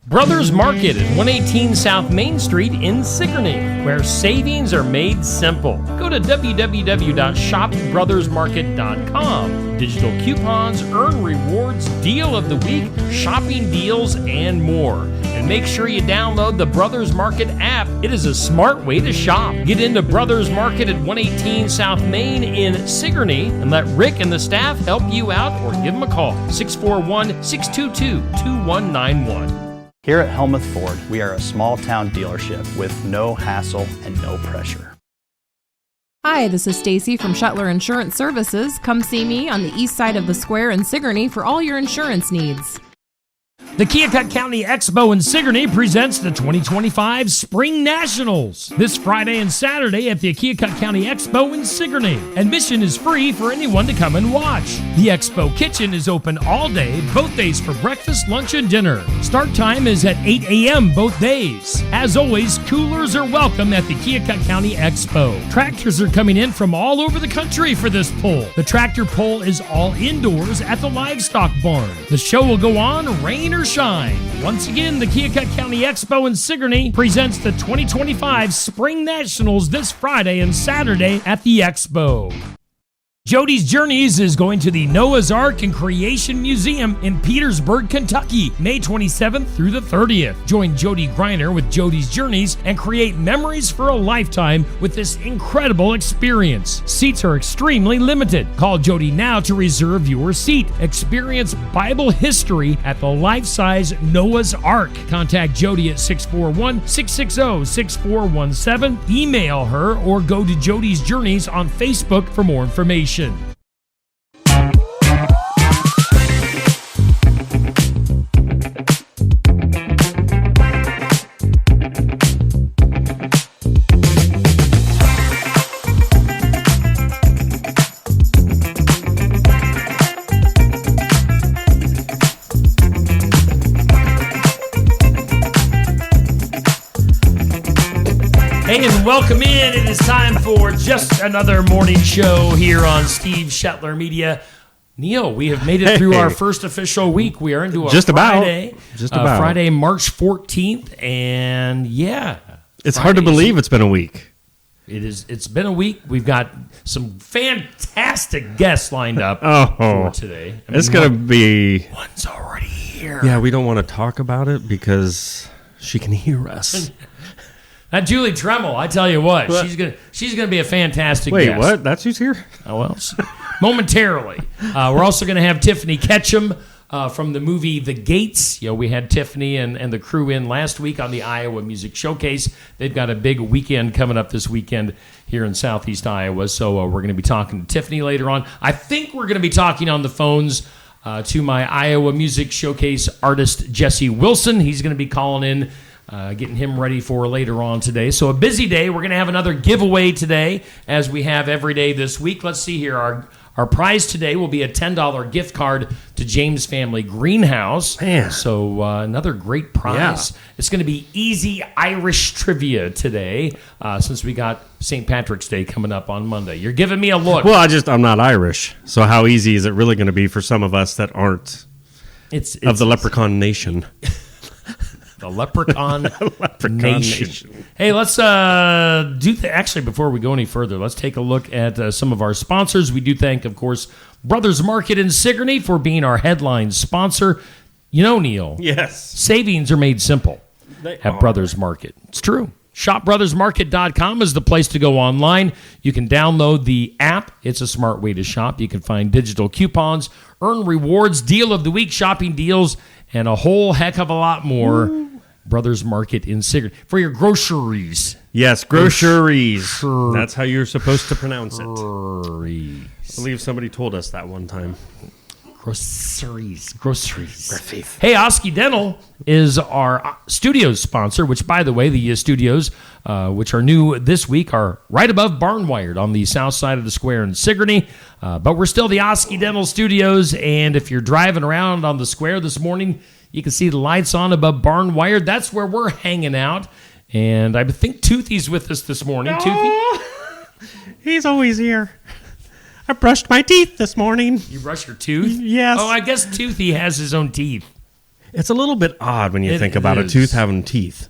Brothers Market at 118 South Main Street in Sigourney, where savings are made simple. Go to www.shopbrothersmarket.com. Digital coupons, earn rewards, deal of the week, shopping deals, and more. And make sure you download the Brothers Market app. It is a smart way to shop. Get into Brothers Market at 118 South Main in Sigourney and let Rick and the staff help you out, or give them a call, 641-622-2191. Here at Helmuth Ford, we are a small-town dealership with no hassle and no pressure. Hi, this is Stacy from Shuttler Insurance Services. Come see me on the east side of the square in Sigourney for all your insurance needs. The Keokuk County Expo in Sigourney presents the 2025 Spring Nationals this Friday and Saturday at the Keokuk County Expo in Sigourney. Admission is free for anyone to come and watch. The Expo Kitchen is open all day, both days for breakfast, lunch, and dinner. Start time is at 8 a.m. both days. As always, coolers are welcome at the Keokuk County Expo. Tractors are coming in from all over the country for this pull. The tractor pull is all indoors at the livestock barn. The show will go on, rain or shine. Once again, the Keokuk County Expo in Sigourney presents the 2025 Spring Nationals this Friday and Saturday at the Expo. Jody's Journeys is going to the Noah's Ark and Creation Museum in Petersburg, Kentucky, May 27th through the 30th. Join Jody Greiner with Jody's Journeys and create memories for a lifetime with this incredible experience. Seats are extremely limited. Call Jody now to reserve your seat. Experience Bible history at the life-size Noah's Ark. Contact Jody at 641-660-6417. Email her or go to Jody's Journeys on Facebook for more information. Hey, and welcome in. It is time for just another morning show here on Steve Shetler Media. Neil, we have made it through our first official week. We are into a Friday, Friday, March 14th, and yeah. It's hard to believe it's been a week. It's been a week. We've got some fantastic guests lined up for today. I mean, it's going to be... One's already here. Yeah, we don't want to talk about it because she can hear us. That Julie Tremmel, I tell you what, she's gonna be a fantastic guest. Wait, what? That's who's here? Oh, well, momentarily. We're also going to have Tiffany Ketchum from the movie The Gates. You know, we had Tiffany and the crew in last week on the Iowa Music Showcase. They've got a big weekend coming up this weekend here in Southeast Iowa, so we're going to be talking to Tiffany later on. I think we're going to be talking on the phones to my Iowa Music Showcase artist, Jesse Wilson. He's going to be calling in, getting him ready for later on today. So a busy day. We're going to have another giveaway today, as we have every day this week. Let's see here. Our prize today will be a $10 gift card to James Family Greenhouse. Man. So another great prize. Yeah. It's going to be easy Irish trivia today, since we got St. Patrick's Day coming up on Monday. You're giving me a look. Well, I'm not Irish. So how easy is it really going to be for some of us that aren't of the Leprechaun Nation? The Leprechaun Nation. Hey, let's actually, before we go any further, let's take a look at some of our sponsors. We do thank, of course, Brothers Market in Sigourney for being our headline sponsor. You know, Neil. Yes. Savings are made simple at Brothers Market. It's true. ShopBrothersMarket.com is the place to go online. You can download the app. It's a smart way to shop. You can find digital coupons, earn rewards, deal of the week, shopping deals, and a whole heck of a lot more. Ooh. Brothers Market in Sigourney. For your groceries. Yes, groceries. That's how you're supposed to pronounce it. Groceries. I believe somebody told us that one time. Groceries. Hey, Oski Dental is our studios sponsor, which, by the way, the studios, which are new this week, are right above Barnwired on the south side of the square in Sigourney. But we're still the Oski Dental Studios, and if you're driving around on the square this morning, you can see the lights on above Barnwired. That's where we're hanging out. And I think Toothy's with us this morning. Oh, Toothy? He's always here. I brushed my teeth this morning. You brush your tooth? Yes. Oh, I guess Toothy has his own teeth. It's a little bit odd when you think about a is. tooth having teeth.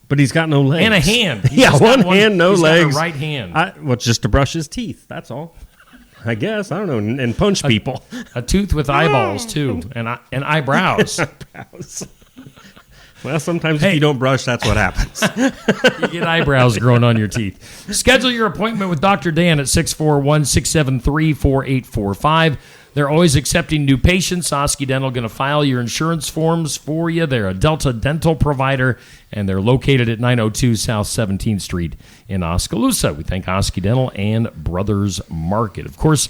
But he's got no legs. And a hand. Yeah, one hand, no legs. Got a right hand. Well, just to brush his teeth. That's all. I guess. I don't know. And punch people. A tooth with eyeballs, too. And eyebrows. Well, sometimes if you don't brush, that's what happens. You get eyebrows growing on your teeth. Schedule your appointment with Dr. Dan at 641-673-4845. They're always accepting new patients. Oski Dental going to file your insurance forms for you. They're a Delta dental provider, and they're located at 902 South 17th Street in Oskaloosa. We thank Oski Dental and Brothers Market. Of course,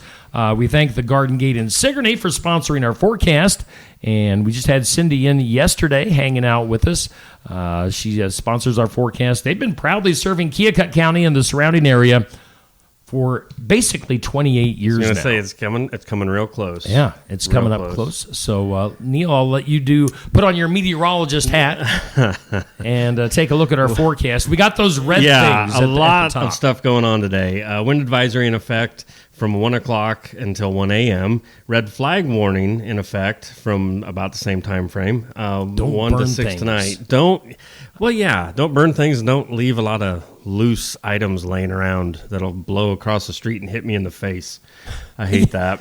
we thank the Garden Gate in Sigourney for sponsoring our forecast. And we just had Cindy in yesterday hanging out with us. She sponsors our forecast. They've been proudly serving Keokuk County and the surrounding area for basically 28 years now. I was going to say, it's coming real close. Yeah, it's coming up close. So, Neil, I'll let you put on your meteorologist hat and take a look at our forecast. We got those red things a lot at the top. of stuff going on today. Wind advisory in effect from 1 o'clock until 1 a.m. Red flag warning in effect from about the same time frame. 1 to 6 tonight. Don't burn things and don't leave a lot of loose items laying around that'll blow across the street and hit me in the face. I hate that.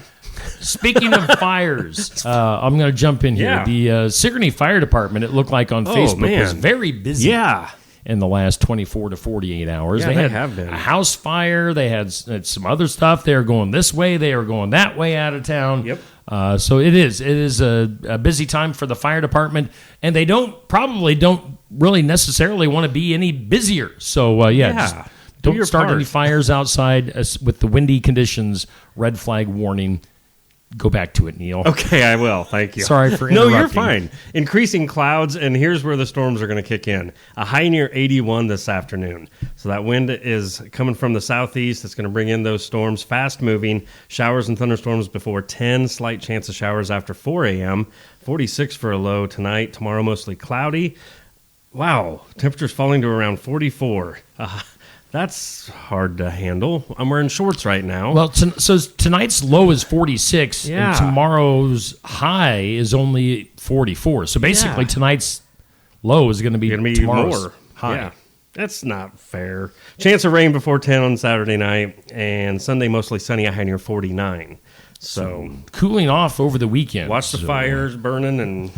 Speaking of fires, I'm going to jump in here. Yeah. The Sigourney Fire Department, it looked like on Facebook, was very busy. Yeah. In the last 24 to 48 hours. Yeah, they have been. A house fire. They had some other stuff. They were going this way. They were going that way out of town. Yep. So it is a busy time for the fire department, and they probably don't really necessarily want to be any busier. So, just don't start any fires outside with the windy conditions. Red flag warning. Go back to it, Neil. Okay, I will. Thank you. Sorry for interrupting. No, you're fine. Increasing clouds, and here's where the storms are going to kick in. A high near 81 this afternoon. So that wind is coming from the southeast. It's going to bring in those storms, fast moving. Showers and thunderstorms before 10. Slight chance of showers after 4 a.m. 46 for a low tonight. Tomorrow mostly cloudy. Wow, temperatures falling to around 44. That's hard to handle. I'm wearing shorts right now. Well, so tonight's low is 46, Yeah. and tomorrow's high is only 44. So basically, tonight's low is going to be tomorrow's more high. Yeah, that's not fair. Chance of rain before 10 on Saturday night, and Sunday mostly sunny, a high near 49. So cooling off over the weekend. Watch the fires burning and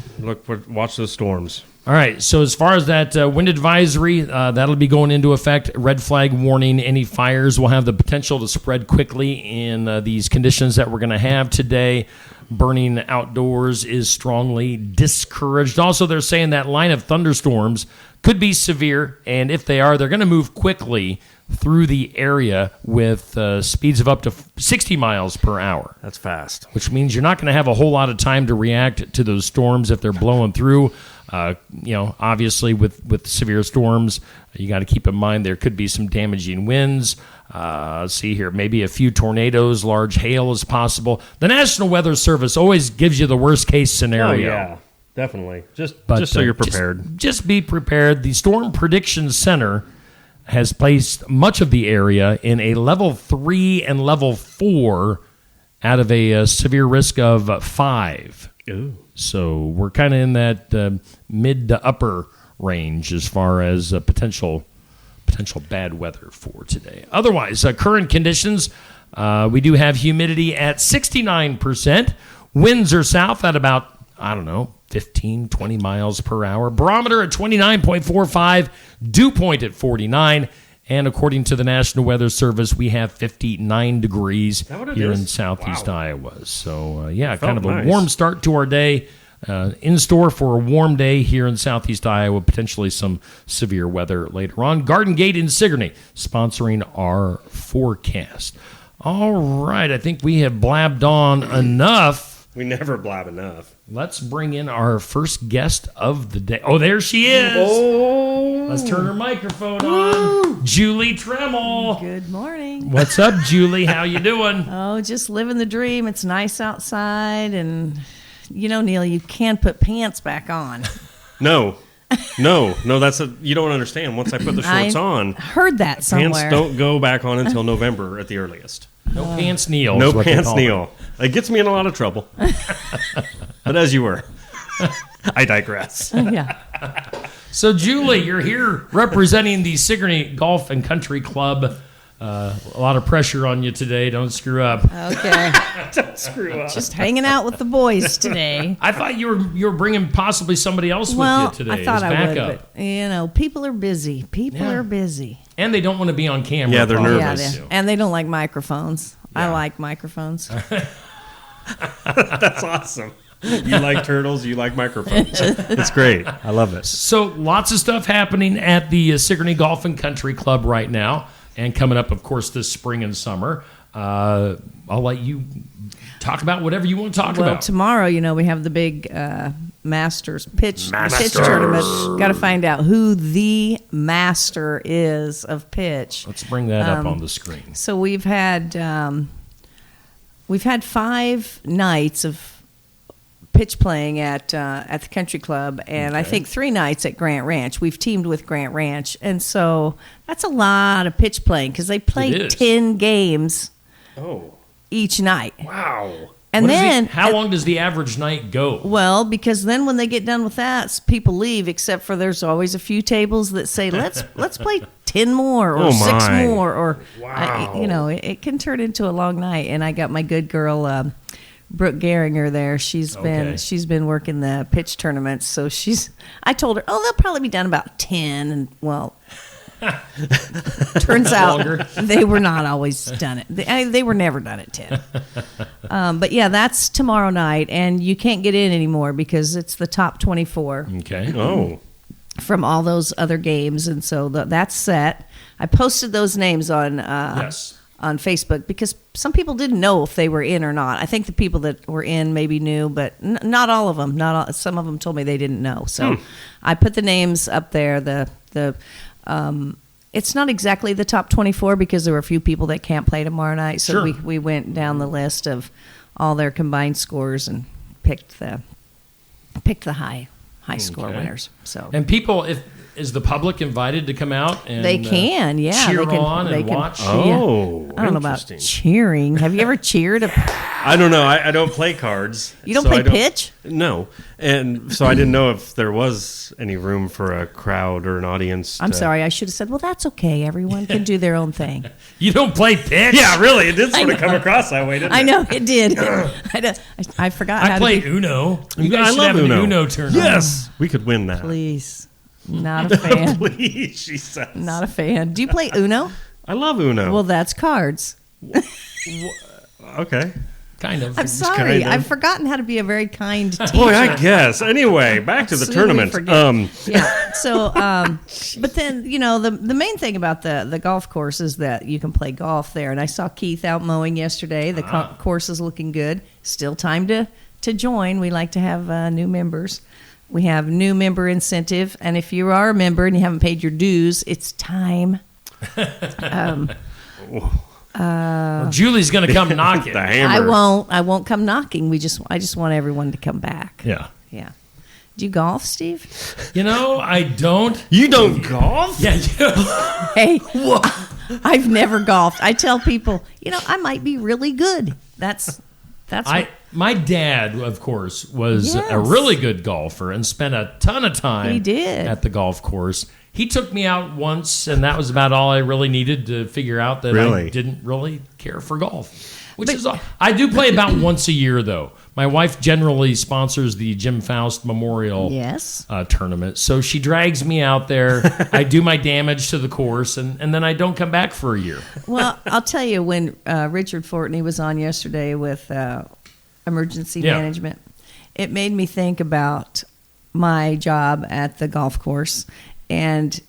watch those storms. All right, so as far as that wind advisory, that'll be going into effect. Red flag warning, any fires will have the potential to spread quickly in these conditions that we're going to have today. Burning outdoors is strongly discouraged. Also, they're saying that line of thunderstorms could be severe, and if they are, they're going to move quickly through the area with speeds of up to 60 miles per hour. That's fast. Which means you're not going to have a whole lot of time to react to those storms if they're blowing through. Obviously with severe storms, you got to keep in mind there could be some damaging winds. Let's see here, maybe a few tornadoes, large hail is possible. The National Weather Service always gives you the worst case scenario. Oh, yeah, definitely. Just so you're prepared. Just be prepared. The Storm Prediction Center has placed much of the area in a level 3 and level 4 out of a severe risk of 5. Ooh. So we're kind of in that mid to upper range as far as potential bad weather for today. Otherwise, current conditions, we do have humidity at 69%. Winds are south at about, 15, 20 miles per hour. Barometer at 29.45. Dew point at 49. And according to the National Weather Service, we have 59 degrees here in southeast Iowa. So, kind of a warm start to our day. In store for a warm day here in southeast Iowa, potentially some severe weather later on. Garden Gate in Sigourney sponsoring our forecast. All right, I think we have blabbed on enough. We never blab enough. Let's bring in our first guest of the day. Oh, there she is. Oh. Let's turn her microphone on. Julie Tremmel. Good morning. What's up, Julie? How you doing? Oh, just living the dream. It's nice outside, and Neil, you can put pants back on. No, you don't understand. Once I put the shorts on, heard that somewhere. Pants don't go back on until November at the earliest. No pants, Neil. No pants, Neil. It gets me in a lot of trouble. But as you were. I digress. Yeah. So, Julie, you're here representing the Sigourney Golf and Country Club. A lot of pressure on you today. Don't screw up. Okay. Don't screw up. Just hanging out with the boys today. I thought you were bringing possibly somebody else Well, with you today I thought as I would, backup. but people are busy. People Yeah. are busy. And they don't want to be on camera. Yeah, they're probably. nervous. And they don't like microphones. I like microphones. That's awesome. You like turtles, you like microphones. It's great. I love it. So lots of stuff happening at the Sigourney Golf and Country Club right now, and coming up, of course, this spring and summer. I'll let you talk about whatever you want to talk Well, about. tomorrow, we have the big Masters pitch tournament. Got to find out who the master is of pitch. Let's bring that up on the screen. So we've had 5 nights of pitch playing at the country club, and I think 3 nights at Grant Ranch. We've teamed with Grant Ranch, and so that's a lot of pitch playing because they play It is. 10 games Oh, each night. wow. And What is then how long does the average night go? Well, because then when they get done with that, people leave. Except for there's always a few tables that say, "Let's play 10 more or Oh, 6 my. more," or Wow. it can turn into a long night. And I got my good girl Brooke Gehringer there. She's been working the pitch tournaments. So I told her, "Oh, they'll probably be done about 10." And well, turns out they were not always done it. They were never done at 10. But yeah, that's tomorrow night, and you can't get in anymore because it's the top 24 Okay. Oh, from all those other games, and so that's set. I posted those names on Yes. on Facebook because some people didn't know if they were in or not. I think the people that were in maybe knew, but not all of them. Some of them told me they didn't know. So I put the names up there. It's not exactly the top 24 because there were a few people that can't play tomorrow night. So Sure. we went down the list of all their combined scores and picked the high score Okay. winners. So And people, is the public invited to come out and they can, cheer they can, on they and can, watch? Oh, I don't know about interesting. cheering. Have you ever cheered? I don't know. I don't play cards. You don't so play I don't- pitch? No. And so I didn't know if there was any room for a crowd or an audience. I'm to- sorry. I should have said, well, that's okay. Everyone can do their own thing. You don't play pitch? Yeah, really. It did sort of come across that way, didn't I it? know it did. I forgot how I to play be. Uno. You I guys should love have Uno. an Uno tournament. Yes. We could win that. Please. Not a fan. Please, she says. Not a fan. Do you play Uno? I love Uno. Well, that's cards. okay. Kind of. I'm sorry. kind of. I've forgotten how to be a very kind teacher. Boy, I guess. Anyway, back to the Soon we tournament. forget. Yeah. So, but then the main thing about the golf course is that you can play golf there. And I saw Keith out mowing yesterday. The course is looking good. Still time to join. We like to have new members. We have new member incentive, and if you are a member and you haven't paid your dues, it's time. Well, Julie's going to come knocking. The hammer. I won't come knocking. I just want everyone to come back. Yeah. Yeah. Do you golf, Steve? I don't. You don't golf? Yeah. Hey, I've never golfed. I tell people, I might be really good. That's My dad, of course, was Yes. a really good golfer and spent a ton of time He did. at the golf course. He took me out once, and that was about all I really needed to figure out that I Really? didn't really care for golf. I do play about once a year, though. My wife generally sponsors the Jim Faust Memorial Yes. Tournament, so she drags me out there. I do my damage to the course, and then I don't come back for a year. Well, I'll tell you, when Richard Fortney was on yesterday with emergency Yeah. management, it made me think about my job at the golf course. And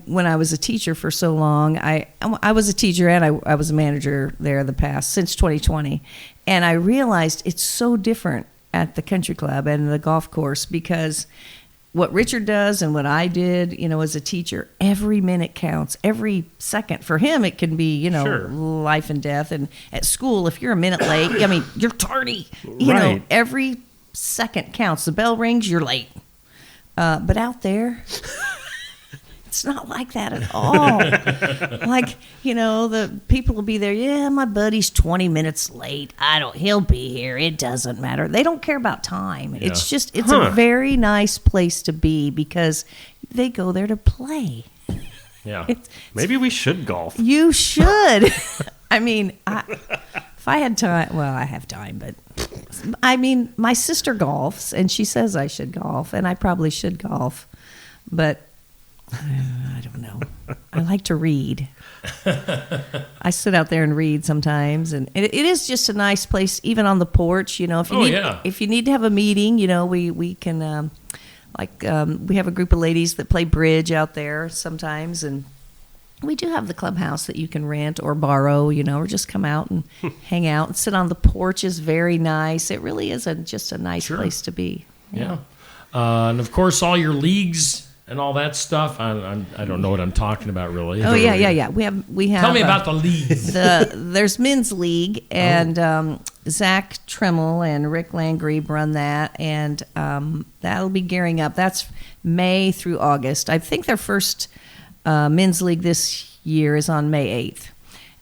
when I was a teacher for so long, I was a teacher and I was a manager there since 2020. And I realized it's so different at the country club and the golf course because what Richard does and what I did, as a teacher, every minute counts, every second. For him, it can be, Sure. life and death. And at school, if you're a minute late, you're tardy. Right. Every second counts. The bell rings, you're late. But out there, it's It's not like that at all. Like, the people will be there. Yeah, my buddy's 20 minutes late. He'll be here. It doesn't matter. They don't care about time. Yeah. It's a very nice place to be because they go there to play. Yeah. Maybe we should golf. You should. I mean, if I had time, well, I have time, but I mean, my sister golfs and she says I should golf and I probably should golf, but I don't know. I like to read. I sit out there and read sometimes, and it is just a nice place, even on the porch. If you need to have a meeting, we can. We have a group of ladies that play bridge out there sometimes, and we do have the clubhouse that you can rent or borrow. Or just come out and hang out and sit on the porch is very nice. It really is just a nice place to be. Yeah. And of course, all your leagues and all that stuff. I don't know what I'm talking about, really. Oh, yeah. We have. Tell me about the leagues. There's men's league, and Zach Tremmel and Rick Langrieb run that, and that'll be gearing up. That's May through August. I think their first men's league this year is on May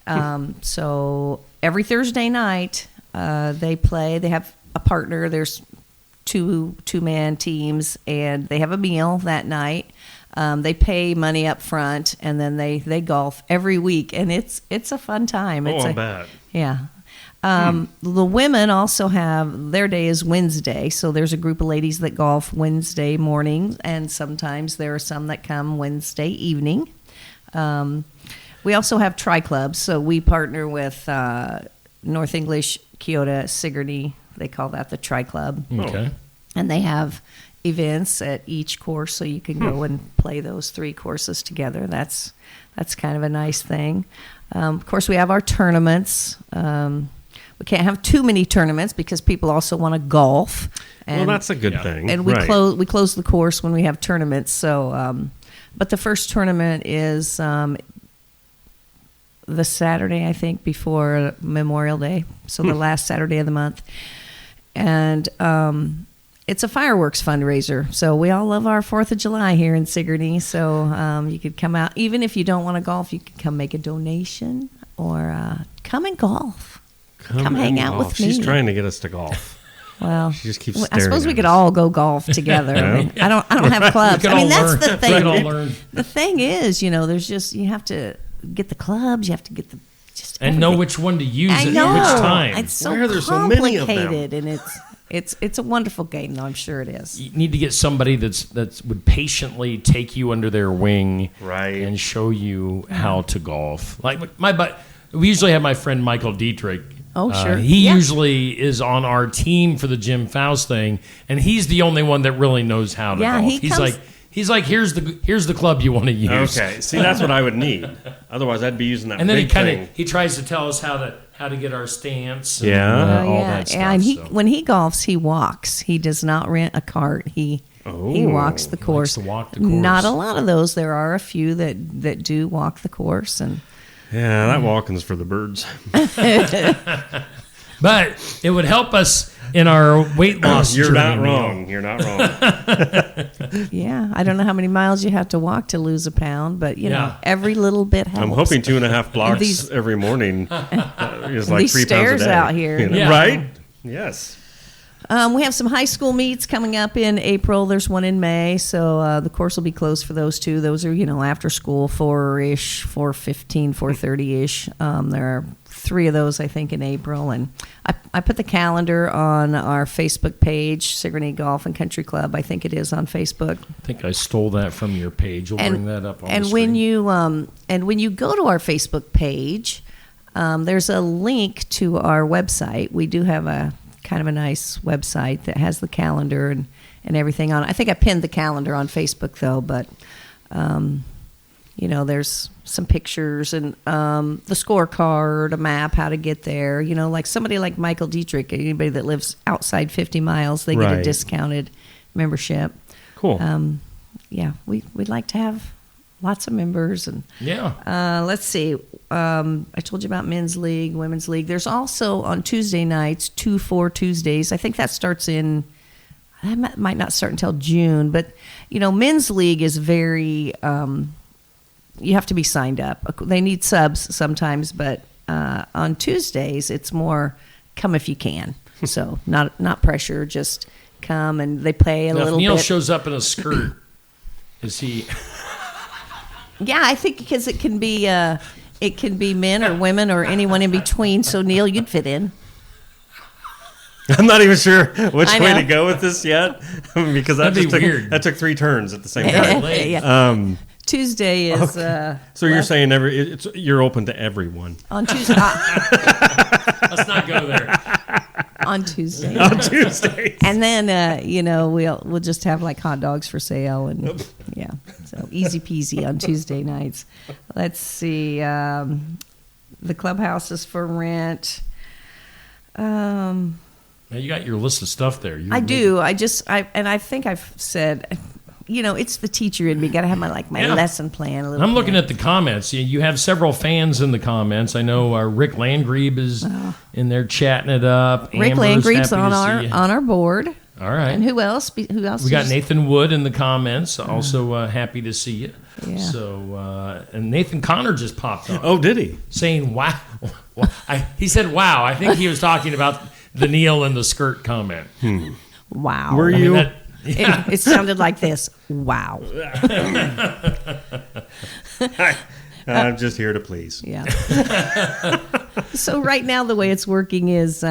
8th. So every Thursday night they play. They have a partner. There's two-man teams, and they have a meal that night. They pay money up front, and then they golf every week, and it's a fun time. I bet. Yeah. The women also have, their day is Wednesday, so there's a group of ladies that golf Wednesday mornings, and sometimes there are some that come Wednesday evening. We also have tri-clubs, so we partner with North English, Kyoto, Sigourney. They call that the tri-club. Okay. And they have events at each course, so you can go and play those 3 courses together. That's kind of a nice thing. Of course, we have our tournaments. We can't have too many tournaments because people also want to golf. And, that's a good thing. And we close the course when we have tournaments. So, but the first tournament is the Saturday, I think, before Memorial Day. So the last Saturday of the month. And it's a fireworks fundraiser. So we all love our 4th of July here in Sigourney. So you could come out. Even if you don't want to golf, you can come make a donation or come and golf. Come hang out with me. She's trying to get us to golf. Well, she just keeps I suppose we at could us. all go golf together. I mean, I don't have clubs. I mean, that's the thing. We could all learn. The thing is, there's just, you have to get the clubs. You have to get the and know which one to use I at know. which time. It's so Why are there so many of them? complicated, and it's a wonderful game. though, I'm sure it is. You need to get somebody that would patiently take you under their wing, right, and show you how to golf. Like we usually have my friend Michael Dietrich. Oh, sure. He usually is on our team for the Jim Faust thing, and he's the only one that really knows how to golf. He's like, here's the club you want to use. Okay, see, that's what I would need. Otherwise, I'd be using that. And then big thing. he tries to tell us how to get our stance. And, Yeah. all that stuff. And when he golfs, he walks. He does not rent a cart. He walks the course. to walk the course. Not a lot of those. There are a few that do walk the course, and Yeah, that walking's for the birds. But it would help us in our weight loss You're journey. not wrong. You're not wrong. yeah, I don't know how many miles you have to walk to lose a pound, but every little bit helps. I'm hoping 2.5 blocks these- every morning is like these 3 pounds a stairs day. out here. Yeah. Right? Yes. We have some high school meets coming up in April. There's one in May, so the course will be closed for those two. Those are, after school, 4-ish, 4:15, 4:30-ish. There are 3 of those, I think, in April. And I put the calendar on our Facebook page, Sigourney Golf and Country Club. I think it is on Facebook. I think I stole that from your page. We'll bring that up on the when screen. when you go to our Facebook page, there's a link to our website. We do have a kind of a nice website that has the calendar and everything on it. I think I pinned the calendar on Facebook though, but there's some pictures and the scorecard, a map, how to get there. Like somebody like Michael Dietrich, anybody that lives outside 50 miles, they get a discounted membership. Cool. We'd like to have lots of members. And let's see. I told you about men's league, women's league. There's also on Tuesday nights, 2-4 Tuesdays. I think that starts that might not start until June, but men's league is very you have to be signed up. They need subs sometimes, but on Tuesdays it's more come if you can. So not pressure, just come, and they play a Now, little if Neil bit. shows up in a skirt, is he? Yeah, I think because it can be men or women or anyone in between. So Neil, you'd fit in. I'm not even sure which I way know. to go with this yet, because that That'd be just took, weird. that took 3 turns at the same time. Yeah. Tuesday is So you're saying you're open to everyone on Tuesday. Let's not go there. On Tuesday. on Tuesdays. And then we'll just have like hot dogs for sale, and yeah, so easy peasy on Tuesday nights. Let's see, the clubhouse is for rent. Now you got your list of stuff there. I do. I think I've said, it's the teacher in me. Got to have my Yeah. lesson plan a little. I'm looking bit. at the comments. You have several fans in the comments. I know Rick Landgrebe is in there chatting it up. Rick Amber's Landgrebe's happy to see you. on our board. All right. And who else? We got Nathan Wood in the comments. Also happy to see you. Yeah. So and Nathan Connor just popped on. Oh, did he? Saying wow. He said wow. I think he was talking about the Neil in the skirt comment. Wow. Were you? It sounded like this. Wow. I'm just here to please. Yeah. So right now the way it's working is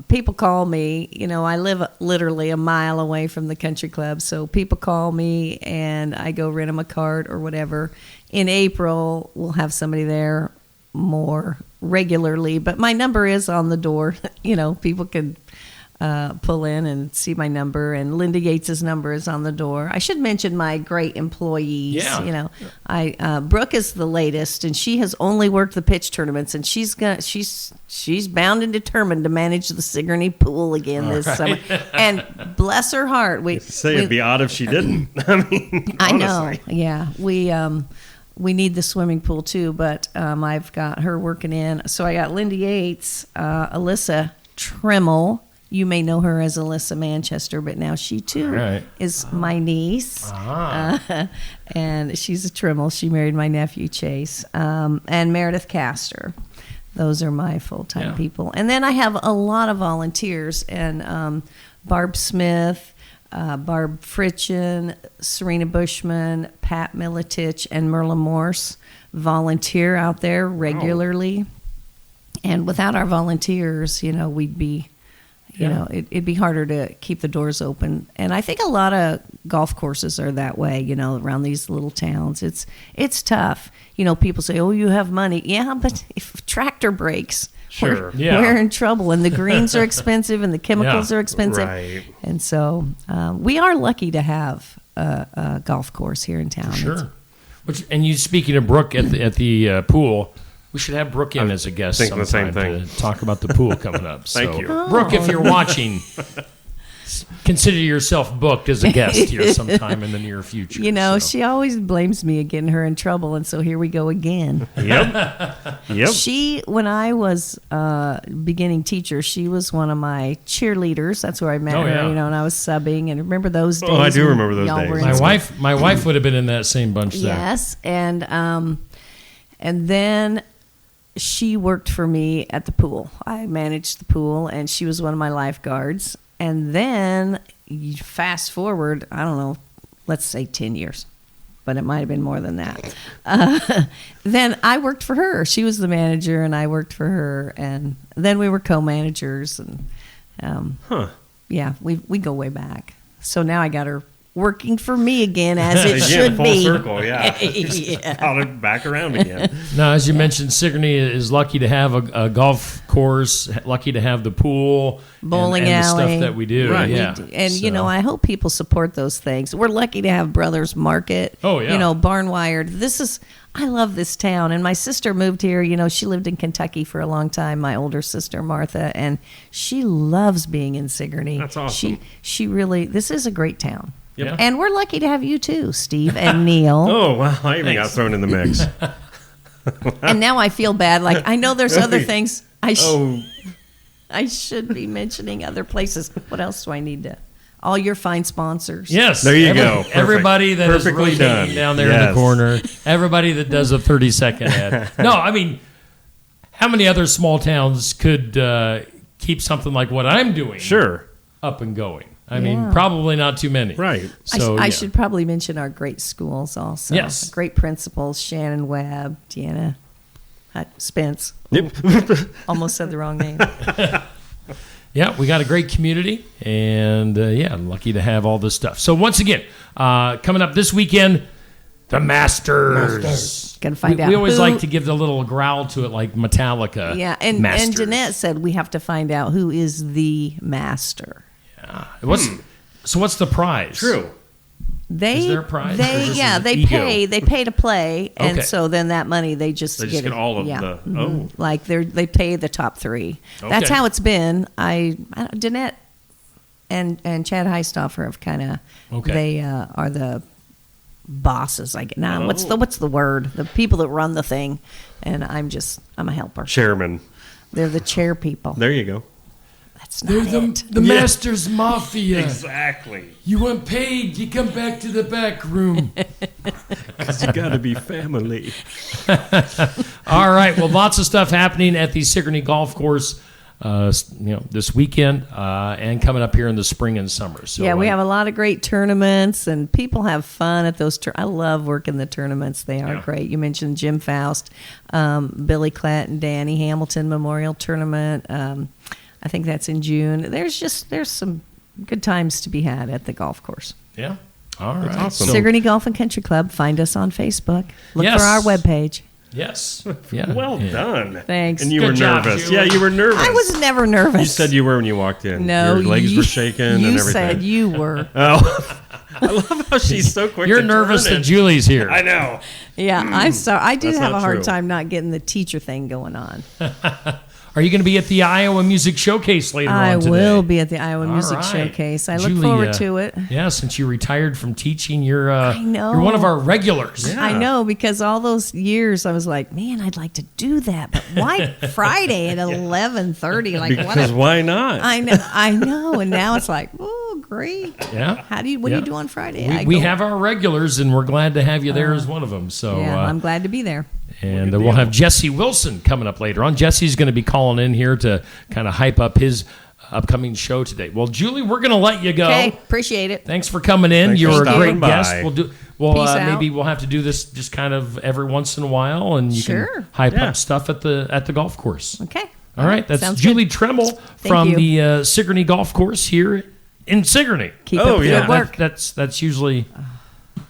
people call me. I live literally a mile away from the country club, so people call me and I go rent them a cart or whatever. In April, we'll have somebody there more regularly, but my number is on the door. People can pull in and see my number, and Linda Yates's number is on the door. I should mention my great employees. Yeah. Brooke is the latest, and she has only worked the pitch tournaments, and she's bound and determined to manage the Sigourney pool again this summer. And bless her heart, It'd be odd if she didn't. I mean, I know. honestly. Yeah, we need the swimming pool too, but I've got her working in. So I got Linda Yates, Alyssa Tremmel. You may know her as Alyssa Manchester, but now she too is my niece. And she's a Tremmel. She married my nephew Chase. And Meredith Castor. Those are my full-time people. And then I have a lot of volunteers. And Barb Smith, Barb Fritchen, Serena Bushman, Pat Militich, and Merla Morse volunteer out there regularly. And without our volunteers, we'd be... it'd be harder to keep the doors open. And I think a lot of golf courses are that way, around these little towns. It's tough. People say, oh, you have money. Yeah, but if tractor breaks, Sure. we're in trouble. And the greens are expensive and the chemicals are expensive. Right. And so we are lucky to have a golf course here in town. Sure. And you speaking of Brooke at the pool, we should have Brooke in as a guest thinking the sometime same thing. to talk about the pool coming up. Thank you. Brooke, if you're watching, consider yourself booked as a guest here sometime in the near future. She always blames me of getting her in trouble, and so here we go again. Yep. When I was beginning teacher, she was one of my cheerleaders. That's where I met her, yeah. and I was subbing. And remember those days? I do when remember those y'all days. were in My wife would have been in that same bunch there. Yes, and then she worked for me at the pool. I managed the pool, and she was one of my lifeguards. And then you fast forward, I don't know, let's say 10 years, but it might have been more than that. Then I worked for her. She was the manager, and I worked for her. And then we were co-managers. And yeah, we go way back. So now I got her working for me again, as it should full be. circle, yeah. Got it back around again. Now, as you mentioned, Sigourney is lucky to have a golf course, lucky to have the pool, Bowling and the alley. stuff that we do. Right. Yeah. And, I hope people support those things. We're lucky to have Brothers Market. Oh, yeah. Barnwired. I love this town. And my sister moved here. She lived in Kentucky for a long time, my older sister, Martha, and she loves being in Sigourney. That's awesome. She really, this is a great town. Yep. And we're lucky to have you too, Steve and Neil. Oh, wow. I even got thrown in the mix. And now I feel bad. Like, I know there's other things I should Oh, I should be mentioning other places. What else do I need to? all your fine sponsors. Yes. There you go. Perfect. Everybody that is Perfectly rotating done. down there in Yes. the corner. Everybody that does a 30-second ad. No, I mean, how many other small towns could keep something like what I'm doing Sure. up and going? I mean, probably not too many. Right. So I should probably mention our great schools also. Yes. Great principals, Shannon Webb, Deanna Spence. Yep. Almost said the wrong name. Yeah, we got a great community, and I'm lucky to have all this stuff. So once again, coming up this weekend, the Masters. Gonna find out. We always who- like to give the little growl to it, like Metallica. Yeah, and Masters. Jeanette said we have to find out who is the master. What's the prize? True. They, Is there a prize, or is this an they ego? pay. They pay to play, and Okay. so then that money they just They get just get it. all of yeah. the. Mhm. Oh. Like they pay the top three. That's Okay. how it's been. Jeanette and Chad Heistoffer have kind of Okay. they are the bosses. What's the word? The people that run the thing, and I'm a helper. Chairman. They're the chair people. There you go. That's not it. The Masters Mafia. Exactly. You want paid, you come back to the back room. Because you got to be family. All right. Well, lots of stuff happening at the Sigourney Golf Course, this weekend and coming up here in the spring and summer. So Yeah, we have a lot of great tournaments, and people have fun at those. I love working the tournaments; they are great. You mentioned Jim Faust, Billy Klatt, and Danny Hamilton Memorial Tournament. I think that's in June. There's some good times to be had at the golf course. Yeah. All right. awesome. Sigourney Golf and Country Club. Find us on Facebook. Look Yes. for our webpage. Yes. Yeah. Well Yeah. done. Thanks. And you Good were job, nervous. Julie. Yeah, you were nervous. I was never nervous. You said you were when you walked in. no. Your legs you, were shaking and You everything. said you were. Oh, I love how she's so quick. You're to nervous turn that it. Julie's here. I know. Yeah, I'm sorry. I do That's have not a hard true. time not getting the teacher thing going on. Are you going to be at the Iowa Music Showcase later I on today? will be at the Iowa All Music right. Showcase. I look Julie, forward to it. Yeah, since you retired from teaching, you're know. you're one of our regulars. Yeah. I know, because all those years I was like, man, I'd like to do that, but why Friday at 11:30? Like, Because why not? I know, and now it's like, oh, great. Yeah. What do Yeah. you do on Friday? We have our regulars, and we're glad to have you there as one of them. So, Yeah, I'm glad to be there. and we'll have Jesse Wilson coming up later on. Jesse's going to be calling in here to kind of hype up his upcoming show today. Well, Julie, we're going to let you go. Okay, appreciate it. Thanks for coming in. Thanks You're for a great stopping by. guest. We'll Peace out. maybe we'll have to do this just kind of every once in a while, and you Sure. can hype Yeah. up stuff at the golf course. Okay. All right, that's Sounds Julie good. Tremmel from you. the Sigourney Golf Course here in Sigourney. Keep Oh, up the yeah. good work. That's usually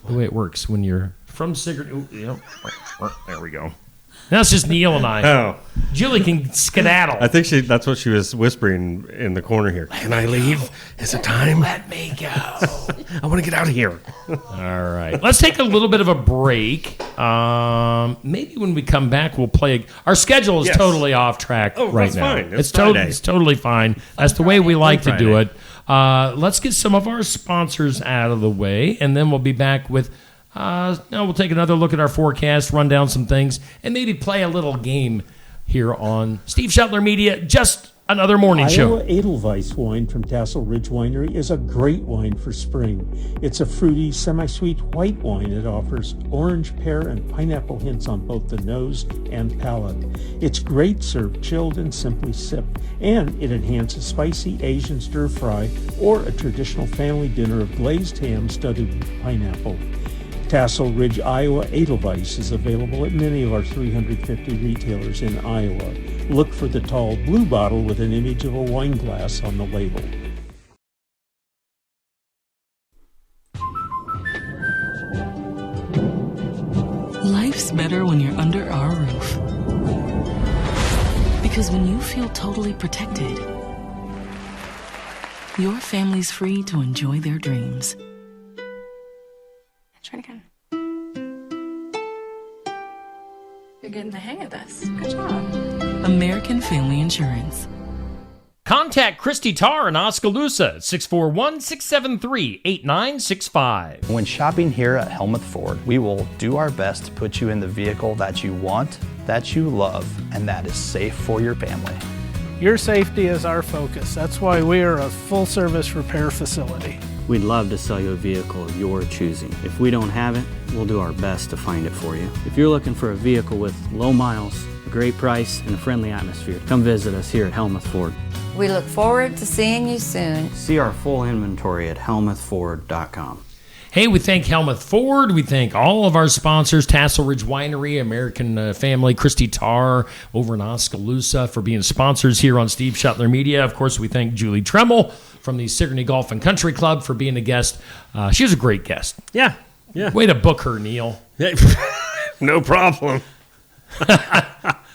the way it works when you're from Sigourney. Ooh, there we go. Now it's just Neil and I. Oh, Julie can skedaddle. I think that's what she was whispering in the corner here. Can I leave? Is it time? Let me go. I want to get out of here. All right. Let's take a little bit of a break. Maybe when we come back, we'll play. Our schedule is Yes. totally off track Oh, right that's now. fine. It's Totally, Friday. it's totally fine. That's the way we like to do Friday. it. Let's get some of our sponsors out of the way, and then we'll be back with. We'll take another look at our forecast, run down some things, and maybe play a little game here on Steve Shetler Media. Just another morning show. Iowa Edelweiss wine from Tassel Ridge Winery is a great wine for spring. It's a fruity, semi-sweet white wine that offers orange, pear, and pineapple hints on both the nose and palate. It's great served chilled and simply sipped, and it enhances spicy Asian stir fry or a traditional family dinner of glazed ham studded with pineapple. Tassel Ridge, Iowa Edelweiss is available at many of our 350 retailers in Iowa. Look for the tall blue bottle with an image of a wine glass on the label. Life's better when you're under our roof. Because when you feel totally protected, your family's free to enjoy their dreams. Try it again. You're getting the hang of this. Good job. American Family Insurance. Contact Christy Tarr in Oskaloosa at 641-673-8965. When shopping here at Helmuth Ford, we will do our best to put you in the vehicle that you want, that you love, and that is safe for your family. Your safety is our focus. That's why we are a full-service repair facility. We'd love to sell you a vehicle of your choosing. If we don't have it, we'll do our best to find it for you. If you're looking for a vehicle with low miles, a great price, and a friendly atmosphere, come visit us here at Helmuth Ford. We look forward to seeing you soon. See our full inventory at helmuthford.com. Hey, we thank Helmuth Ford. We thank all of our sponsors, Tassel Ridge Winery, American Family, Christy Tarr over in Oskaloosa for being sponsors here on Steve Shuttler Media. Of course, we thank Julie Tremmel from the Sigourney Golf and Country Club for being a guest. She was a great guest. Yeah. Way to book her, Neil. No problem.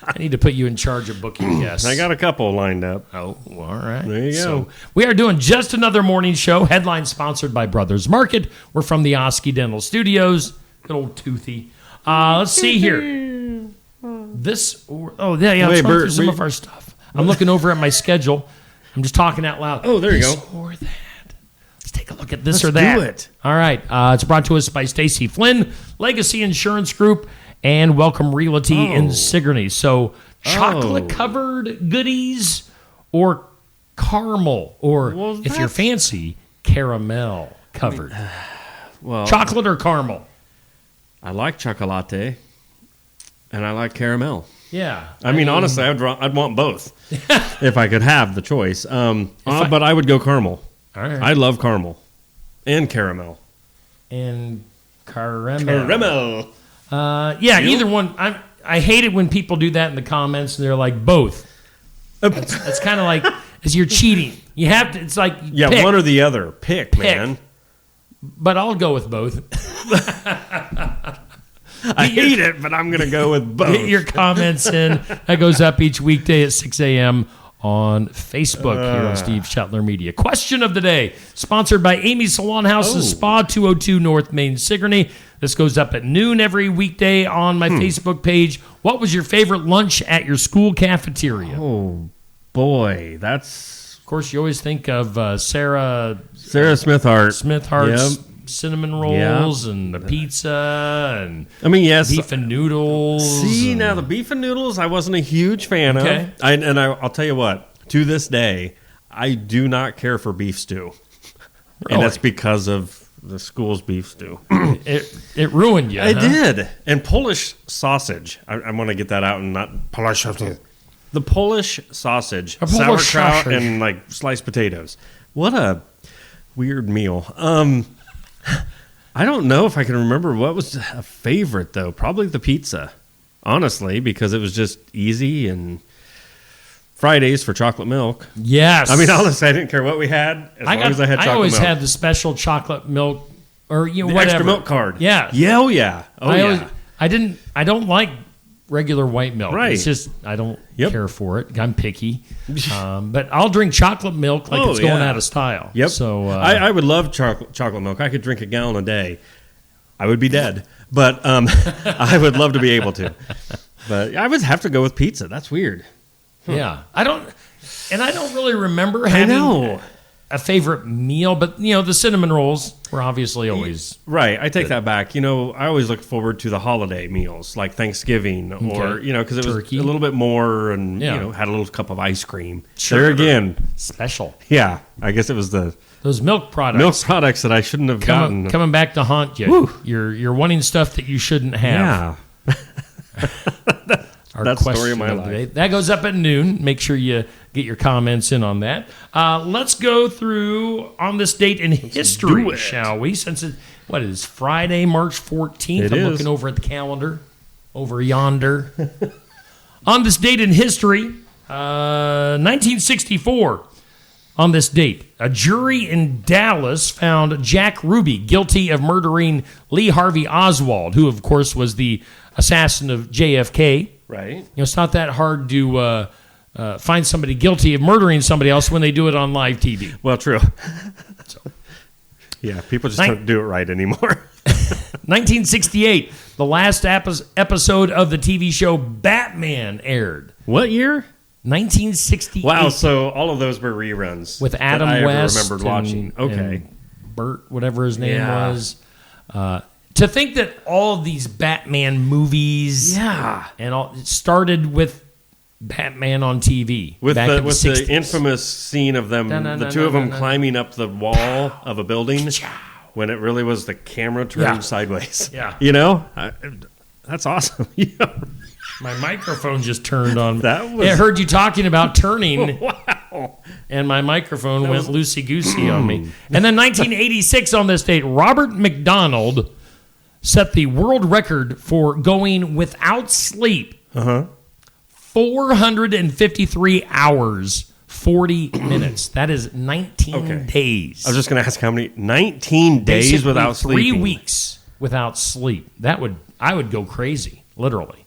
I need to put you in charge of booking guests. I got a couple lined up. Oh, well, all right. There you go. So we are doing Just Another Morning Show, headline sponsored by Brothers Market. We're from the Oski Dental Studios. Good old Toothy. Let's see here. Let's run through some of our stuff. I'm looking over at my schedule. I'm just talking out loud. Oh, there you go. This or that. Let's take a look at this or that. Do it. All right. It's brought to us by Stacy Flynn, Legacy Insurance Group, and Welcome Realty in Sigourney. So chocolate-covered goodies or caramel, or if you're fancy, caramel covered. Chocolate or caramel? I like chocolate, and I like caramel. Yeah. I mean, honestly, I'd want both if I could have the choice. But I would go caramel. All right. I love caramel and caramel. And caramel. Caramel. Either one. I hate it when people do that in the comments and they're like, both. That's kind of like, as you're cheating. You have to, it's like, pick. One or the other. Pick, man. But I'll go with both. I hate it, but I'm going to go with both. Get your comments in. That goes up each weekday at 6 a.m. on Facebook here on Steve Shuttler Media. Question of the day, sponsored by Amy's Salon House's Spa, 202 North Main, Sigourney. This goes up at noon every weekday on my Facebook page. What was your favorite lunch at your school cafeteria? Oh, boy. That's... Of course, you always think of Sarah Smithhart's cinnamon rolls and the pizza and beef and noodles. See, now the beef and noodles I wasn't a huge fan of. I'll tell you what, to this day, I do not care for beef stew. Really? And that's because of the school's beef stew. It ruined you. It did. And Polish sausage. I want to get that out and not Polish sausage. The Polish sausage, sauerkraut, and like sliced potatoes. What a weird meal. I don't know if I can remember what was a favorite, though. Probably the pizza, honestly, because it was just easy, and Fridays for chocolate milk. Yes. I mean, honestly, I didn't care what we had as long as I had chocolate milk. I always had the special chocolate milk or the whatever. extra milk card. Yeah. Yeah. I don't like regular white milk. Right. It's just I don't care for it. I'm picky. But I'll drink chocolate milk like it's going out of style. Yep. So I would love chocolate milk. I could drink a gallon a day. I would be dead, but I would love to be able to. But I would have to go with pizza. That's weird. Yeah. I don't really remember having a favorite meal, but the cinnamon rolls were obviously always right. I take that back. I always look forward to the holiday meals like Thanksgiving or because it was turkey. A little bit more and had a little cup of ice cream. Sure. There again, special. Yeah, I guess it was those milk products. Milk products that I shouldn't have gotten. Coming back to haunt you. You're wanting stuff that you shouldn't have. Yeah. Our story of my life. That goes up at noon. Make sure you get your comments in on that. Let's go through on this date in history, shall we? Since what is Friday, March 14th? I'm looking over at the calendar over yonder. On this date in history, 1964. On this date, a jury in Dallas found Jack Ruby guilty of murdering Lee Harvey Oswald, who, of course, was the assassin of JFK. Right. It's not that hard to find somebody guilty of murdering somebody else when they do it on live TV. Well, true. Yeah, people just don't do it right anymore. 1968, the last episode of the TV show Batman aired. What year? 1968. Wow, so all of those were reruns. With Adam West. I remembered watching. Okay. And Bert, whatever his name was. To think that all of these Batman movies and all it started with Batman on TV. With back in the 60s. infamous scene of them, the two of them climbing up the wall of a building when it really was the camera turned sideways. Yeah. You know? That's awesome. My microphone just turned on. I heard you talking about turning. Wow. And my microphone went loosey-goosey on me. And then 1986 on this date, Robert McDonald set the world record for going without sleep. 453 hours, 40 minutes. That is 19 days. I was just going to ask how many. 19 days Basically without sleeping. 3 weeks without sleep. I would go crazy, literally.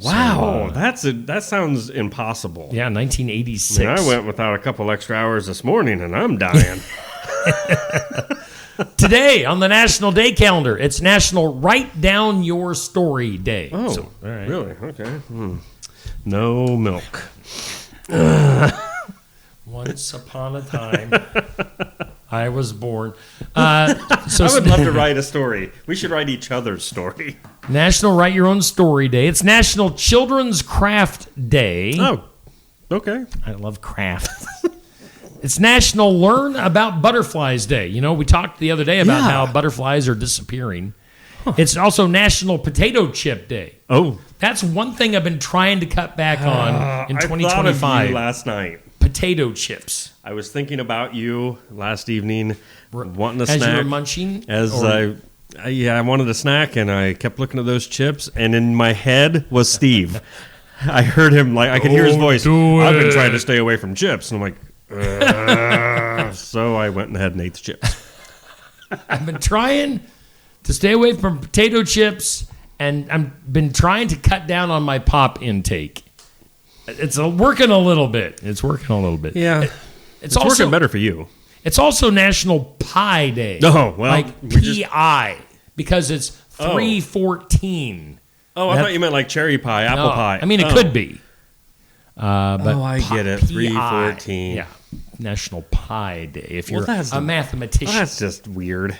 Wow, that sounds impossible. Yeah, 1986. I went without a couple extra hours this morning, and I'm dying. Today on the National Day calendar, it's National Write Down Your Story Day. Oh, all right. Really? Okay. No milk. Once upon a time, I was born. I would love to write a story. We should write each other's story. National Write Your Own Story Day. It's National Children's Craft Day. Oh, okay. I love craft. It's National Learn About Butterflies Day. You know, we talked the other day about how butterflies are disappearing. It's also National Potato Chip Day. Oh. That's one thing I've been trying to cut back on in 2025. I thought of you last night. Potato chips. I was thinking about you last evening, wanting a snack. As you were munching? I wanted a snack, and I kept looking at those chips, and in my head was Steve. I heard him, I could hear his voice. I've been trying to stay away from chips. And I'm like, so I went ahead and ate the chips. I've been trying to stay away from potato chips, and I've been trying to cut down on my pop intake. It's working a little bit. Yeah. It's also working better for you. It's also National Pie Day. Oh, well. Like P-I, because it's 3/14. Oh, I thought you meant like cherry pie, apple pie. I mean, it could be. But I get it. 3/14. Yeah. National Pie Day, if you're a mathematician. Well, that's just weird.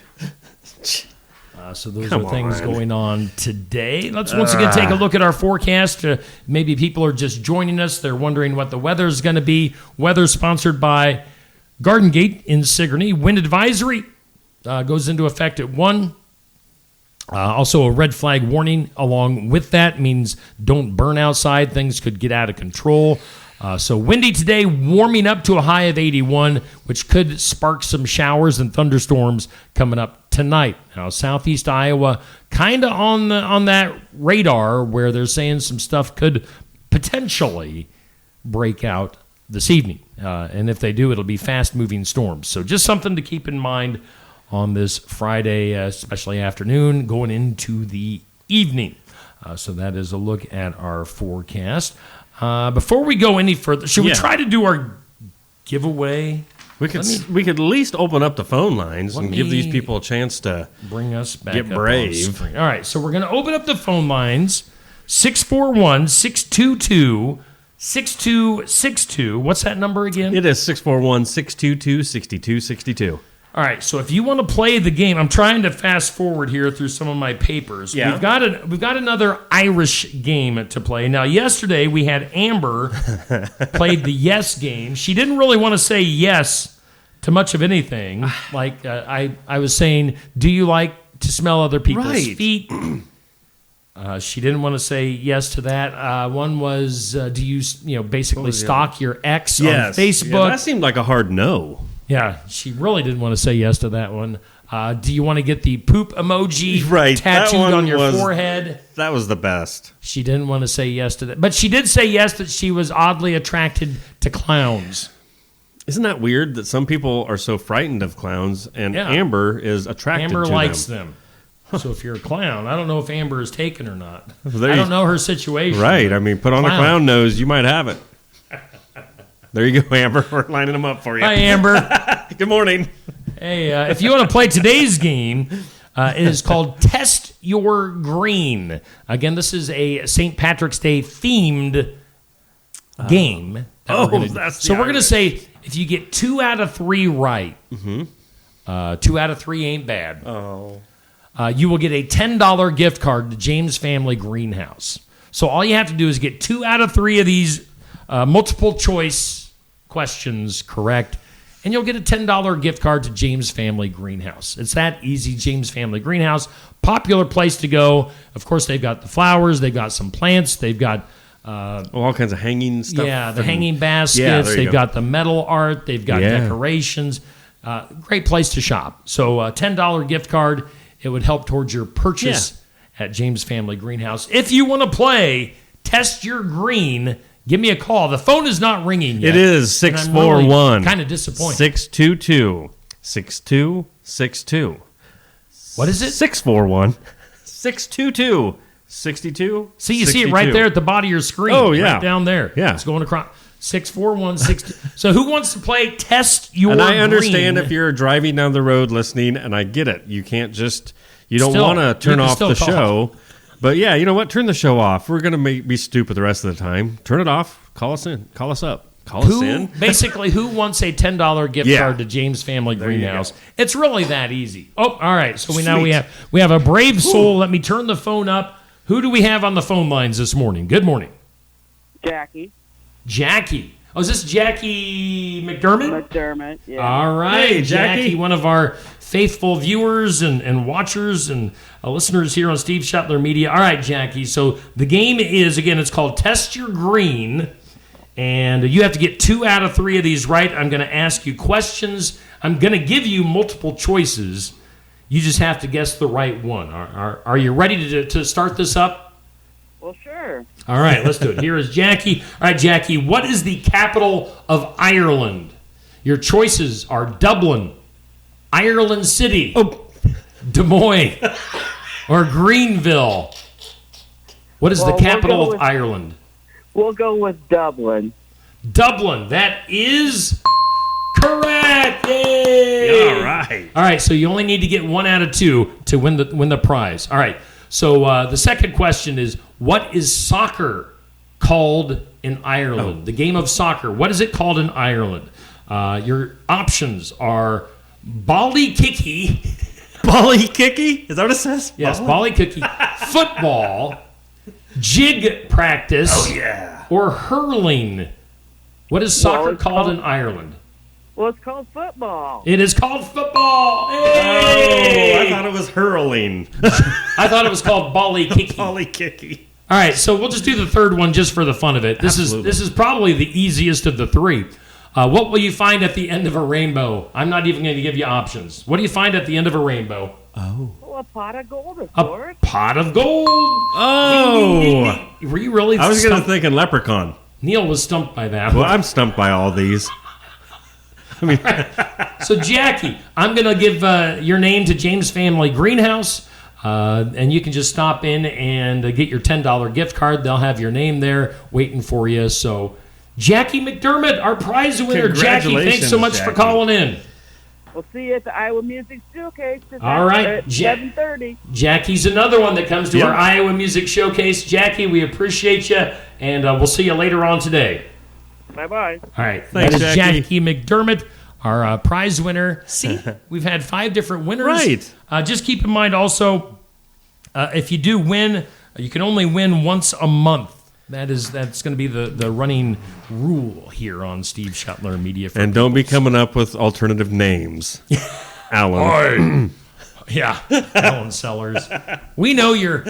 So those are things going on today. Let's once again take a look at our forecast. Maybe people are just joining us. They're wondering what the weather is going to be. Weather sponsored by Garden Gate in Sigourney. Wind advisory goes into effect at 1. Also a red flag warning along with that means don't burn outside. Things could get out of control. So windy today, warming up to a high of 81, which could spark some showers and thunderstorms coming up tonight. Now, southeast Iowa, kind of on that radar where they're saying some stuff could potentially break out this evening. And if they do, it'll be fast-moving storms. So just something to keep in mind on this Friday, especially afternoon, going into the evening. So that is a look at our forecast. Before we go any further, should we try to do our giveaway? We could at least open up the phone lines and give these people a chance to bring us back. Get brave. All right, so we're going to open up the phone lines. 641-622-6262. What's that number again? It is 641-622-6262. All right, so if you want to play the game, I'm trying to fast forward here through some of my papers. Yeah. We've got another Irish game to play. Now, yesterday we had Amber played the yes game. She didn't really want to say yes to much of anything. Like I was saying, do you like to smell other people's feet? She didn't want to say yes to that. One was, do you basically stalk your ex on Facebook? Yeah, that seemed like a hard no. Yeah, she really didn't want to say yes to that one. Do you want to get the poop emoji tattooed on your forehead? That was the best. She didn't want to say yes to that. But she did say yes that she was oddly attracted to clowns. Isn't that weird that some people are so frightened of clowns and Amber is attracted to them? Amber likes them. So if you're a clown, I don't know if Amber is taken or not. I don't know her situation. Right. I mean, put on a clown nose, you might have it. There you go, Amber. We're lining them up for you. Hi, Amber. Good morning. Hey, if you want to play today's game, it is called Test Your Green. Again, this is a St. Patrick's Day themed game. We're going to say if you get 2 out of 3 right, 2 out of 3 ain't bad. Oh. You will get a $10 gift card to James Family Greenhouse. So all you have to do is get 2 out of 3 of these multiple choice questions correct, and you'll get a $10 gift card to James Family Greenhouse. It's that easy. James Family Greenhouse, popular place to go. Of course, they've got the flowers. They've got some plants. They've got all kinds of hanging stuff. Yeah, the hanging baskets. They've got the metal art. They've got decorations. Great place to shop. So a $10 gift card, it would help towards your purchase at James Family Greenhouse. If you want to play Test Your Green, give me a call. The phone is not ringing yet. It is 641. Kind of disappointed. 622-6262. What is it? 641. 622. 62. See, you see it right there at the bottom of your screen. Oh, yeah. Right down there. Yeah. It's going across. 64162. So who wants to play Test Your Green? And I understand if you're driving down the road listening, and I get it. You can't just, you don't want to turn off the show. But yeah, you know what? Turn the show off. We're going to be stupid the rest of the time. Turn it off. Call us in. Call us up. Call us in. Basically, who wants a $10 gift card to James Family Greenhouse? It's really that easy. Oh, all right. So we have a brave soul. Let me turn the phone up. Who do we have on the phone lines this morning? Good morning. Jackie. Jackie. Oh, is this Jackie McDermott? McDermott, yeah. All right, Hey, Jackie. one of our faithful viewers and watchers and listeners here on Steve Shuttler Media. All right, Jackie. So the game is, again, it's called Test Your Green. And you have to get 2 out of 3 of these right. I'm going to ask you questions. I'm going to give you multiple choices. You just have to guess the right one. Are you ready to start this up? Well, sure. All right, let's do it. Here is Jackie. All right, Jackie, what is the capital of Ireland? Your choices are Dublin, Ireland City, Des Moines, or Greenville. What is the capital of Ireland? We'll go with Dublin. Dublin. That is correct. Yay! All right. All right, so you only need to get 1 out of 2 to win the prize. All right. So the second question is, what is soccer called in Ireland? The game of soccer. What is it called in Ireland? Your options are ballykicky. Ballykicky? Is that what it says? Yes, ballykicky. Football. Jig practice. Oh, yeah. Or hurling. What is soccer called in Ireland? Well, it's called football. It is called football. Hey! Oh, I thought it was hurling. I thought it was called ballykicky. Ballykicky. All right, so we'll just do the third one just for the fun of it. This is probably the easiest of the 3. What will you find at the end of a rainbow? I'm not even going to give you options. What do you find at the end of a rainbow? Oh, a pot of gold, of course. A pot of gold. Oh. Ding, ding, ding, ding. Were you really I was going to stumped? think leprechaun. Neil was stumped by that. Well, I'm stumped by all these. I mean, So, Jackie, I'm going to give your name to James Family Greenhouse, and you can just stop in and get your $10 gift card. They'll have your name there waiting for you. So, Jackie McDermott, our prize winner. Jackie, thanks so much for calling in. We'll see you at the Iowa Music Showcase tonight All right, at 7:30. Jackie's another one that comes to our Iowa Music Showcase. Jackie, we appreciate you, and we'll see you later on today. Bye-bye. All right. Thanks, that is Jackie. McDermott, our prize winner. See, we've had 5 different winners. Right. Just keep in mind also, if you do win, you can only win once a month. That's going to be the running rule here on Steve Shuttler Media. And don't be coming up with alternative names, Alan. Yeah, Alan Sellers. We know your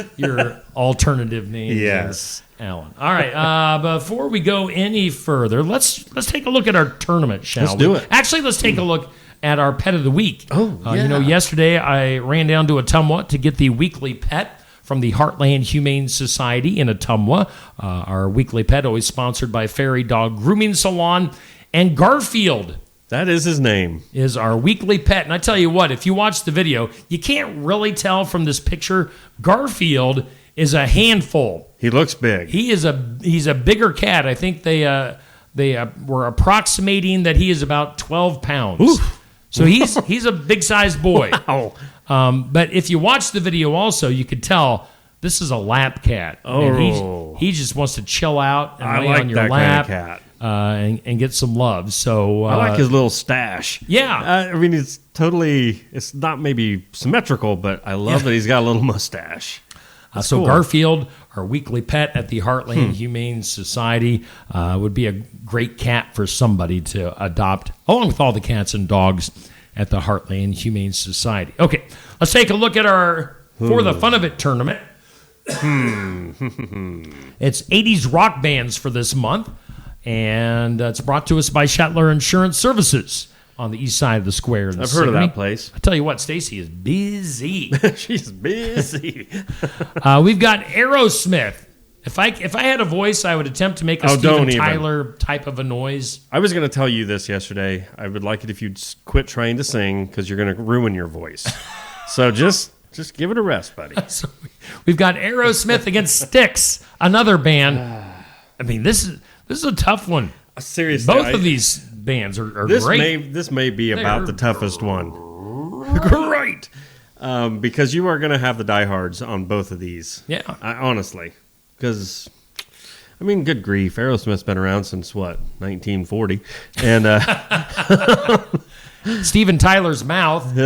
alternative name. Yes. Alan. All right. Before we go any further, let's take a look at our tournament, shall we? Let's do it. Actually, let's take a look at our pet of the week. Oh, yeah. Yesterday I ran down to Ottumwa to get the weekly pet from the Heartland Humane Society in Ottumwa. Our weekly pet, always sponsored by Fairy Dog Grooming Salon. And Garfield. That is his name. Is our weekly pet. And I tell you what, if you watch the video, you can't really tell from this picture. Garfield is a handful. He looks big. He's a bigger cat. I think they were approximating that he is about 12 pounds. Oof. So he's a big-sized boy. Wow. But if you watch the video also, you could tell this is a lap cat. Oh. And he just wants to chill out and lay like on your that lap kind of cat. And get some love. So I like his little stash. Yeah. I mean, it's not maybe symmetrical, but I love that he's got a little mustache. So cool. Garfield, our weekly pet at the Heartland Humane Society. Would be a great cat for somebody to adopt, along with all the cats and dogs at the Heartland Humane Society. Okay, let's take a look at our For the Fun of It tournament. It's 80s rock bands for this month, and it's brought to us by Shetler Insurance Services on the east side of the square. I've heard of that place. I tell you what, Stacy is busy. She's busy. We've got Aerosmith. If I had a voice, I would attempt to make a Steven Tyler type of a noise. I was going to tell you this yesterday. I would like it if you'd quit trying to sing because you're going to ruin your voice. So just give it a rest, buddy. So we've got Aerosmith against Styx, another band. I mean, this is a tough one. Seriously, both of these bands are great. This may be about the toughest one. Great, because you are going to have the diehards on both of these. Yeah, honestly, because I mean, good grief, Aerosmith's been around since what, 1940, and Steven Tyler's mouth.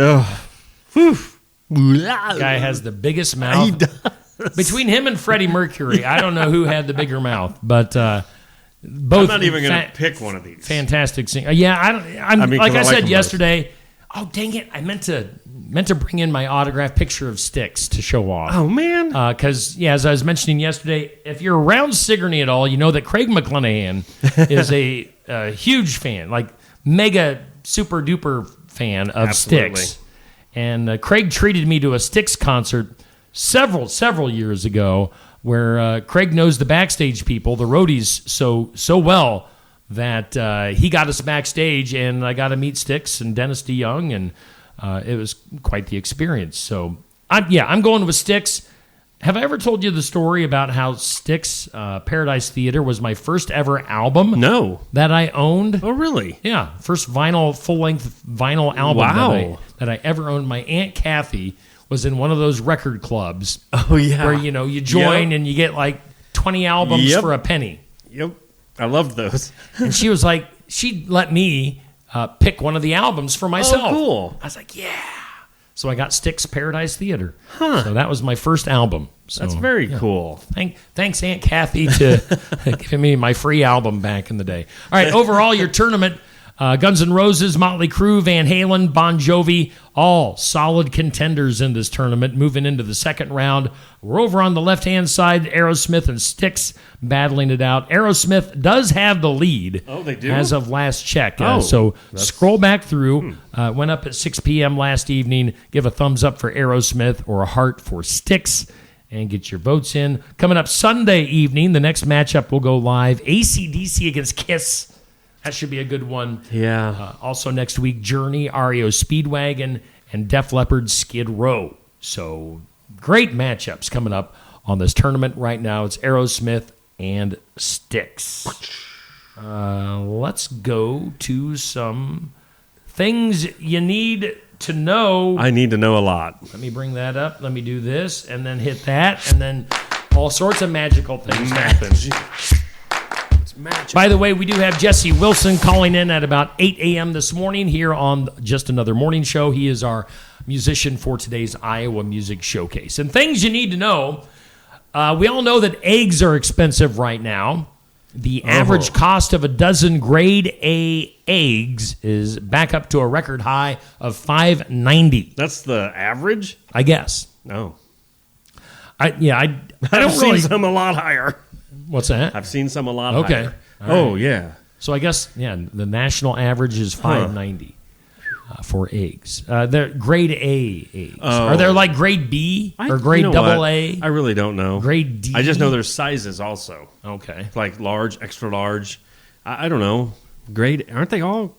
Guy has the biggest mouth. He does. Between him and Freddie Mercury, I don't know who had the bigger mouth, but both. I'm not even going to pick one of these. Fantastic singer. Yeah, I mean, like I said yesterday. Oh, dang it! I meant to bring in my autographed picture of Styx to show off. Oh man! Because as I was mentioning yesterday, if you're around Sigourney at all, you know that Craig McClanahan is a huge fan, like mega super duper fan of Styx. And Craig treated me to a Styx concert several years ago, where Craig knows the backstage people, the roadies, so well that he got us backstage, and I got to meet Styx and Dennis DeYoung, and it was quite the experience. So I'm going with Styx. Have I ever told you the story about how Styx Paradise Theater was my first ever album? No. That I owned. Oh, really? Yeah, first full-length vinyl album that I ever owned. My Aunt Kathy was in one of those record clubs. Oh, yeah. Where, you join and you get like 20 albums for a penny. Yep. I loved those. And she was like, she let me pick one of the albums for myself. Oh, cool. I was like, yeah. So I got Styx Paradise Theater. So that was my first album. So, that's very cool. Thanks, Aunt Kathy, to giving me my free album back in the day. All right, overall, your tournament, Guns N' Roses, Motley Crue, Van Halen, Bon Jovi, all solid contenders in this tournament. Moving into the second round, we're over on the left-hand side, Aerosmith and Styx battling it out. Aerosmith does have the lead. Oh, they do? As of last check. So scroll back through. Went up at 6 p.m. last evening. Give a thumbs up for Aerosmith or a heart for Styx, and get your votes in. Coming up Sunday evening, the next matchup will go live. AC/DC against Kiss. That should be a good one. Yeah. Also next week, Journey, REO Speedwagon, and Def Leppard Skid Row. So great matchups coming up on this tournament right now. It's Aerosmith and Styx. Let's go to some things you need to know. I need to know a lot. Let me bring that up. Let me do this, and then hit that, and then all sorts of magical things happen. By the way, we do have Jesse Wilson calling in at about 8 a.m. this morning here on Just Another Morning Show. He is our musician for today's Iowa Music Showcase. And things you need to know, we all know that eggs are expensive right now. The average cost of a dozen grade A eggs is back up to a record high of $5.90. That's the average? I guess. No. I don't I've really seen some a lot higher. What's that? I've seen some a lot higher. All Oh, right. yeah. So I guess, the national average is $5.90 for eggs. They're grade A eggs. Oh. Are there like grade B or grade double A? I really don't know. Grade D? I just know there's sizes also. Okay. Like large, extra large. I don't know. Grade, aren't they all?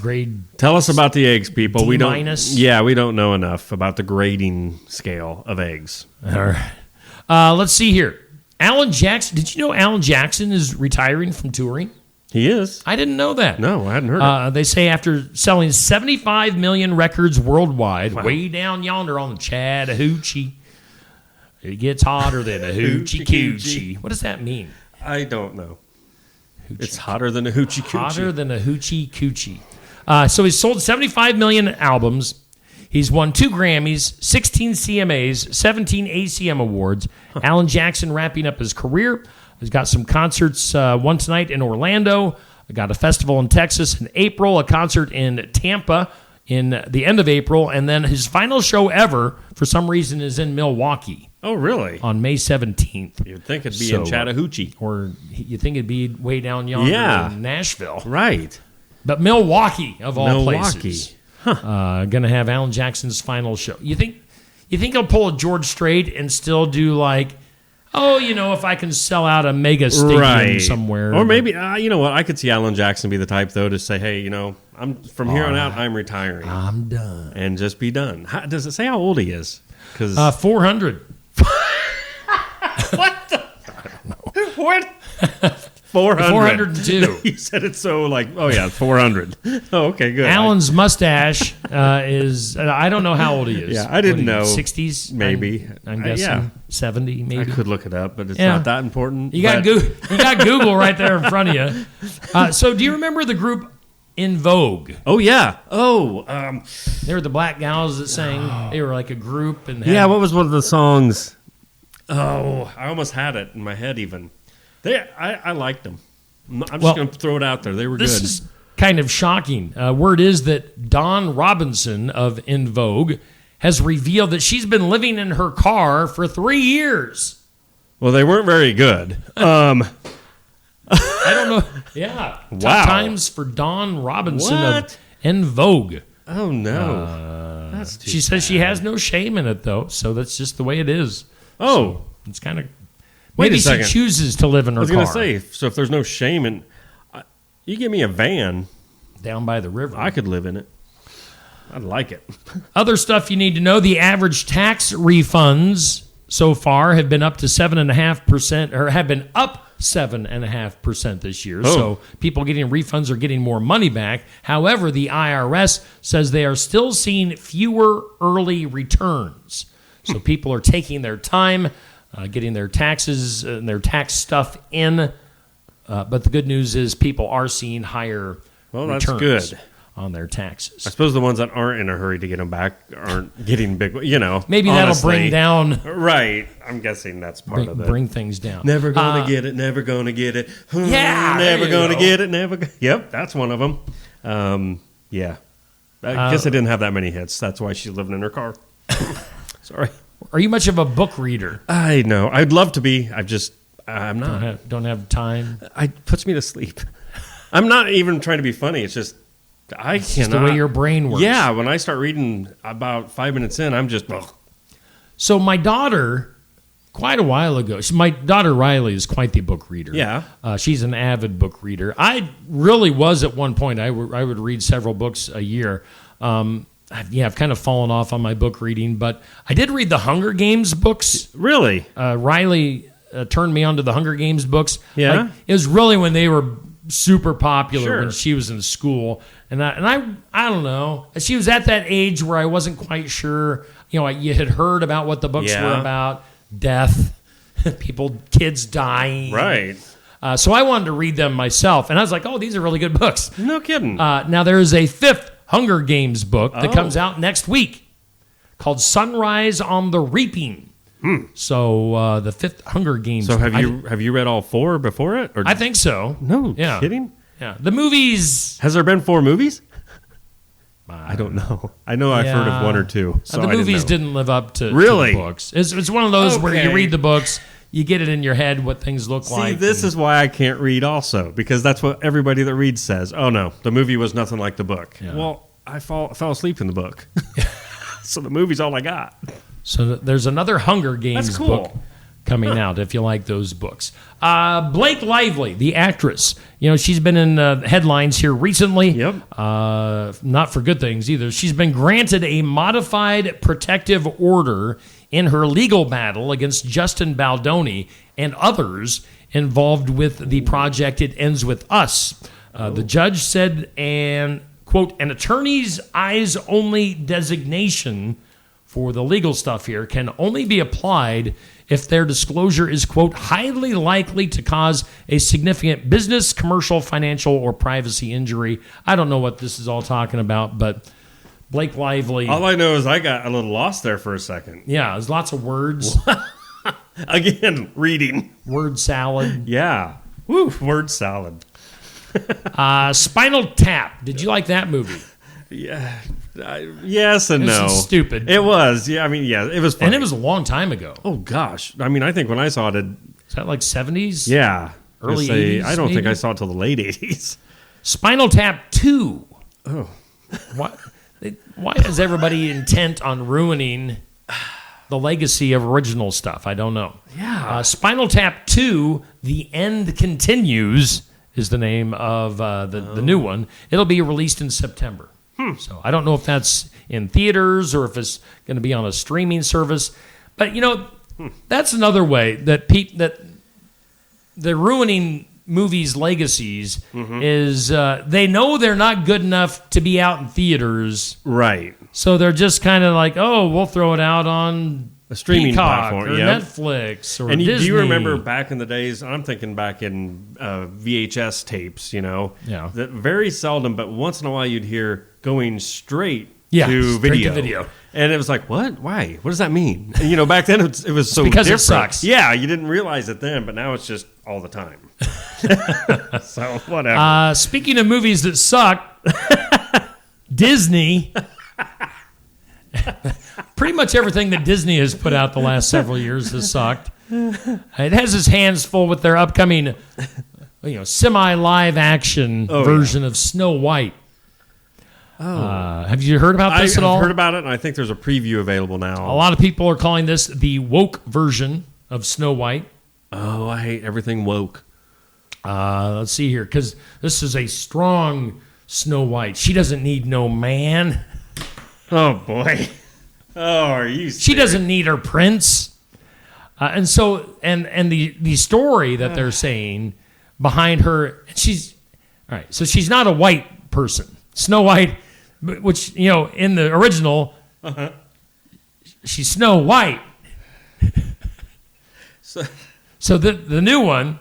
Grade. Tell us about the eggs, people. D we don't. minus? Yeah, we don't know enough about the grading scale of eggs. All right. Let's see here. Alan Jackson. Did you know Alan Jackson is retiring from touring? He is. I didn't know that. No, I hadn't heard it. They say after selling 75 million records worldwide, way down yonder on the Chattahoochee, it gets hotter than a hoochie coochie. What does that mean? I don't know. It's hotter than a hoochie coochie. Hotter than a hoochie coochie. So he sold 75 million albums. He's won 2 Grammys, 16 CMAs, 17 ACM awards. Alan Jackson wrapping up his career. He's got some concerts, one tonight in Orlando. Got a festival in Texas in April, a concert in Tampa in the end of April, and then his final show ever, for some reason, is in Milwaukee. Oh, really? On May 17th. You'd think it'd be in Chattahoochee. Or you think it'd be way down yonder in Nashville. Right. But Milwaukee, of all places. Going to have Alan Jackson's final show. You think he'll pull a George Strait and still do like, if I can sell out a mega stadium somewhere. Or maybe, you know what, I could see Alan Jackson be the type, though, to say, hey, I'm from here on out, I'm retiring. I'm done. And just be done. Does it say how old he is? 400. What the? I don't know. What? 400. 402. You said it so 400. Oh, okay, good. Alan's mustache is, I don't know how old he is. Yeah, I didn't know. 60s? Maybe. I'm guessing 70 maybe. I could look it up, but it's not that important. You got Google right there in front of you. So do you remember the group In Vogue? Oh, yeah. They were the black gals that sang. They were like a group. And what was one of the songs? Oh, I almost had it in my head even. I liked them. I'm just going to throw it out there. They were good. This is kind of shocking. Word is that Dawn Robinson of In Vogue has revealed that she's been living in her car for 3 years. Well, they weren't very good. I don't know. Yeah. Wow. Tough times for Dawn Robinson of In Vogue. Oh, no. That's too She says she has no shame in it, though, so that's just the way it is. Oh. So it's kind of... Wait Maybe a second. she chooses to live in her car. I was going to say, so if there's no shame in... you give me a van... down by the river. I could live in it. I'd like it. Other stuff you need to know, the average tax refunds so far have been up to 7.5%, or have been up 7.5% this year. Oh. So people getting refunds are getting more money back. However, the IRS says they are still seeing fewer early returns. So people are taking their time, getting their taxes and their tax stuff in. But the good news is people are seeing higher returns. That's good. On their taxes. I suppose the ones that aren't in a hurry to get them back aren't getting big, Maybe honestly. that'll bring down... Right. I'm guessing that's part of it. Bring things down. Never gonna get it, never gonna get it. Yeah, never gonna get it, never... Yep, that's one of them. Yeah. I guess I didn't have that many hits. That's why she's living in her car. Sorry. Are you much of a book reader? I know. I'd love to be. I'm not. Don't have time. It puts me to sleep. I'm not even trying to be funny. It's just... It's just the way your brain works. Yeah, when I start reading about 5 minutes in, I'm just... Ugh. So my daughter, quite a while ago, my daughter Riley is quite the book reader. Yeah. She's an avid book reader. I really was at one point. I would read several books a year. I've kind of fallen off on my book reading, but I did read the Hunger Games books. Really? Riley turned me on to the Hunger Games books. Yeah? It was really when they were super popular when she was in school. And I don't know. She was at that age where I wasn't quite sure. You had heard about what the books were about, death, kids dying. Right. So I wanted to read them myself. And I was like, oh, these are really good books. No kidding. Now there is a 5th Hunger Games book that comes out next week called Sunrise on the Reaping. So the 5th Hunger Games. So have you read all 4 before it? Or? I think so. No kidding? Yeah. The movies. Has there been 4 movies? I don't know. I know I've heard of 1 or 2. So the movies didn't live up to really? To the books. It's one of those where you read the books, you get it in your head what things look like. See, this is why I can't read also, because that's what everybody that reads says. Oh, no, the movie was nothing like the book. Yeah. Well, I fell asleep in the book. So the movie's all I got. So there's another Hunger Games book coming out if you like those books. Blake Lively, the actress, she's been in headlines here recently. Yep. Not for good things either. She's been granted a modified protective order in her legal battle against Justin Baldoni and others involved with the project It Ends With Us. The judge said, quote, an attorney's eyes-only designation for the legal stuff here can only be applied if their disclosure is, quote, highly likely to cause a significant business, commercial, financial, or privacy injury. I don't know what this is all talking about, but Blake Lively. All I know is I got a little lost there for a second. Yeah, there's lots of words. Again, reading. Word salad. Yeah. Woo, word salad. Spinal Tap. Did you like that movie? Yeah. Yes and no. Stupid. It was. Yeah, I mean, yeah, it was funny. And it was a long time ago. Oh, gosh. I mean, I think when I saw it... Is that like 70s? Yeah. Early 80s, I don't maybe? think I saw it till the late 80s. Spinal Tap 2. Oh. Why is everybody intent on ruining the legacy of original stuff? I don't know. Yeah. Spinal Tap 2, The End Continues, is the name of the new one. It'll be released in September. So I don't know if that's in theaters or if it's going to be on a streaming service. But, that's another way that that they're ruining movies' legacies is they know they're not good enough to be out in theaters. Right. So they're just kind of like, oh, we'll throw it out on a streaming Peacock platform, or yep. Netflix or and Disney. Do you remember back in the days, I'm thinking back in VHS tapes, Yeah. that very seldom, but once in a while you'd hear going straight to video. And it was like, what? Why? What does that mean? And, back then it was so because different. It sucks. Yeah, you didn't realize it then, but now it's just all the time. So, whatever. Speaking of movies that suck, Disney... Pretty much everything that Disney has put out the last several years has sucked. It has its hands full with their upcoming, semi-live action version of Snow White. Have you heard about this at all? I've heard about it, and I think there's a preview available now. A lot of people are calling this the woke version of Snow White. Oh, I hate everything woke. Let's see here, because this is a strong Snow White. She doesn't need no man. Oh, boy. Oh, are you serious? She doesn't need her prince. And the story that they're saying behind her, she's not a white person. Snow White, which, in the original, she's Snow White. So the new one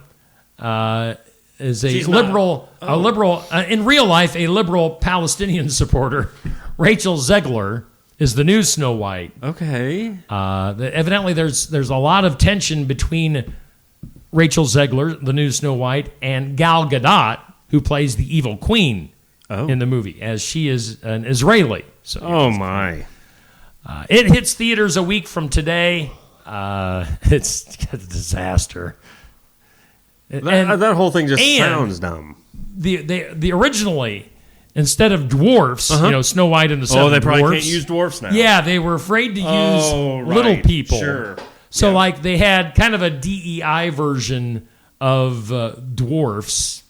is a liberal, in real life, a liberal Palestinian supporter. Rachel Zegler is the new Snow White. Okay. Evidently, there's a lot of tension between Rachel Zegler, the new Snow White, and Gal Gadot, who plays the evil queen in the movie, as she is an Israeli. So, my. It hits theaters a week from today. It's a disaster. That whole thing just sounds dumb. The originally... Instead of dwarfs, Snow White and the Seven Dwarfs. Oh, they probably can't use dwarfs now. Yeah, they were afraid to use little people. Sure. So, they had kind of a DEI version of dwarfs.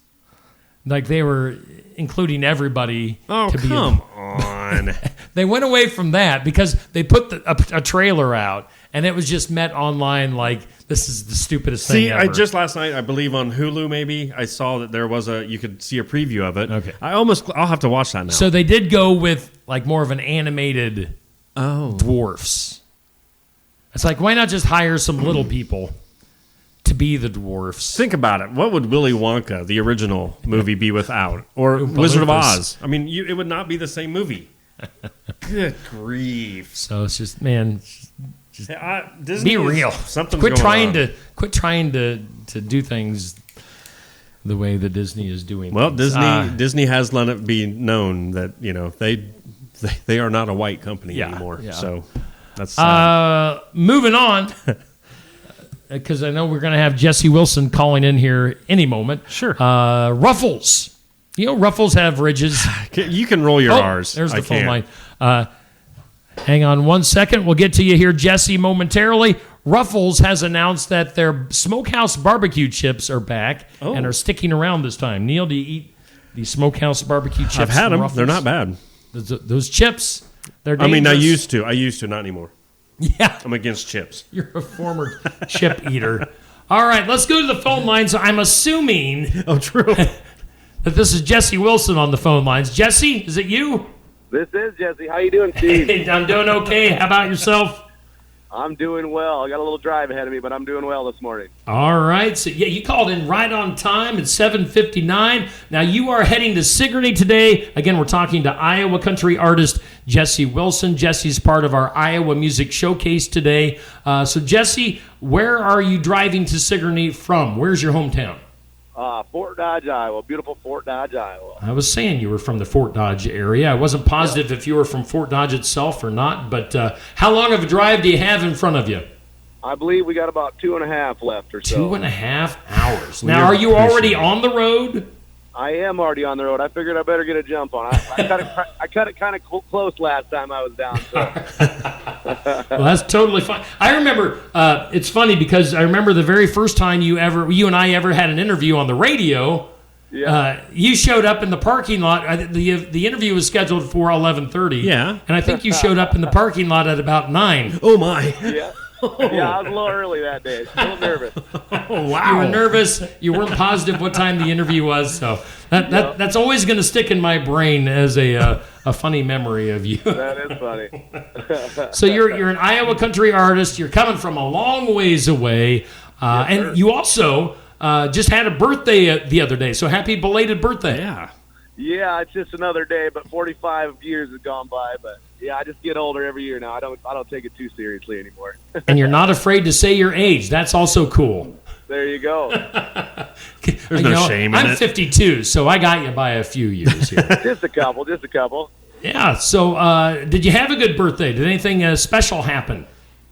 Like, they were including everybody. Oh, to come on. They went away from that because they put a trailer out, and it was just met online like, this is the stupidest thing ever. Just last night, I believe on Hulu maybe, I saw that there was you could see a preview of it. Okay. I'll have to watch that now. So they did go with more of an animated dwarfs. It's like, why not just hire some little people to be the dwarfs? Think about it. What would Willy Wonka, the original movie, be without? Or Wizard of Oz? I mean, it would not be the same movie. Good grief. So it's just, man... Disney be real. Quit trying to do things the way that Disney is doing. Well, things. Disney has let it be known that they are not a white company anymore. Yeah. So that's sad. Moving on, because I know we're going to have Jesse Wilson calling in here any moment. Sure. Ruffles. Ruffles have ridges. You can roll your R's. There's the phone line. Hang on one second. We'll get to you here, Jesse, momentarily. Ruffles has announced that their smokehouse barbecue chips are back and are sticking around this time. Neil, do you eat the smokehouse barbecue chips? I've had them. Ruffles? They're not bad. Those chips, they're dangerous. I mean, I used to, not anymore. Yeah. I'm against chips. You're a former chip eater. All right, let's go to the phone lines. I'm assuming true. that this is Jesse Wilson on the phone lines. Jesse, is it you? This is Jesse. How you doing, Steve? Hey, I'm doing okay. How about yourself? I'm doing well. I got a little drive ahead of me, but I'm doing well this morning. All right. So, yeah, you called in right on time at 7:59. Now, you are heading to Sigourney today. Again, we're talking to Iowa country artist Jesse Wilson. Jesse's part of our Iowa Music Showcase today. So, Jesse, where are you driving to Sigourney from? Where's your hometown? Fort Dodge, Iowa. Beautiful Fort Dodge, Iowa. I was saying you were from the Fort Dodge area. I wasn't positive if you were from Fort Dodge itself or not, but how long of a drive do you have in front of you? I believe we got about 2.5 left or so. 2.5 hours. Now, are you already on the road? I am already on the road. I figured I better get a jump on. I cut it kind of close last time I was down. So. Well, that's totally fine. I remember, it's funny because I remember the very first time you and I ever had an interview on the radio. Yeah. You showed up in the parking lot. The interview was scheduled for 11:30. Yeah. And I think you showed up in the parking lot at about 9. Oh, my. Yeah. Yeah, I was a little early that day. A little nervous. Oh, wow. You were nervous. You weren't positive what time the interview was. So that's always going to stick in my brain as a funny memory of you. That is funny. So you're an Iowa country artist. You're coming from a long ways away. And you also just had a birthday the other day. So happy belated birthday. Yeah. Yeah, it's just another day, but 45 years have gone by. But yeah, I just get older every year now. I don't take it too seriously anymore. And you're not afraid to say your age. That's also cool. There you go. There's no shame in it. I'm 52, so I got you by a few years here. Just a couple. Yeah. So did you have a good birthday? Did anything special happen?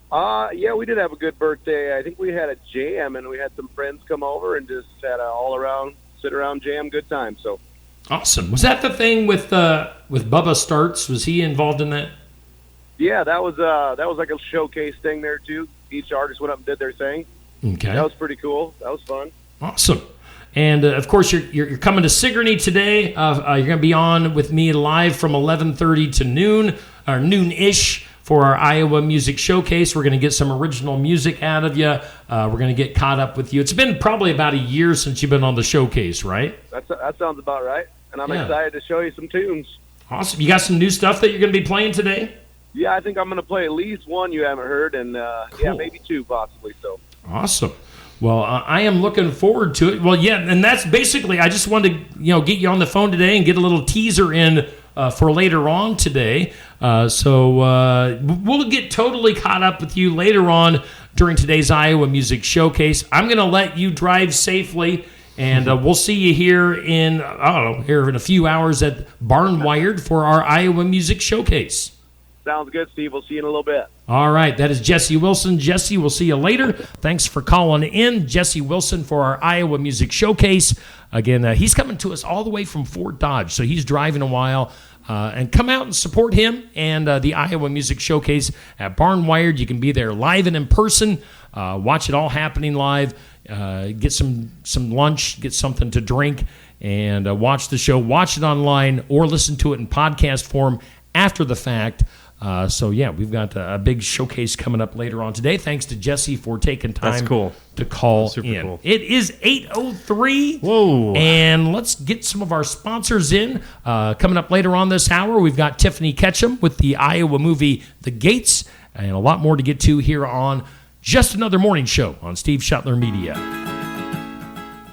Yeah, we did have a good birthday. I think we had a jam, and we had some friends come over and just had an all-around sit-around jam, good time. So. Awesome. Was that the thing with Bubba Starts? Was he involved in that? Yeah, that was like a showcase thing there too. Each artist went up and did their thing. Okay. That was pretty cool. That was fun. Awesome. And of course, you're coming to Sigourney today. You're going to be on with me live from 11:30 to noon or noon-ish for our Iowa Music Showcase. We're going to get some original music out of you. We're going to get caught up with you. It's been probably about a year since you've been on the showcase, right? That sounds about right. And I'm excited to show you some tunes. Awesome. You got some new stuff that you're going to be playing today? Yeah, I think I'm going to play at least one you haven't heard, and cool. Yeah, maybe two possibly. So awesome. Well, I am looking forward to it. Well, yeah, and that's basically. I just wanted to get you on the phone today and get a little teaser in for later on today. So we'll get totally caught up with you later on during today's Iowa Music Showcase. I'm going to let you drive safely. And we'll see you here in a few hours at Barnwired for our Iowa Music Showcase. Sounds good, Steve. We'll see you in a little bit. All right. That is Jesse Wilson. Jesse, we'll see you later. Thanks for calling in. Jesse Wilson for our Iowa Music Showcase. Again, he's coming to us all the way from Fort Dodge, so he's driving a while. And come out and support him and the Iowa Music Showcase at Barnwired. You can be there live and in person. Watch it all happening live. Get some lunch, get something to drink, and watch the show. Watch it online or listen to it in podcast form after the fact. So, yeah, we've got a big showcase coming up later on today. Thanks to Jesse for taking time to call in. Cool. It is 8:03. Whoa. And let's get some of our sponsors in. Coming up later on this hour, we've got Tiffany Ketchum with the Iowa movie The Gates, and a lot more to get to here on Just Another Morning Show on Steve Shuttler Media.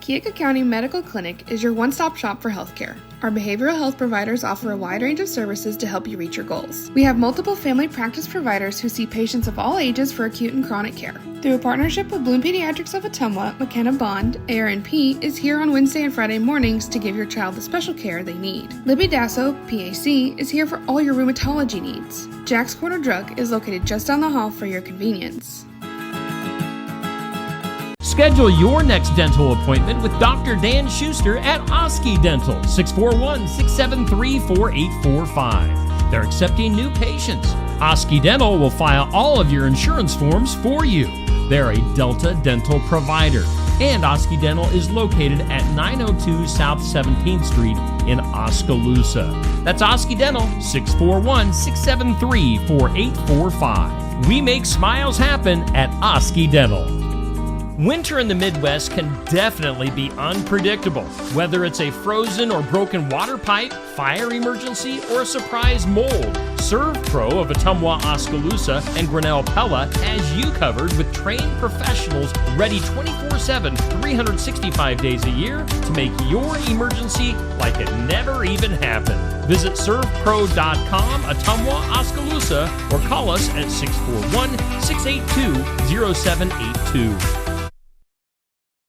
Keokuk County Medical Clinic is your one-stop shop for healthcare. Our behavioral health providers offer a wide range of services to help you reach your goals. We have multiple family practice providers who see patients of all ages for acute and chronic care. Through a partnership with Bloom Pediatrics of Ottumwa, McKenna Bond, ARNP is here on Wednesday and Friday mornings to give your child the special care they need. Libby Dasso, PAC, is here for all your rheumatology needs. Jack's Corner Drug is located just down the hall for your convenience. Schedule your next dental appointment with Dr. Dan Schuster at Oski Dental, 641-673-4845. They're accepting new patients. Oski Dental will file all of your insurance forms for you. They're a Delta dental provider. And Oski Dental is located at 902 South 17th Street in Oskaloosa. That's Oski Dental, 641-673-4845. We make smiles happen at Oski Dental. Winter in the Midwest can definitely be unpredictable. Whether it's a frozen or broken water pipe, fire emergency, or a surprise mold, Serve Pro of Ottumwa, Oskaloosa, and Grinnell Pella has you covered with trained professionals ready 24/7, 365 days a year to make your emergency like it never even happened. Visit servepro.com, Ottumwa, Oskaloosa, or call us at 641-682-0782.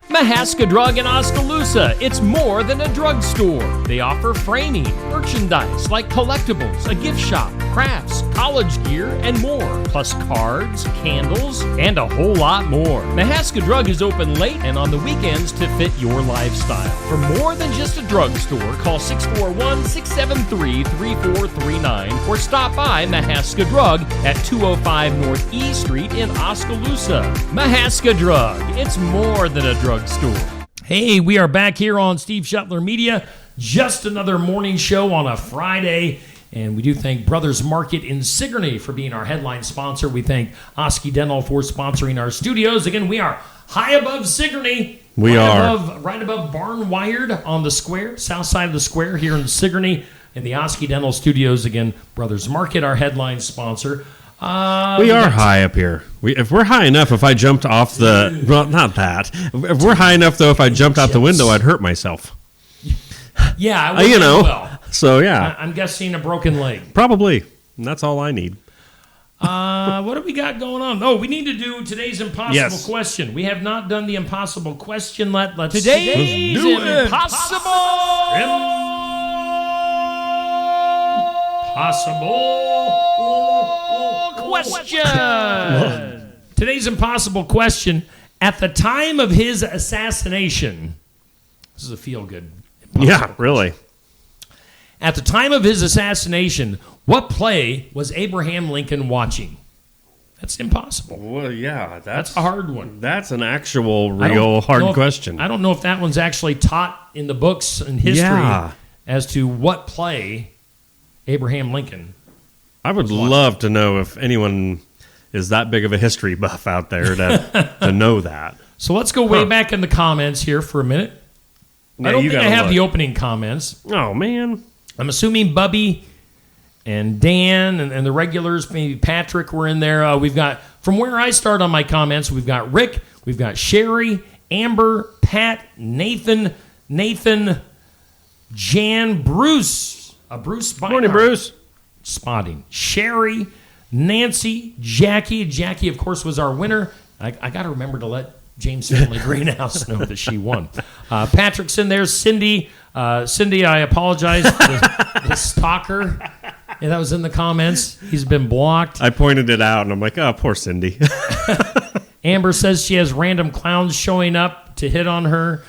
Mahaska Drug in Oskaloosa. It's more than a drugstore. They offer framing, merchandise like collectibles, a gift shop, crafts, college gear, and more. Plus cards, candles, and a whole lot more. Mahaska Drug is open late and on the weekends to fit your lifestyle. For more than just a drugstore, call 641-673-3439 or stop by Mahaska Drug at 205 North E Street in Oskaloosa. Mahaska Drug. It's more than a drugstore. Hey, we are back here on Steve Shuttler Media. Just another morning show on a Friday. And we do thank Brothers Market in Sigourney for being our headline sponsor. We thank Oski Dental for sponsoring our studios. Again, we are high above Sigourney. Right above Barn Wired on the square, south side of the square here in Sigourney. In the Oski Dental studios, again, Brothers Market, our headline sponsor. We are high up here. If we're high enough, if I jumped off the... Well, not that. If we're high enough, though, if I jumped out the window, I'd hurt myself. Yeah, I would well. So, yeah. I'm guessing a broken leg. Probably. And that's all I need. What do we got going on? Oh, we need to do today's impossible question. We have not done the impossible question. Let's today's impossible question. Today's impossible question. At the time of his assassination, this is a feel-good. Yeah, really. At the time of his assassination, what play was Abraham Lincoln watching? That's impossible. Well, yeah. That's a hard one. That's an actual, real hard question. I don't know if that one's actually taught in the books in history as to what play Abraham Lincoln I would love to know if anyone is that big of a history buff out there to know that. So let's go way back in the comments here for a minute. I don't think I have the opening comments. Oh, man. I'm assuming Bubby and Dan and the regulars, maybe Patrick were in there. We've got, from where I start on my comments, we've got Rick, we've got Sherry, Amber, Pat, Nathan, Jan, Bruce. Bruce Bynard. Morning, Bruce. Spotting. Sherry, Nancy, Jackie. Jackie, of course, was our winner. I got to remember to let James Family Greenhouse know that she won. Patrick's in there. Cindy, I apologize for the stalker. Yeah, that was in the comments. He's been blocked. I pointed it out, and I'm like, oh, poor Cindy. Amber says she has random clowns showing up to hit on her.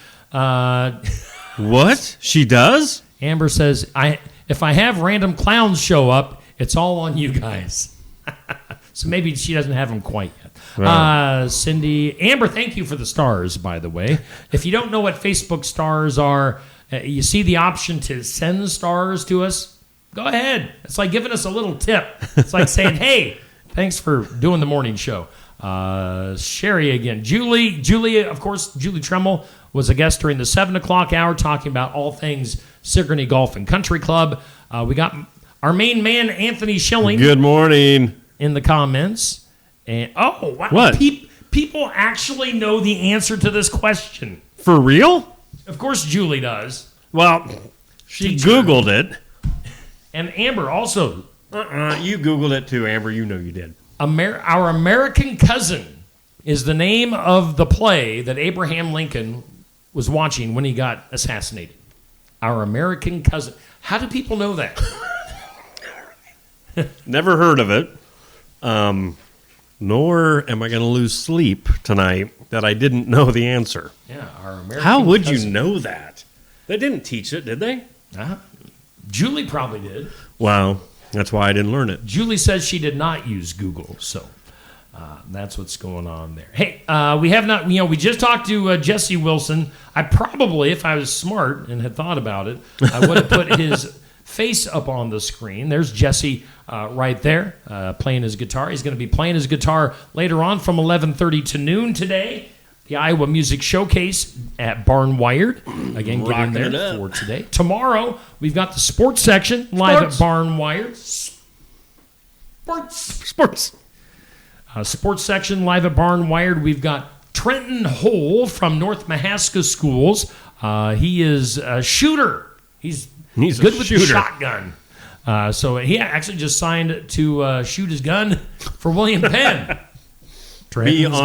What? She does? Amber says, if I have random clowns show up, it's all on you guys. So maybe she doesn't have them quite yet. Right. Cindy, Amber, thank you for the stars, by the way. If you don't know what Facebook stars are, you see the option to send stars to us. Go ahead. It's like giving us a little tip. It's like saying, hey, thanks for doing the morning show. Sherry again. Julie, of course, Julie Tremmel was a guest during the 7 o'clock hour talking about all things Sigourney Golf and Country Club. We got our main man, Anthony Schilling. Good morning. In the comments. And oh, wow. What? People actually know the answer to this question. For real? Of course Julie does. Well, she Googled it. And Amber also. You Googled it too, Amber. You know you did. Our American Cousin is the name of the play that Abraham Lincoln was watching when he got assassinated. Our American Cousin. How do people know that? Never heard of it. Nor am I going to lose sleep tonight that I didn't know the answer. Yeah, our American How would Cousin. you know that? They didn't teach it, did they? Julie probably did. Wow, that's why I didn't learn it. Julie says she did not use Google, so that's what's going on there. Hey, we have not, we just talked to Jesse Wilson. I probably, if I was smart and had thought about it, I would have put his face up on the screen. There's Jesse right there playing his guitar. He's going to be playing his guitar later on from 11:30 to noon today. The Iowa Music Showcase at Barn Wired. Again, get in there for today. Tomorrow, we've got the sports section live at Barn Wired. Sports section live at Barn Wired. We've got Trenton Hole from North Mahaska Schools. He is a shooter. He's good with the shotgun. So he actually just signed to shoot his gun for William Penn. Trenton's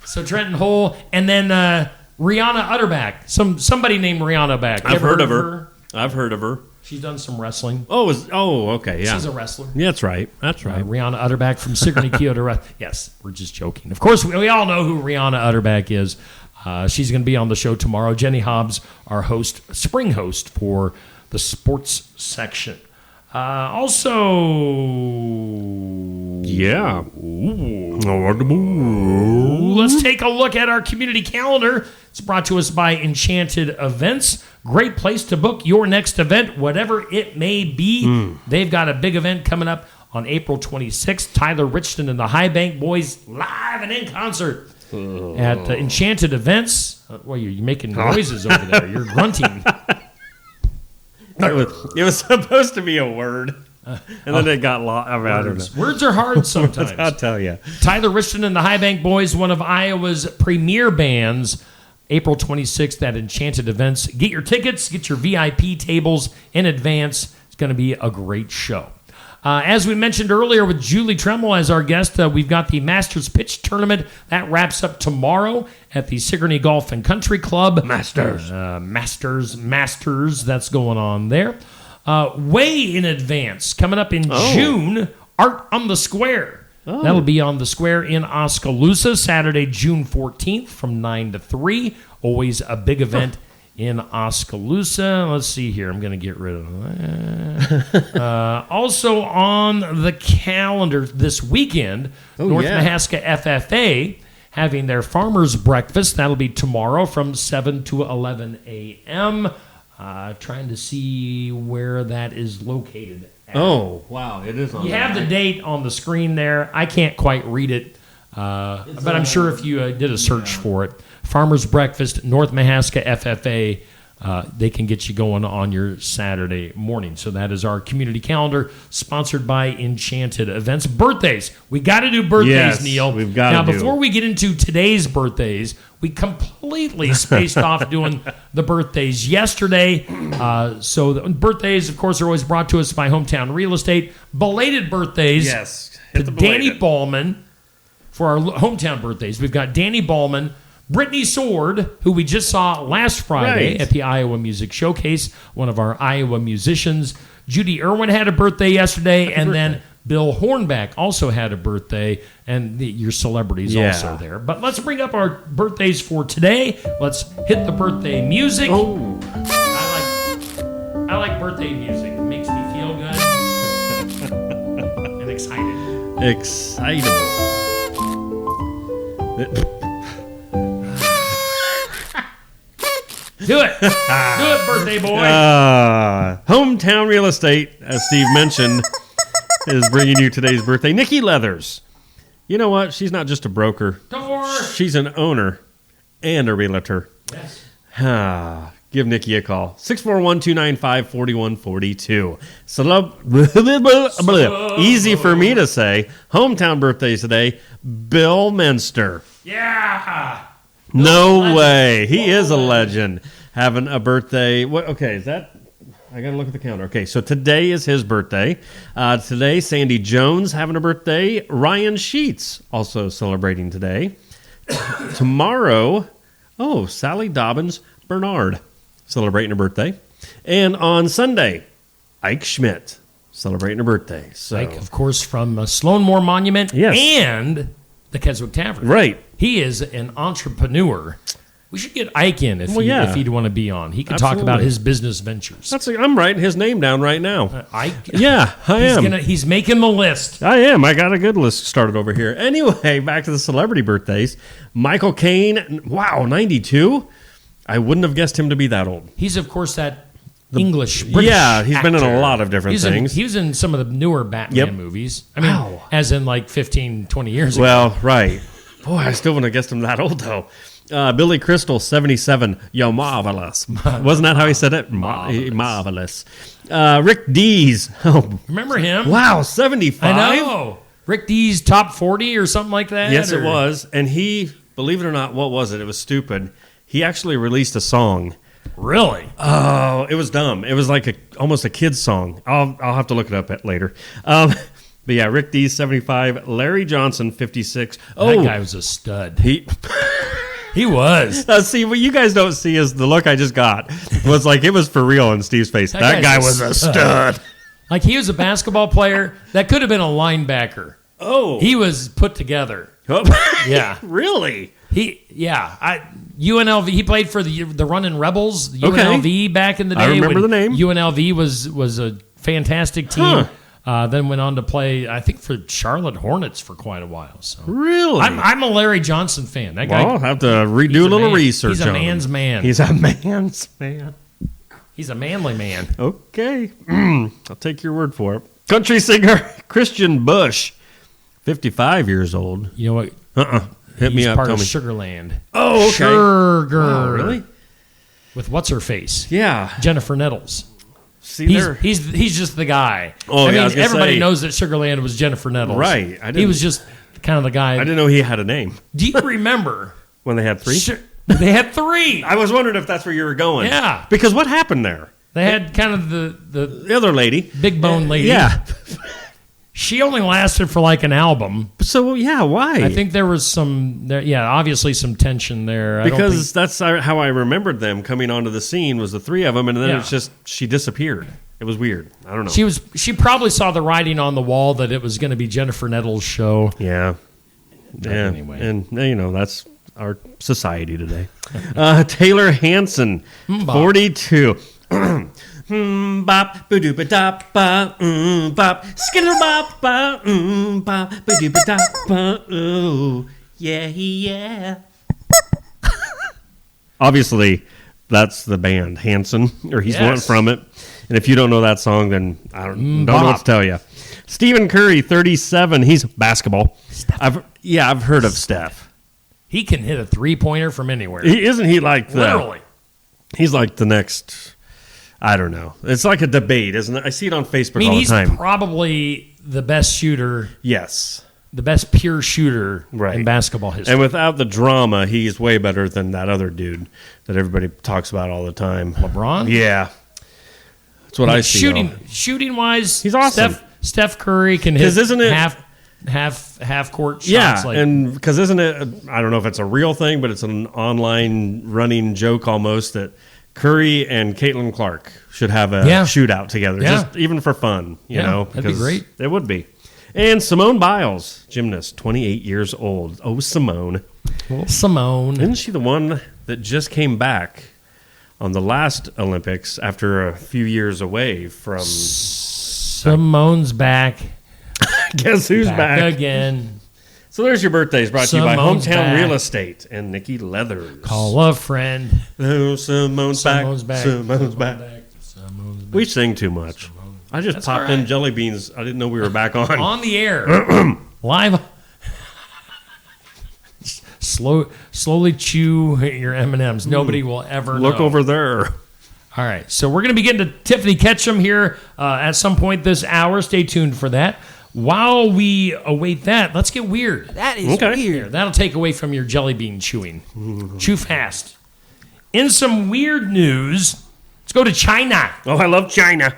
so Trenton Hole, and then Rihanna Utterback. Somebody named Rihanna Back. I've heard of her. She's done some wrestling. Okay, yeah. She's a wrestler. Yeah, that's right. Rihanna Utterback from Sigourney Kyoto. Yes, we're just joking. Of course, we all know who Rihanna Utterback is. She's going to be on the show tomorrow. Jenny Hobbs, our spring host for the sports section. Also, yeah. Let's take a look at our community calendar. It's brought to us by Enchanted Events. Great place to book your next event, whatever it may be. They've got a big event coming up on April 26th. Tyler Richton and the High Bank Boys live and in concert at Enchanted Events. Well, you're making noises over there. You're grunting. It was supposed to be a word, and then it got lost. I don't know. Words are hard sometimes. I'll tell you. Tyler Richton and the High Bank Boys, one of Iowa's premier bands, April 26th at Enchanted Events. Get your tickets, get your VIP tables in advance. It's going to be a great show. As we mentioned earlier with Julie Tremmel as our guest, we've got the Masters Pitch Tournament. That wraps up tomorrow at the Sigourney Golf and Country Club. Masters. That's going on there. Way in advance, coming up in June, Art on the Square. That'll be on the Square in Oskaloosa, Saturday, June 14th from 9 to 3. Always a big event in Oskaloosa. Let's see here. I'm going to get rid of that. Also on the calendar this weekend, North Mahaska FFA having their Farmers Breakfast. That'll be tomorrow from 7 to 11 a.m. Trying to see where that is located at. Oh, wow. It is on You have the date on the screen there. I can't quite read it, but I'm sure if you did a search for it. Farmers Breakfast, North Mahaska FFA, they can get you going on your Saturday morning. So that is our community calendar, sponsored by Enchanted Events. Birthdays. We got to do birthdays, Neil. We've got Now, before we get into today's birthdays, we completely spaced off doing the birthdays yesterday. So the birthdays, of course, are always brought to us by Hometown Real Estate. Belated birthdays to Danny Ballman for our hometown birthdays. We've got Danny Ballman, Brittany Sword, who we just saw last Friday at the Iowa Music Showcase, one of our Iowa musicians. Judy Irwin had a birthday yesterday, then Bill Hornback also had a birthday, and your celebrities also there. But let's bring up our birthdays for today. Let's hit the birthday music. I like birthday music. It makes me feel good and excited. Excitable. Do it. Do it, birthday boy. Hometown Real Estate, as Steve mentioned, is bringing you today's birthday. Nikki Leathers. You know what? She's not just a broker. She's an owner and a realtor. Yes. Give Nikki a call. 641-295-4142. Easy for me to say. Hometown birthdays today. Bill Minster. Yeah. No way. He is a legend. Having a birthday. Okay, is that... I got to look at the calendar. Okay, so today is his birthday. Today, Sandy Jones having a birthday. Ryan Sheets also celebrating today. Tomorrow, Sally Dobbins Bernard celebrating a birthday. And on Sunday, Ike Schmidt celebrating a birthday. So, Ike, of course, from Sloan Moore Monument and the Keswick Tavern. Right. He is an entrepreneur. We should get Ike in if he'd want to be on. He could talk about his business ventures. I'm writing his name down right now. Ike? Yeah, I am. He's making the list. I am. I got a good list started over here. Anyway, back to the celebrity birthdays. Michael Caine, 92? I wouldn't have guessed him to be that old. He's, of course, that British he's been in a lot of different things. He was in some of the newer Batman movies. I mean, as in like 15, 20 years ago. Well, right. Boy, I still wouldn't have guessed him that old, though. Billy Crystal, 77. Yo, marvelous. Wasn't that how he said it? Marvelous. Rick Dees. Oh, remember him? Wow, 75. I know. Rick Dees top 40 or something like that. Yes, it was. And he, believe it or not, what was it? It was stupid. He actually released a song. Really? Oh, it was dumb. It was like almost a kid's song. I'll have to look it up later. But yeah, Rick Dees, 75. Larry Johnson, 56. That guy was a stud. He was. See, what you guys don't see is the look I just got was like it was for real in Steve's face. That guy was a stud. Like he was a basketball player that could have been a linebacker. Oh. He was put together. Oh. Yeah. Really? UNLV, he played for the Running Rebels, UNLV back in the day. I remember the name. UNLV was a fantastic team. Then went on to play, I think, for Charlotte Hornets for quite a while. So really, I'm a Larry Johnson fan. That guy. Well, I'll have to redo a little research. He's a man's man. He's a man's man. He's a manly man. Okay, I'll take your word for it. Country singer Christian Bush, 55 years old. You know what? Hit me up. Part Tell of me. Sugarland. Oh, okay. Sugar. Oh, really? With what's her face? Yeah, Jennifer Nettles. See, he's just the guy. Oh, I mean, I was gonna everybody say, knows that Sugarland was Jennifer Nettles. Right. He was just kind of the guy. I didn't know he had a name. Do you remember when they had 3? They had 3. I was wondering if that's where you were going. Yeah. Because what happened there? They had kind of the other lady, big bone lady. Yeah. She only lasted for like an album. So yeah, why? I think there was obviously some tension there. Because that's how I remembered them coming onto the scene was the 3 of them, and then it's just she disappeared. It was weird. I don't know. She probably saw the writing on the wall that it was going to be Jennifer Nettles' show. Yeah. But anyway, and that's our society today. Taylor Hanson, 42. Bop ba doo ba da ba bop skittle bop ba bop ba doo ba da ba yeah. Obviously, that's the band Hanson, or he's one from it. And if you don't know that song, then I don't know what to tell you. Stephen Curry, 37. He's basketball. I've heard of Steph. He can hit a 3-pointer from anywhere. Isn't he like literally? He's like the next. I don't know. It's like a debate, isn't it? I see it on Facebook all the time. He's probably the best shooter. Yes. The best pure shooter in basketball history. And without the drama, he's way better than that other dude that everybody talks about all the time. LeBron? Yeah. That's what I see. Shooting wise, he's awesome. Steph Curry can hit isn't it, half court shots. Yeah, like, and because isn't it, I don't know if it's a real thing, but it's an online running joke almost that Curry and Caitlin Clark should have a shootout together, just even for fun, you know. That'd be great. It would be. And Simone Biles, gymnast, 28 years old. Oh, Simone. Well, Simone. Isn't she the one that just came back on the last Olympics after a few years away from... Simone's back. Guess who's back? Again. So there's your birthdays brought to you by Simone's Hometown back. Real Estate and Nikki Leathers. Call a friend. Oh, Simone's back. Simone's back. Simone's back. Simone's back. We sing too much. I just popped in jelly beans. I didn't know we were back on. On the air. Live. Slowly chew your M&Ms. Nobody will ever know. Look over there. All right. So we're going to be getting to Tiffany Ketchum here at some point this hour. Stay tuned for that. While we await that, let's get weird. That is weird. That'll take away from your jelly bean chewing. Chew fast. In some weird news, let's go to China. Oh, I love China.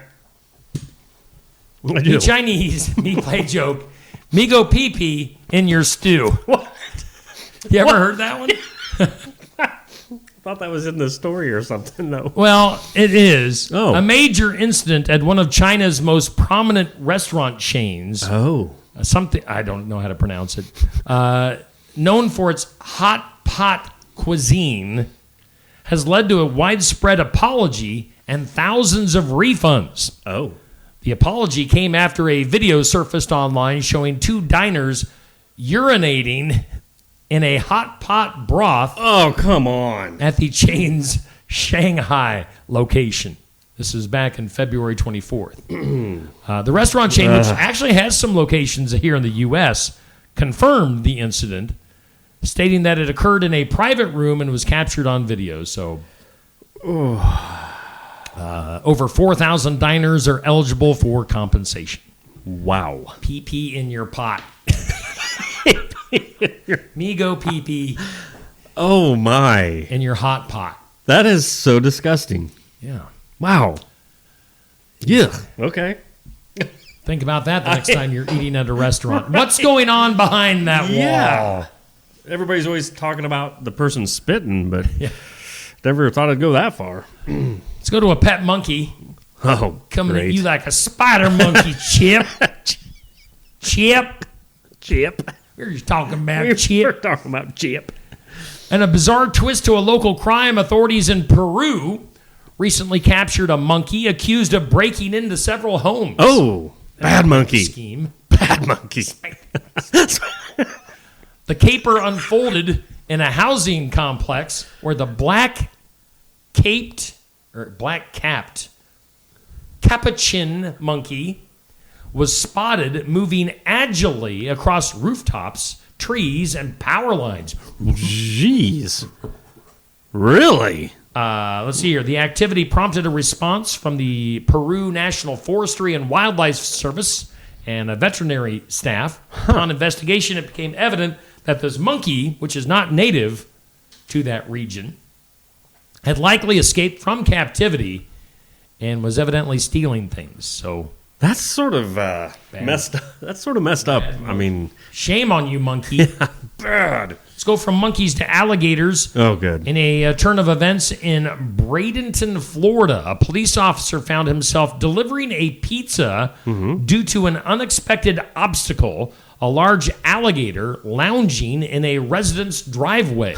I do. The Chinese, me play joke, me go pee-pee in your stew. What? You ever heard that one? I thought that was in the story or something, though. Well, it is. Oh. A major incident at one of China's most prominent restaurant chains. Oh. Something, I don't know how to pronounce it. Known for its hot pot cuisine, has led to a widespread apology and thousands of refunds. Oh. The apology came after a video surfaced online showing 2 diners urinating in a hot pot broth. Oh, come on. At the chain's Shanghai location. This is back in February 24th. The restaurant chain, which actually has some locations here in the U.S., confirmed the incident, stating that it occurred in a private room and was captured on video. So, over 4,000 diners are eligible for compensation. Wow. Pee in your pot. Me go pee. Oh, my. In your hot pot. That is so disgusting. Yeah. Wow. Yeah. Okay. Think about that the next time you're eating at a restaurant. What's going on behind that wall? Everybody's always talking about the person spitting, but never thought it'd go that far. Let's go to a pet monkey. Oh, coming great. at you like a spider monkey, Chip. Chip. We're just talking about Chip. We're talking about Chip. And a bizarre twist to a local crime. Authorities in Peru recently captured a monkey accused of breaking into several homes. Oh, bad monkey. Scheme. Bad monkey. The caper unfolded in a housing complex where the black-capped capuchin monkey was spotted moving agilely across rooftops, trees, and power lines. Jeez. Really? Let's see here. The activity prompted a response from the Peru National Forestry and Wildlife Service and a veterinary staff. On investigation, it became evident that this monkey, which is not native to that region, had likely escaped from captivity and was evidently stealing things. So that's sort of messed up. That's sort of messed up. I mean, shame on you, monkey. Bad. Let's go from monkeys to alligators. Oh, good. In a turn of events in Bradenton, Florida, a police officer found himself delivering a pizza due to an unexpected obstacle, a large alligator lounging in a resident's driveway.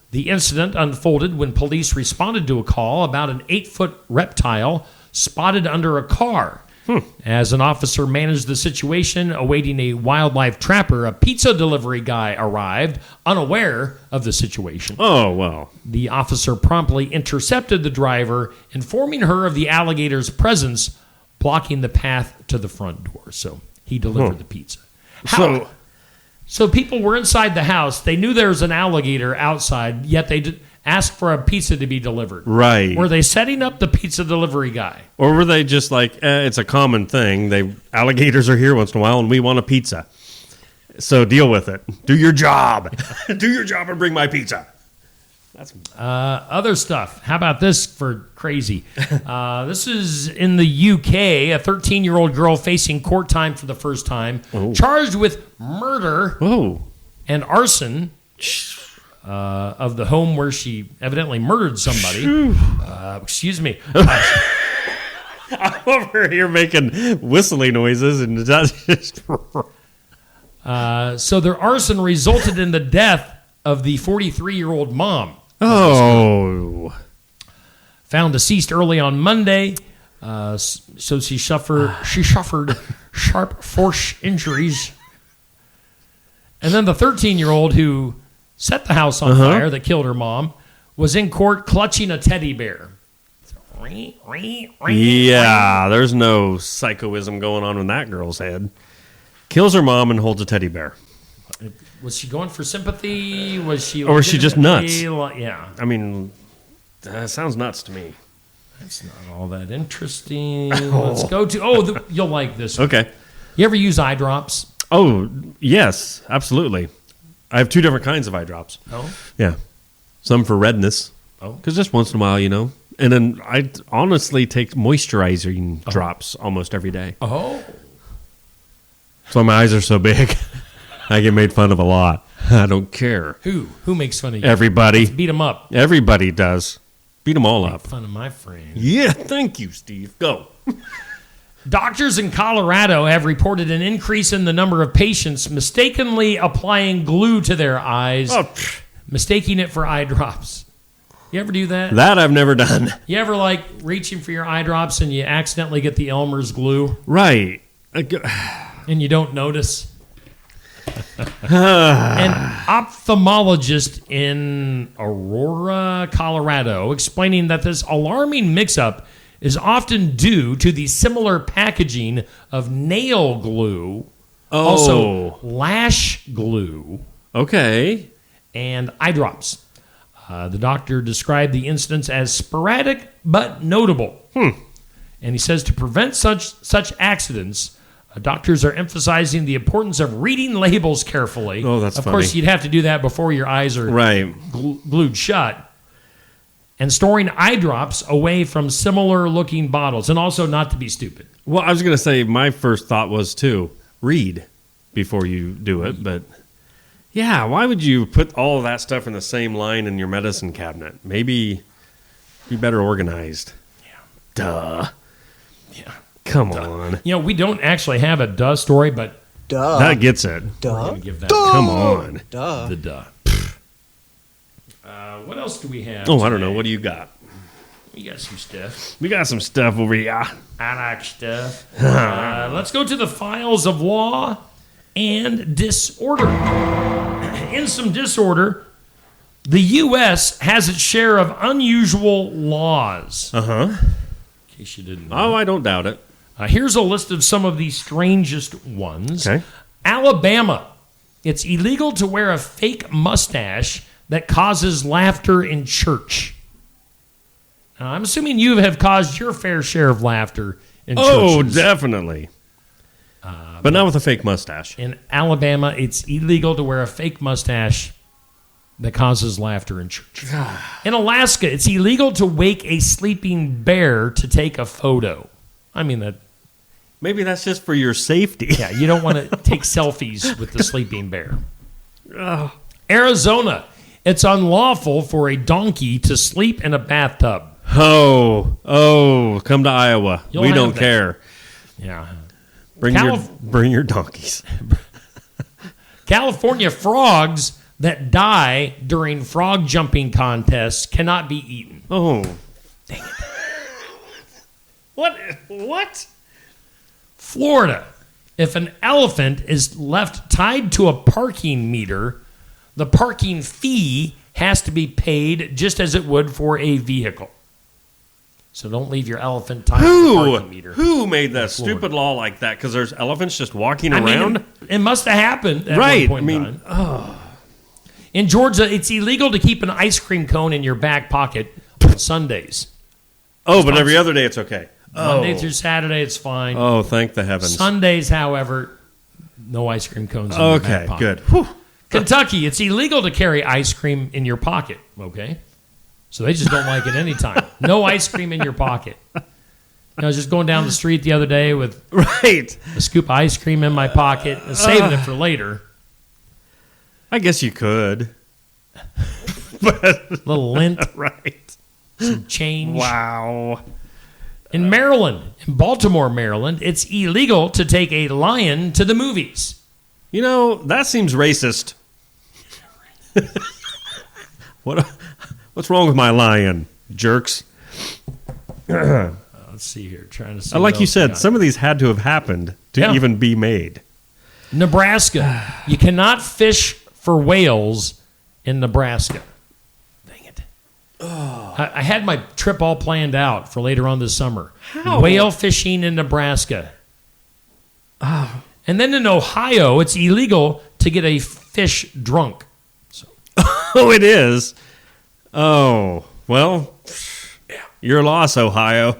The incident unfolded when police responded to a call about an 8-foot reptile spotted under a car. As an officer managed the situation, awaiting a wildlife trapper, a pizza delivery guy arrived, unaware of the situation. Oh, well. The officer promptly intercepted the driver, informing her of the alligator's presence, blocking the path to the front door. So he delivered the pizza. So people were inside the house. They knew there was an alligator outside, yet they asked for a pizza to be delivered. Right. Were they setting up the pizza delivery guy? Or were they just like, it's a common thing. Alligators are here once in a while, and we want a pizza. So deal with it. Do your job. Do your job and bring my pizza. That's other stuff. How about this for crazy? This is in the UK. A 13-year-old girl facing court time for the first time, charged with murder and arson of the home where she evidently murdered somebody. Excuse me. I'm over here making whistling noises, and that's just... So their arson resulted in the death of the 43-year-old mom. Oh. Found deceased early on Monday. So she suffered sharp force injuries. And then the 13-year-old who set the house on fire that killed her mom was in court clutching a teddy bear. Yeah, there's no psychoism going on in that girl's head. Kills her mom and holds a teddy bear. Was she going for sympathy? Was she? Or was she just nuts? Yeah. I mean, that sounds nuts to me. That's not all that interesting. Let's go to... you'll like this. Okay. You ever use eye drops? Oh, yes, absolutely. I have 2 different kinds of eye drops. Oh? Yeah. Some for redness. Oh. Because just once in a while, you know. And then I honestly take moisturizing drops almost every day. Oh. So my eyes are so big, I get made fun of a lot. I don't care. Who makes fun of you? Everybody. Let's beat them up. Everybody does. Beat them all up. Make fun of my friend. Yeah, thank you, Steve. Go. Doctors in Colorado have reported an increase in the number of patients mistakenly applying glue to their eyes, mistaking it for eye drops. You ever do that? That I've never done. You ever reaching for your eye drops and you accidentally get the Elmer's glue? Right. And you don't notice? An ophthalmologist in Aurora, Colorado, explaining that this alarming mix-up is often due to the similar packaging of nail glue, also lash glue, Okay. And eye drops. The doctor described the incidents as sporadic but notable. And he says to prevent such accidents, doctors are emphasizing the importance of reading labels carefully. Oh, that's funny. Of course, you'd have to do that before your eyes are glued shut. And storing eye drops away from similar-looking bottles, and also not to be stupid. Well, I was going to say my first thought was to read before you do it, but yeah, why would you put all of that stuff in the same line in your medicine cabinet? Maybe be better organized. Yeah. Duh. Yeah. Come on. You know, we don't actually have a duh story, but that gets it. We're gonna give that Come on. The duh. What else do we have? Oh, I don't know. What do you got? We got some stuff. We got some stuff over here. I like stuff. Let's go to the files of law and disorder. In some disorder, the U.S. has its share of unusual laws. Uh-huh. In case you didn't know. Oh, I don't doubt it. Here's a list of some of the strangest ones. Okay. Alabama. It's illegal to wear a fake mustache that causes laughter in church. Now, I'm assuming you have caused your fair share of laughter in churches. Oh, definitely. But not with a fake mustache. In Alabama, it's illegal to wear a fake mustache that causes laughter in church. In Alaska, it's illegal to wake a sleeping bear to take a photo. I mean, that. Maybe that's just for your safety. Yeah, you don't want to take selfies with the sleeping bear. Arizona, it's unlawful for a donkey to sleep in a bathtub. Oh, come to Iowa. We don't care. Yeah. Bring your donkeys. California frogs that die during frog jumping contests cannot be eaten. Oh. Dang it. What? Florida. If an elephant is left tied to a parking meter, the parking fee has to be paid just as it would for a vehicle. So don't leave your elephant tied to the parking meter. Who made that stupid law like that? Because there's elephants just walking around? It must have happened at one point in time. In Georgia, it's illegal to keep an ice cream cone in your back pocket on Sundays. Oh, but every other day it's okay. Monday through Saturday, it's fine. Oh, thank the heavens. Sundays, however, no ice cream cones in your back pocket. Good. Whew. Kentucky, it's illegal to carry ice cream in your pocket, okay? So they just don't like it anytime. No ice cream in your pocket. I was just going down the street the other day with a scoop of ice cream in my pocket and saving it for later. I guess you could. But little lint. Right. Some change. Wow. In Maryland, in Baltimore, Maryland, it's illegal to take a lion to the movies. You know, that seems racist. What's wrong with my lion, jerks? Let's see here. Trying to see. Like you said, some of these had to have happened to even be made. Nebraska. You cannot fish for whales in Nebraska. Dang it. I had my trip all planned out for later on this summer. How? Whale fishing in Nebraska. And then in Ohio, it's illegal to get a fish drunk. So. Oh, it is? Oh, well, your loss, Ohio.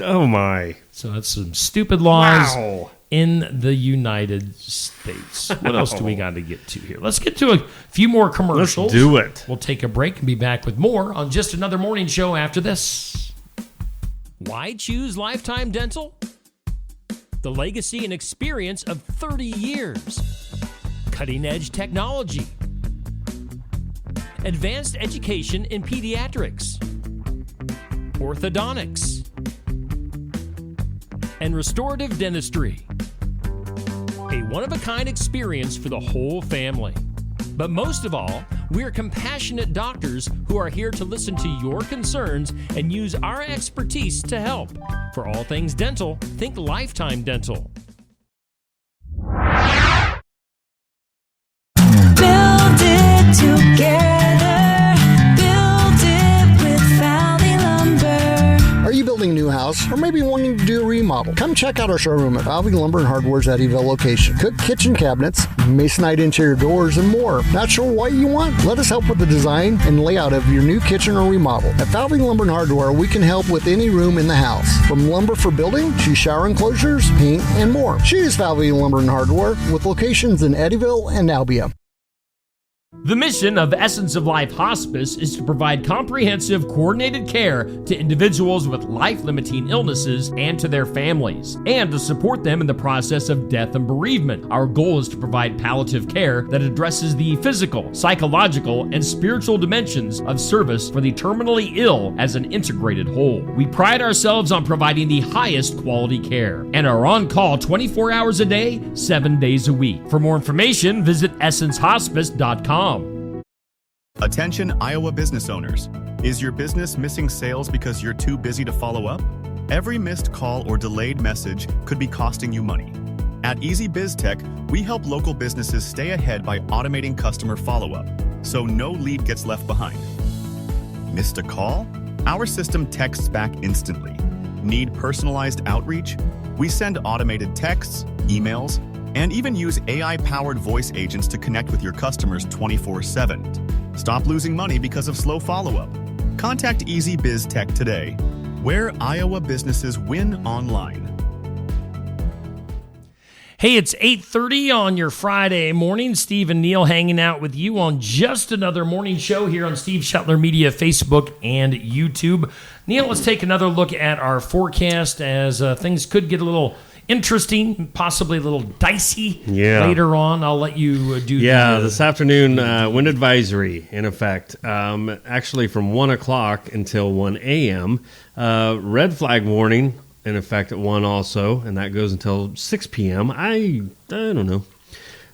Oh, my. So that's some stupid laws in the United States. What else do we got to get to here? Let's get to a few more commercials. Let's do it. We'll take a break and be back with more on Just Another Morning Show after this. Why choose Lifetime Dental? The legacy and experience of 30 years. Cutting-edge technology. Advanced education in pediatrics. Orthodontics. And restorative dentistry. A one-of-a-kind experience for the whole family. But most of all, we're compassionate doctors who are here to listen to your concerns and use our expertise to help. For all things dental, think Lifetime Dental. Build it together. Build it with Valley Lumber. Are you building a new house? house, or maybe wanting to do a remodel. Come check out our showroom at Valvey Lumber and Hardware's Eddyville location. Cook kitchen cabinets, masonite interior doors, and more. Not sure what you want? Let us help with the design and layout of your new kitchen or remodel. At Valvey Lumber and Hardware, we can help with any room in the house, from lumber for building to shower enclosures, paint, and more. Choose Valvey Lumber and Hardware with locations in Eddyville and Albia. The mission of Essence of Life Hospice is to provide comprehensive, coordinated care to individuals with life-limiting illnesses and to their families, and to support them in the process of death and bereavement. Our goal is to provide palliative care that addresses the physical, psychological, and spiritual dimensions of service for the terminally ill as an integrated whole. We pride ourselves on providing the highest quality care and are on call 24 hours a day, 7 days a week. For more information, visit essencehospice.com. Attention Iowa business owners. Is your business missing sales because you're too busy to follow up? Every missed call or delayed message could be costing you money. At Easy Biz Tech, we help local businesses stay ahead by automating customer follow-up, so no lead gets left behind. Missed a call? Our system texts back instantly. Need personalized outreach? We send automated texts, emails, and even use AI-powered voice agents to connect with your customers 24/7. Stop losing money because of slow follow-up. Contact Easy Biz Tech today, where Iowa businesses win online. Hey, it's 8:30 on your Friday morning. Steve and Neil hanging out with you on just another morning show here on Steve Shetler Media, Facebook, and YouTube. Neil, let's take another look at our forecast as things could get a little interesting, possibly a little dicey later on. I'll let you do that. This afternoon, wind advisory in effect. Actually from 1 o'clock until 1 a.m. Red flag warning in effect at 1 also, and that goes until 6 p.m. I don't know.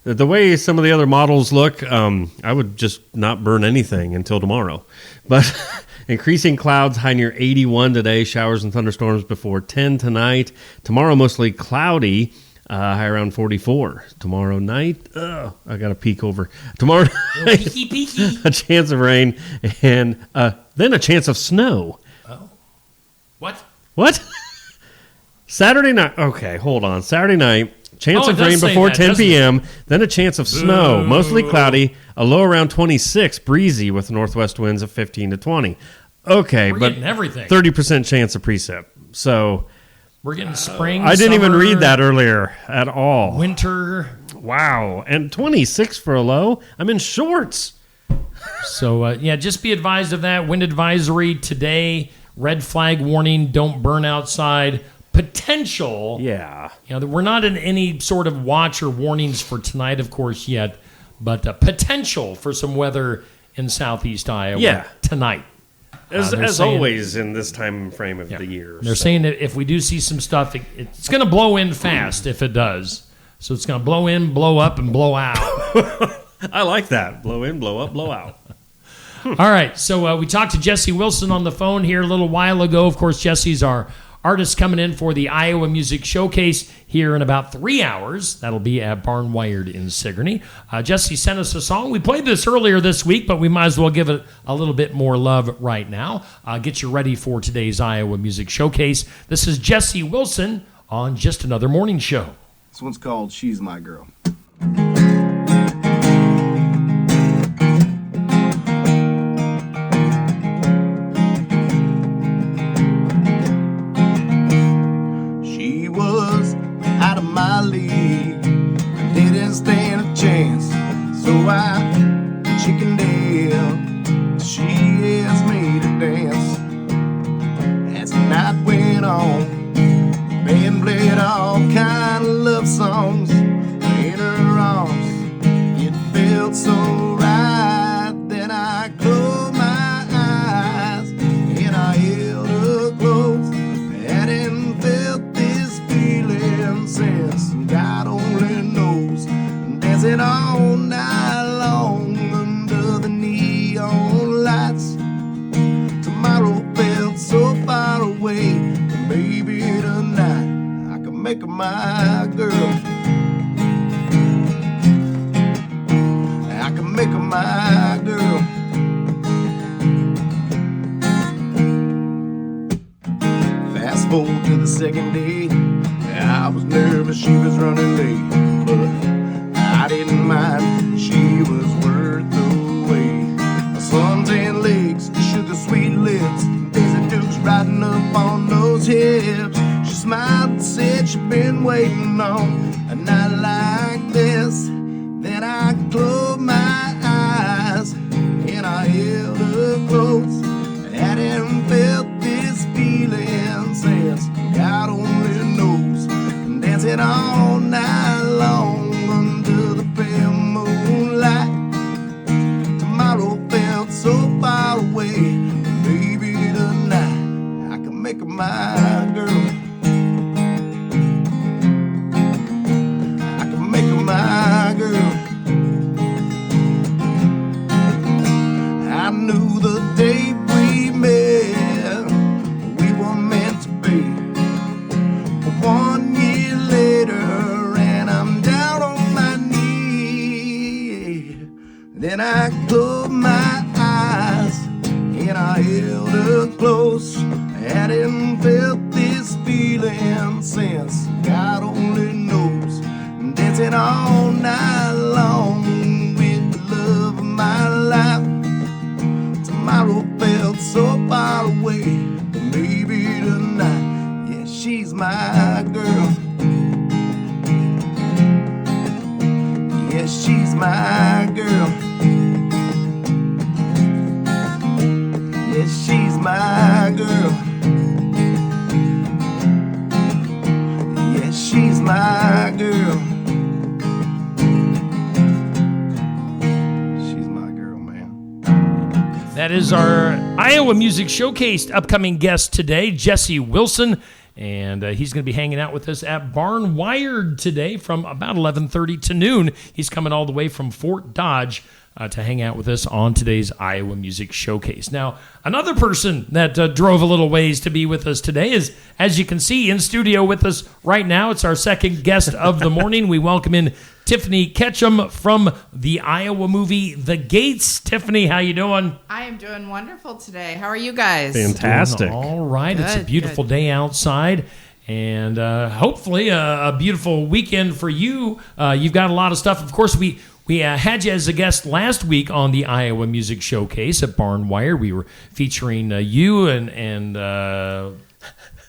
The way some of the other models look, I would just not burn anything until tomorrow. But increasing clouds, high near 81 today. Showers and thunderstorms before 10 tonight. Tomorrow, mostly cloudy, high around 44. Tomorrow night, I got to peek over. Tomorrow night, peeky. A chance of rain, and then a chance of snow. Oh. What? Saturday night. Okay, hold on. Saturday night. Chance of rain before 10 p.m., then a chance of snow, mostly cloudy, a low around 26, breezy with northwest winds of 15 to 20. Okay, We're but getting everything. 30% chance of precip. So we're getting spring, I didn't even summer, read that earlier at all. winter. Wow, and 26 for a low? I'm in shorts. So, just be advised of that. Wind advisory today, red flag warning, don't burn outside. Potential. We're not in any sort of watch or warnings for tonight, of course, yet, but potential for some weather in southeast Iowa tonight. As always in this time frame of the year. They're saying that if we do see some stuff, it's going to blow in fast if it does. So it's going to blow in, blow up, and blow out. I like that. Blow in, blow up, blow out. All right, so we talked to Jesse Wilson on the phone here a little while ago. Of course, Jesse's our artist coming in for the Iowa Music Showcase here in about 3 hours. That'll be at Barn Wired in Sigourney. Jesse sent us a song. We played this earlier this week, but we might as well give it a little bit more love right now. Get you ready for today's Iowa Music Showcase. This is Jesse Wilson on Just Another Morning Show. This one's called She's My Girl. My league, I didn't stand a chance, so I chickened out. She asked me to dance. As the night went on, the band played all kind of love songs in her arms. It felt so right that I closed my eyes and I held her close. I hadn't felt this feeling since God only knows. Dancing all night long under the neon lights. Tomorrow felt so far away, but maybe tonight I can make her my girl. I can make her my girl. Fast forward second day. I was nervous, she was running late, but I didn't mind, she was worth the wait. Suntan legs, sugar sweet lips, Daisy Dukes riding up on those hips. She smiled and said she'd been waiting on a night like this. Then I closed my eyes and I held her close. I hadn't felt this feeling since God only knows. Dancing all night long under the pale moonlight. Tomorrow felt so far away. Maybe tonight I can make her my girl. I can make her my girl. I knew the day we met we were meant to be. 1 year later and I'm down on my knee. Then I closed my eyes and I held her close. I hadn't felt this feeling since God only knows. Dancing all night long with the love of my life. Tomorrow felt so far away, but maybe tonight, yeah, she's my girl. Yeah, she's my girl. Yeah, she's my girl. Yeah, she's my girl. She's my girl, man. That is our Iowa Music Showcase upcoming guest today, Jesse Wilson. And he's going to be hanging out with us at Barn Wired today from about 11:30 to noon. He's coming all the way from Fort Dodge to hang out with us on today's Iowa Music Showcase. Now, another person that drove a little ways to be with us today is, as you can see, in studio with us right now. It's our second guest of the morning. We welcome in Tiffany Ketchum from the Iowa movie The Gates. Tiffany, how you doing? I am doing wonderful today. How are you guys? Fantastic. Doing all right. Good, it's a beautiful day outside. And hopefully a beautiful weekend for you. You've got a lot of stuff. Of course, we had you as a guest last week on the Iowa Music Showcase at Barn Wire. We were featuring you and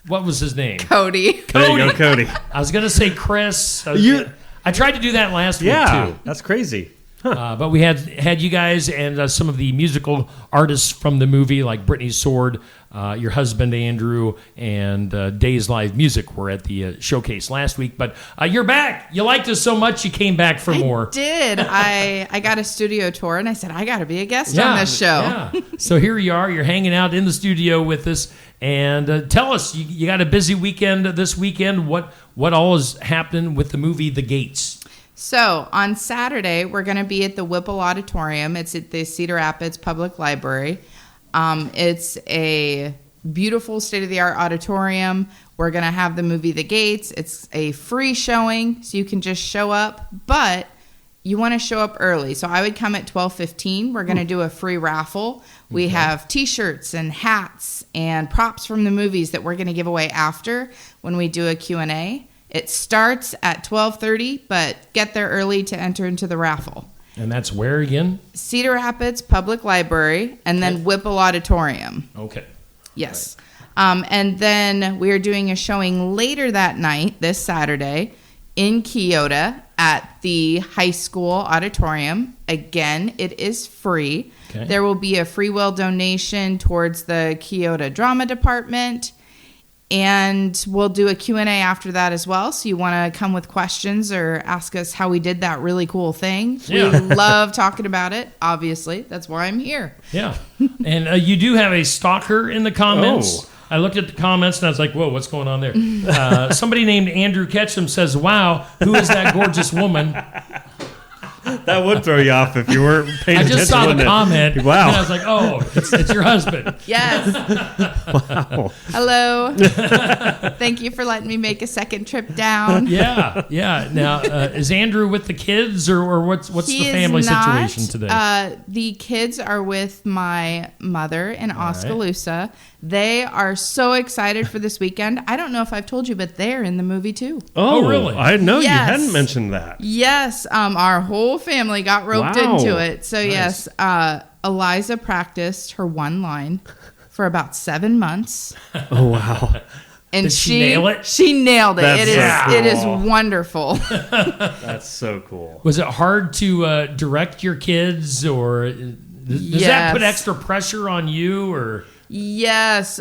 what was his name? Cody. There you go, Cody. I was going to say Chris. I tried to do that last week, too. That's crazy. But we had you guys and some of the musical artists from the movie, like Brittany Sword, your husband Andrew, and Days Live Music were at the showcase last week. But you're back. You liked us so much, you came back for more. I did. I got a studio tour, and I said, I got to be a guest on this show. Yeah. So here you are. You're hanging out in the studio with us. And tell us, you got a busy weekend this weekend. What all is happening with the movie The Gates? So on Saturday, we're going to be at the Whipple Auditorium. It's at the Cedar Rapids Public Library. It's a beautiful state-of-the-art auditorium. We're going to have the movie The Gates. It's a free showing, so you can just show up, but you want to show up early. So I would come at 12:15. We're going to do a free raffle. We have T-shirts and hats and props from the movies that we're going to give away after when we do a Q&A. It starts at 12:30, but get there early to enter into the raffle. And that's where again? Cedar Rapids Public Library, and then Whipple Auditorium. Okay. Yes. Right. And then we are doing a showing later that night, this Saturday, in Keota at the high school auditorium. Again, it is free. Okay. There will be a free will donation towards the Keota Drama Department. And we'll do a Q&A after that as well. So you want to come with questions or ask us how we did that really cool thing. Yeah. We love talking about it, obviously. That's why I'm here. Yeah. And you do have a stalker in the comments. Oh. I looked at the comments and I was like, whoa, what's going on there? Somebody named Andrew Ketchum says, wow, who is that gorgeous woman? That would throw you off if you weren't paying attention. I just saw the comment. Wow. And I was like, oh, it's your husband. Yes. Wow. Hello. Thank you for letting me make a second trip down. Yeah. Now, is Andrew with the kids or what's the family situation today? The kids are with my mother in Oskaloosa. Right. They are so excited for this weekend. I don't know if I've told you, but they're in the movie too. Oh, really? I know you Yes. hadn't mentioned that. Yes, our whole family got roped Wow. into it. So Nice. yes, Eliza practiced her one line for about 7 months. Oh, wow. And Did she nail it? She nailed it. That's It is cool. wonderful. That's so cool. Was it hard to direct your kids, or does that Yes. put extra pressure on you? Or Yes.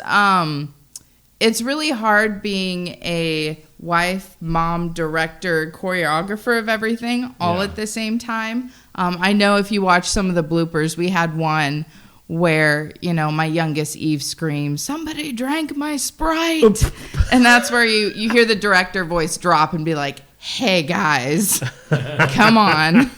It's really hard being a wife, mom, director, choreographer of everything all at the same time. I know if you watch some of the bloopers, we had one where, my youngest Eve screams, "Somebody drank my Sprite." And that's where you hear the director voice drop and be like, "Hey guys, come on."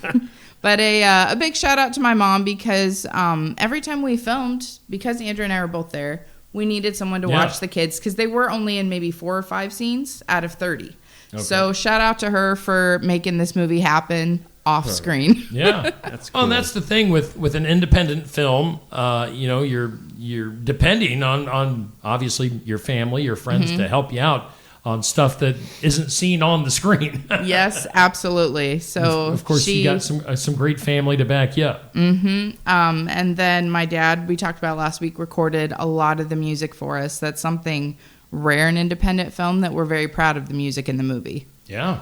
But a big shout out to my mom because every time we filmed, because Andrew and I were both there, we needed someone to watch the kids because they were only in maybe 4 or 5 scenes out of 30. Okay. So shout out to her for making this movie happen off screen. Yeah, that's cool. Oh, and that's the thing with an independent film. You're depending on obviously your family, your friends to help you out on stuff that isn't seen on the screen. Yes, absolutely. So of course you got some great family to back you up. And then my dad, we talked about last week, recorded a lot of the music for us. That's something rare in independent film that we're very proud of the music in the movie. Yeah.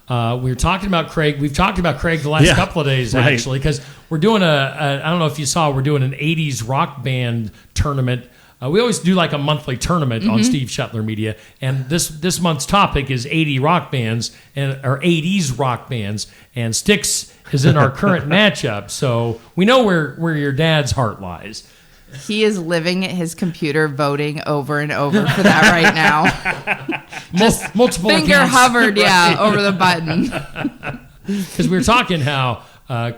We were talking about Craig. We've talked about Craig the last couple of days, actually, because we're doing I don't know if you saw, we're doing an 80s rock band tournament. We always do like a monthly tournament on Steve Shuttler Media, and this month's topic is 80 rock bands or 80s rock bands, and Styx is in our current matchup, so we know where your dad's heart lies. He is living at his computer voting over and over for that right now. Just multiple finger accounts. hovered, over the button. Because we were talking how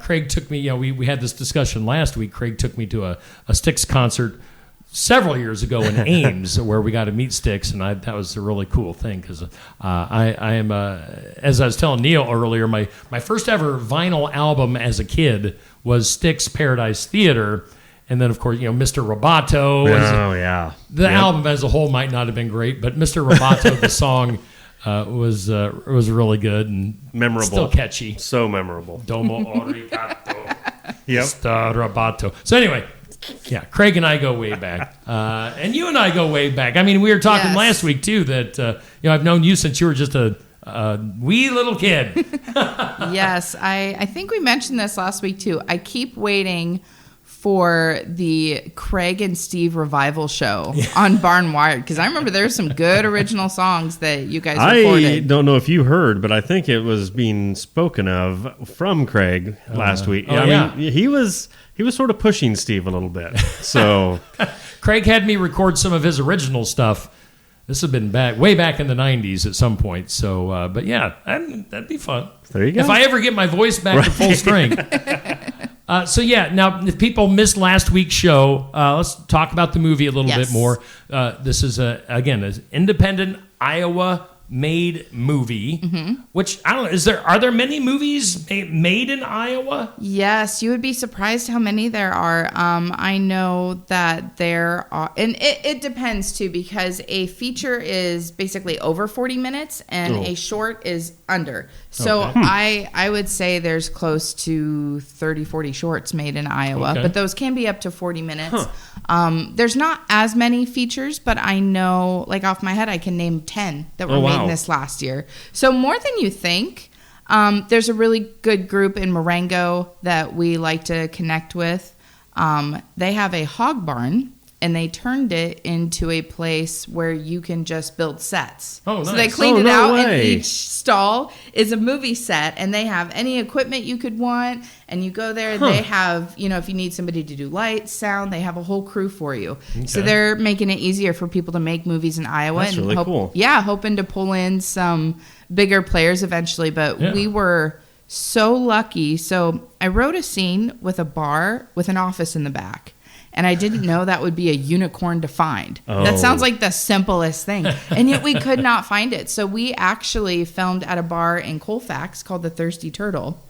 Craig took me, we had this discussion last week. Craig took me to a Styx concert several years ago in Ames where we got to meet Styx, and that was a really cool thing because I am, as I was telling Neil earlier, my first ever vinyl album as a kid was Styx Paradise Theater. And then, of course, Mr. Roboto. The album as a whole might not have been great, but Mr. Roboto, the song, was really good and memorable, still catchy. So memorable. Domo arigato. Mr. Roboto. So anyway, Craig and I go way back, and you and I go way back. I mean, we were talking last week too that I've known you since you were just a wee little kid. Yes, I think we mentioned this last week too. I keep waiting for the Craig and Steve revival show on Barn Wired, because I remember there's some good original songs that you guys recorded. I don't know if you heard, but I think it was being spoken of from Craig last week. I mean, he was sort of pushing Steve a little bit. So Craig had me record some of his original stuff. This had been way back in the 90s at some point. So, but yeah, that'd be fun. There you go. If I ever get my voice back to full strength. Now, if people missed last week's show, let's talk about the movie a little bit more. This is, again, an independent Iowa-made movie, which, I don't know, are there many movies made in Iowa? Yes, you would be surprised how many there are. I know that there are, and it depends too, because a feature is basically over 40 minutes and a short is under. So I would say there's close to 30, 40 shorts made in Iowa, but those can be up to 40 minutes. There's not as many features, but I know, like off my head, I can name 10 that were made in this last year. So more than you think. There's a really good group in Marengo that we like to connect with. They have a hog barn, and they turned it into a place where you can just build sets. Oh, nice. So they cleaned it out, and each stall is a movie set, and they have any equipment you could want, and you go there, they have, if you need somebody to do lights, sound, they have a whole crew for you. Okay. So they're making it easier for people to make movies in Iowa. That's really cool. Yeah, hoping to pull in some bigger players eventually, but we were so lucky. So I wrote a scene with a bar with an office in the back, and I didn't know that would be a unicorn to find. That sounds like the simplest thing, and yet we could not find it. So we actually filmed at a bar in Colfax called the Thirsty Turtle,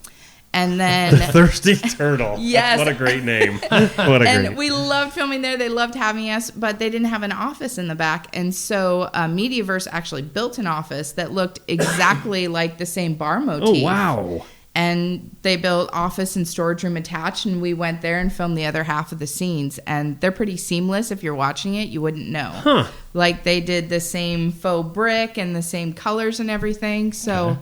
And then Thirsty Turtle. Yes. What a great name. And we loved filming there. They loved having us, but they didn't have an office in the back. And so Mediaverse actually built an office that looked exactly like the same bar motif. Oh, wow. And they built office and storage room attached, and we went there and filmed the other half of the scenes. And they're pretty seamless. If you're watching it, you wouldn't know. Huh. Like they did the same faux brick and the same colors and everything. So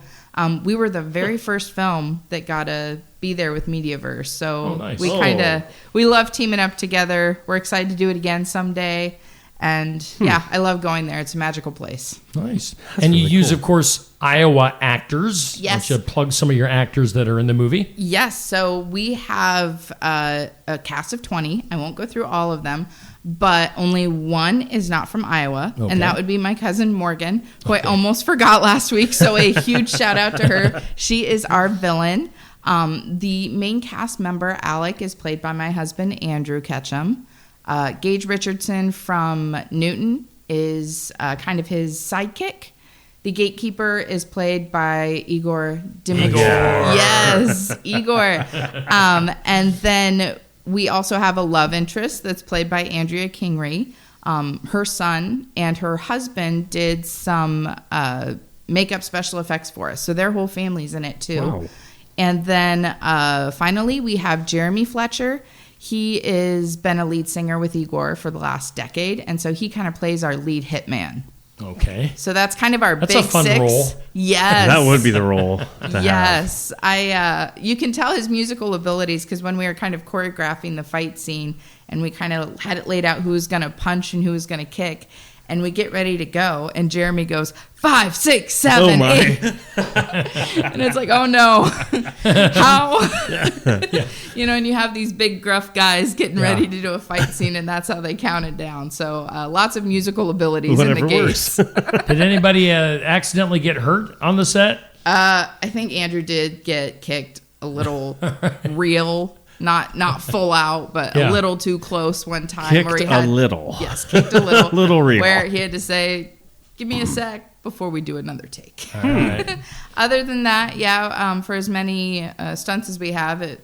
we were the very first film that got to be there with Mediaverse. So nice. we love teaming up together. We're excited to do it again someday. And I love going there. It's a magical place. Nice. And you use, of course, Iowa actors. Yes. Why don't you plug some of your actors that are in the movie? Yes. So we have a cast of 20. I won't go through all of them, but only one is not from Iowa. Okay. And that would be my cousin Morgan, who I almost forgot last week. So a huge shout out to her. She is our villain. The main cast member, Alec, is played by my husband, Andrew Ketchum. Gage Richardson from Newton is kind of his sidekick. The gatekeeper is played by Igor Dimigor. Yes, Igor. And then we also have a love interest that's played by Andrea Kingery. Her son and her husband did some makeup special effects for us. So their whole family's in it too. Wow. And then finally, we have Jeremy Fletcher. He has been a lead singer with Igor for the last decade, and so he kind of plays our lead hitman. Okay. So that's kind of our That's big a fun six. role. Yes. That would be the role to have. Yes. You can tell his musical abilities because when we were kind of choreographing the fight scene and we kind of had it laid out who was going to punch and who was going to kick, and we get ready to go, and Jeremy goes 5, 6, 7, 8, and it's like, oh no, how? You know, and you have these big gruff guys getting ready to do a fight scene, and that's how they count it down. So lots of musical abilities in the gates. Did anybody accidentally get hurt on the set? I think Andrew did get kicked a little real. Not full out, but a little too close one time. Kicked where he had, a little. Yes, kicked a little. Little real. Where he had to say, give me a sec before we do another take. All right. Other than that, for as many stunts as we have, it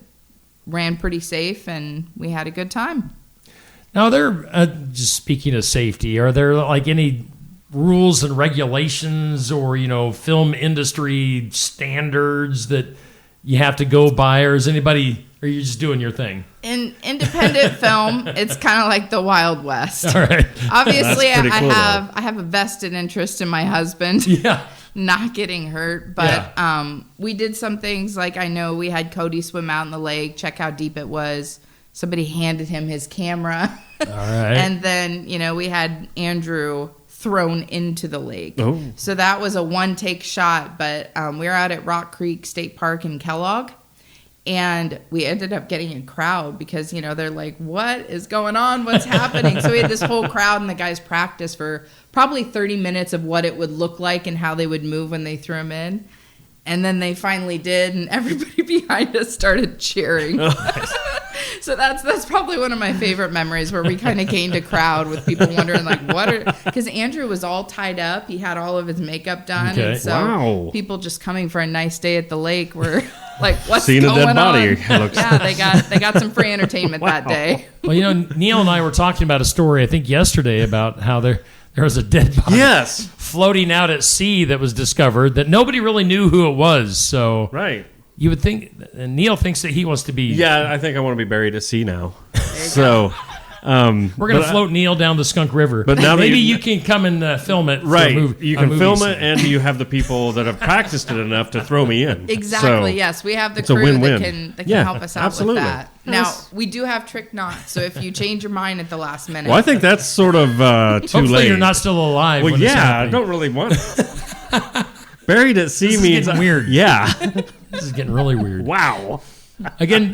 ran pretty safe and we had a good time. Now, just speaking of safety, are there like any rules and regulations or, film industry standards that you have to go by, or is anybody, or are you just doing your thing? In independent film, it's kind of like the Wild West. All right. Obviously, That's pretty cool, I have a vested interest in my husband. Yeah. Not getting hurt, but we did some things like I know we had Cody swim out in the lake, check how deep it was. Somebody handed him his camera. All right. And then, we had Andrew thrown into the lake. Oh. So that was a one-take shot, but we were out at Rock Creek State Park in Kellogg, and we ended up getting a crowd because, they're like, what is going on? What's happening? So we had this whole crowd, and the guys practiced for probably 30 minutes of what it would look like and how they would move when they threw him in. And then they finally did, and everybody behind us started cheering. Oh, nice. So that's probably one of my favorite memories where we kind of gained a crowd with people wondering, like, because Andrew was all tied up. He had all of his makeup done. Okay. And so people just coming for a nice day at the lake were like, what's going on? Seen a dead body. Yeah, they got some free entertainment that day. Well, Neil and I were talking about a story, I think yesterday, about how there was a dead body floating out at sea that was discovered that nobody really knew who it was. So you would think, and Neil thinks that he wants to be. Yeah, I think I want to be buried at sea now. So we're going to float Neil down the Skunk River. But now maybe you can come and film it. Right. You can film it, and you have the people that have practiced it enough to throw me in. Exactly, so yes. We have the crew that can help us out with that. Now, we do have trick knots, so if you change your mind at the last minute. Well, I think that's sort of too Hopefully late. You're not still alive. Well, when it's I happening. don't really want it. Buried at sea This is means getting weird. Yeah. This is getting really weird. Wow. Again,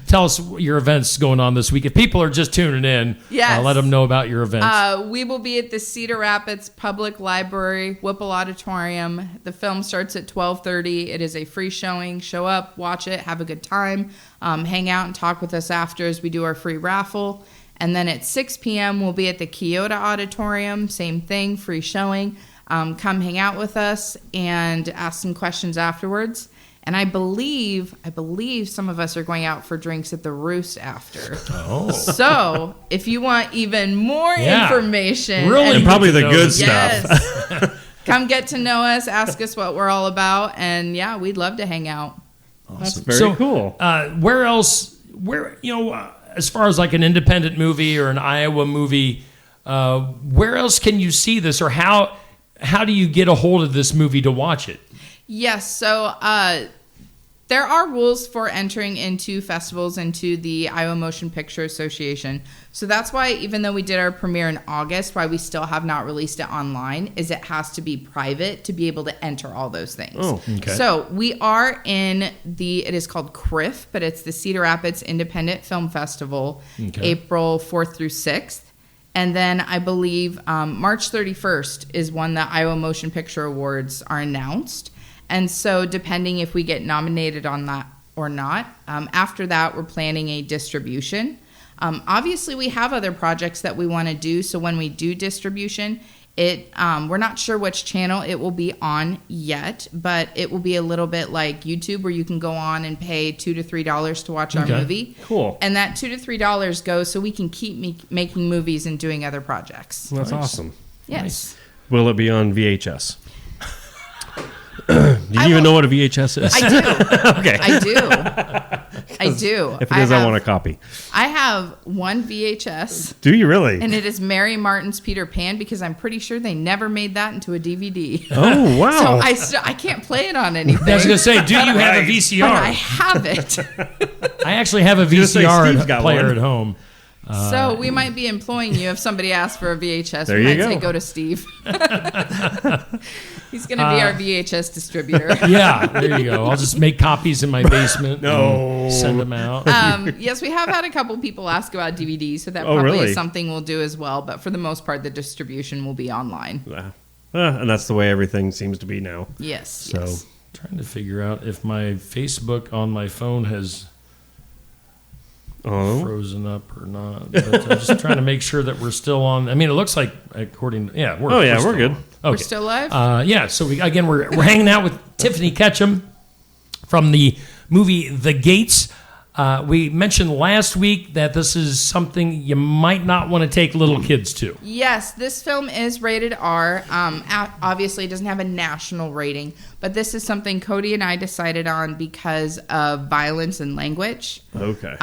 tell us your events going on this week. If people are just tuning in, let them know about your events. We will be at the Cedar Rapids Public Library, Whipple Auditorium. The film starts at 12:30. It is a free showing. Show up, watch it, have a good time, hang out and talk with us after as we do our free raffle. And then at 6 p.m., we'll be at the Kyoto Auditorium. Same thing, free showing. Come hang out with us and ask some questions afterwards. And I believe some of us are going out for drinks at the Roost after. Oh. So if you want even more information. Really? And probably the good stuff. Yes. Come get to know us, ask us what we're all about, and yeah, we'd love to hang out. That's very cool. Where else, as far as like an independent movie or an Iowa movie, where else can you see this, or how do you get a hold of this movie to watch it? Yes, so there are rules for entering into festivals, into the Iowa Motion Picture Association. So that's why, even though we did our premiere in August, why we still have not released it online, is it has to be private to be able to enter all those things. Oh, okay. So we are in it is called CRIF, but it's the Cedar Rapids Independent Film Festival, April 4th through 6th. And then I believe March 31st is when the Iowa Motion Picture Awards are announced. And so depending if we get nominated on that or not, after that, we're planning a distribution. Obviously, we have other projects that we want to do. So when we do distribution, we're not sure which channel it will be on yet, but it will be a little bit like YouTube, where you can go on and pay $2 to $3 to watch our movie. Cool. And that $2 to $3 goes so we can keep making movies and doing other projects. That's awesome. Yes. Nice. Will it be on VHS? Do you even know what a VHS is? I do. Okay. I do. If it is, I want a copy. I have one VHS. Do you really? And it is Mary Martin's Peter Pan, because I'm pretty sure they never made that into a DVD. Oh, wow. So I can't play it on anything. I was going to say, do you have a VCR? But I have it. I actually have a VCR player at home. So we might be employing you if somebody asks for a VHS. There we you might go. say go to Steve. He's going to be our VHS distributor. Yeah, there you go. I'll just make copies in my basement. And send them out. Yes, we have had a couple people ask about DVDs, so that is something we'll do as well. But for the most part, the distribution will be online. And that's the way everything seems to be now. Yes. So trying to figure out if my Facebook on my phone has frozen up or not. But I'm just trying to make sure that we're still on. I mean, it looks like we're good. Okay. We're still live? So we're hanging out with Tiffany Ketchum from the movie The Gates. We mentioned last week that this is something you might not want to take little kids to. Yes, this film is rated R. Obviously, it doesn't have a national rating, but this is something Cody and I decided on because of violence and language. Okay.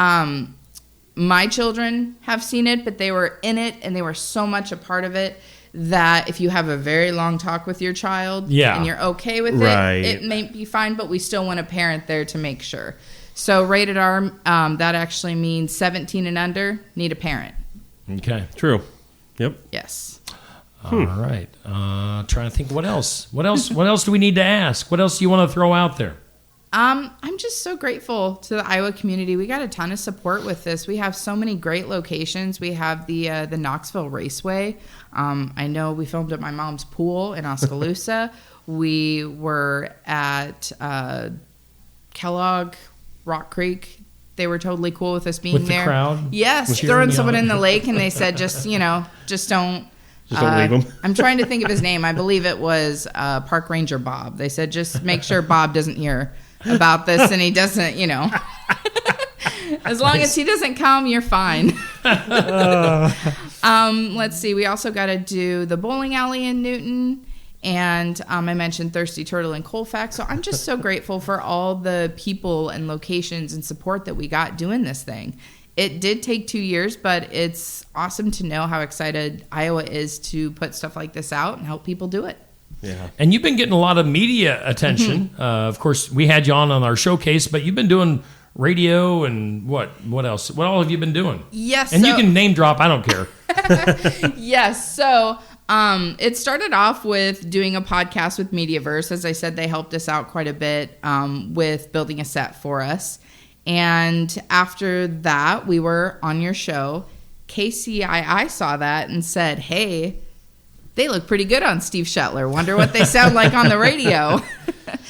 My children have seen it, but they were in it, and they were so much a part of it that if you have a very long talk with your child and you're okay with it may be fine, but we still want a parent there to make sure. So rated R, that actually means 17 and under, need a parent. Okay. True. Yep. Yes. All right. Trying to think what else. What else do we need to ask? What else do you want to throw out there? I'm just so grateful to the Iowa community. We got a ton of support with this. We have so many great locations. We have the Knoxville Raceway. I know we filmed at my mom's pool in Oskaloosa. We were at Kellogg, Rock Creek. They were totally cool with us being with there. The crowd? Yes, throwing someone in the lake, and they said, just don't. Just don't leave him. I'm trying to think of his name. I believe it was Park Ranger Bob. They said, just make sure Bob doesn't hear about this, and he doesn't, as long as he doesn't come, you're fine. Let's see. We also got to do the bowling alley in Newton. And I mentioned Thirsty Turtle and Colfax. So I'm just so grateful for all the people and locations and support that we got doing this thing. It did take 2 years, but it's awesome to know how excited Iowa is to put stuff like this out and help people do it. Yeah. And you've been getting a lot of media attention. Of course, we had you on our showcase, but you've been doing radio and what else? What all have you been doing? Yes. And you can name drop. I don't care. Yes. So it started off with doing a podcast with Mediaverse. As I said, they helped us out quite a bit with building a set for us. And after that, we were on your show. KCII saw that and said, hey, they look pretty good on Steve Shetler. Wonder what they sound like on the radio.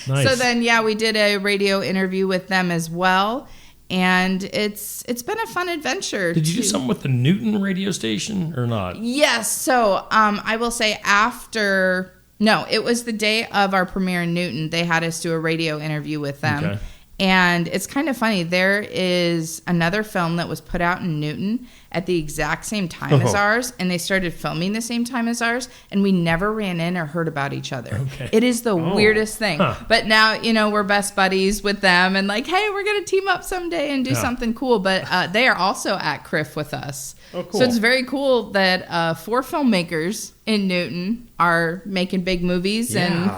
Nice. So then, we did a radio interview with them as well. And it's been a fun adventure. Did you do something with the Newton radio station or not? Yes. So I will say after No, it was the day of our premiere in Newton. They had us do a radio interview with them. Okay. And it's kind of funny. There is another film that was put out in Newton at the exact same time as ours, and they started filming the same time as ours, and we never ran in or heard about each other. Okay. It is the weirdest thing. Huh. But now, we're best buddies with them, and like, hey, we're going to team up someday and do something cool. But they are also at CRIF with us. Oh, cool. So it's very cool that 4 filmmakers in Newton are making big movies and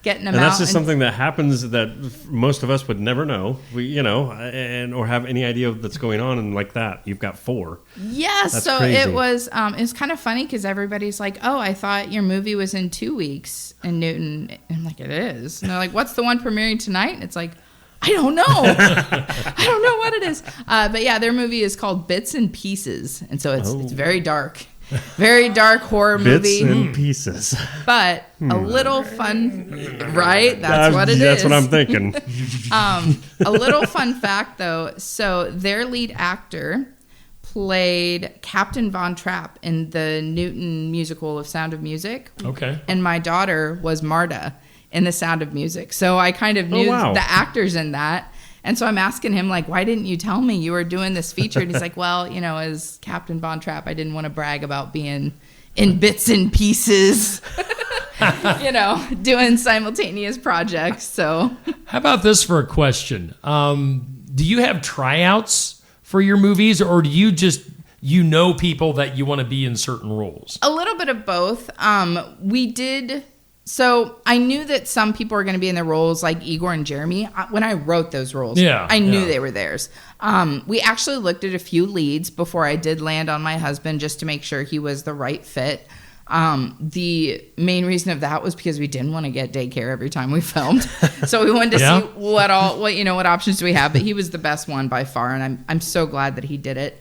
getting them and out. That's just something that happens that most of us would never know, or have any idea that's going on. And like that, you've got 4. Yes, That's so crazy. it was kind of funny because everybody's like, "Oh, I thought your movie was in 2 weeks in Newton." And I'm like, "It is." And they're like, "What's the one premiering tonight?" And it's like, I don't know. I don't know what it is. But yeah, their movie is called Bits and Pieces, and so it's very dark. Very dark horror movie. Bits and pieces. But a little fun, right? That's what it is. That's what I'm thinking. A little fun fact, though. So their lead actor played Captain Von Trapp in the Newton musical of Sound of Music. Okay. And my daughter was Marta in the Sound of Music. So I kind of knew the actors in that. And so I'm asking him, like, why didn't you tell me you were doing this feature? And he's like, well, as Captain Von Trapp, I didn't want to brag about being in bits and pieces, doing simultaneous projects. So how about this for a question? Do you have tryouts for your movies, or do you just, people that you want to be in certain roles? A little bit of both. We did... So I knew that some people were going to be in the roles like Igor and Jeremy. When I wrote those roles, I knew they were theirs. We actually looked at a few leads before I did land on my husband just to make sure he was the right fit. The main reason of that was because we didn't want to get daycare every time we filmed. So we wanted to see what options do we have. But he was the best one by far, and I'm so glad that he did it.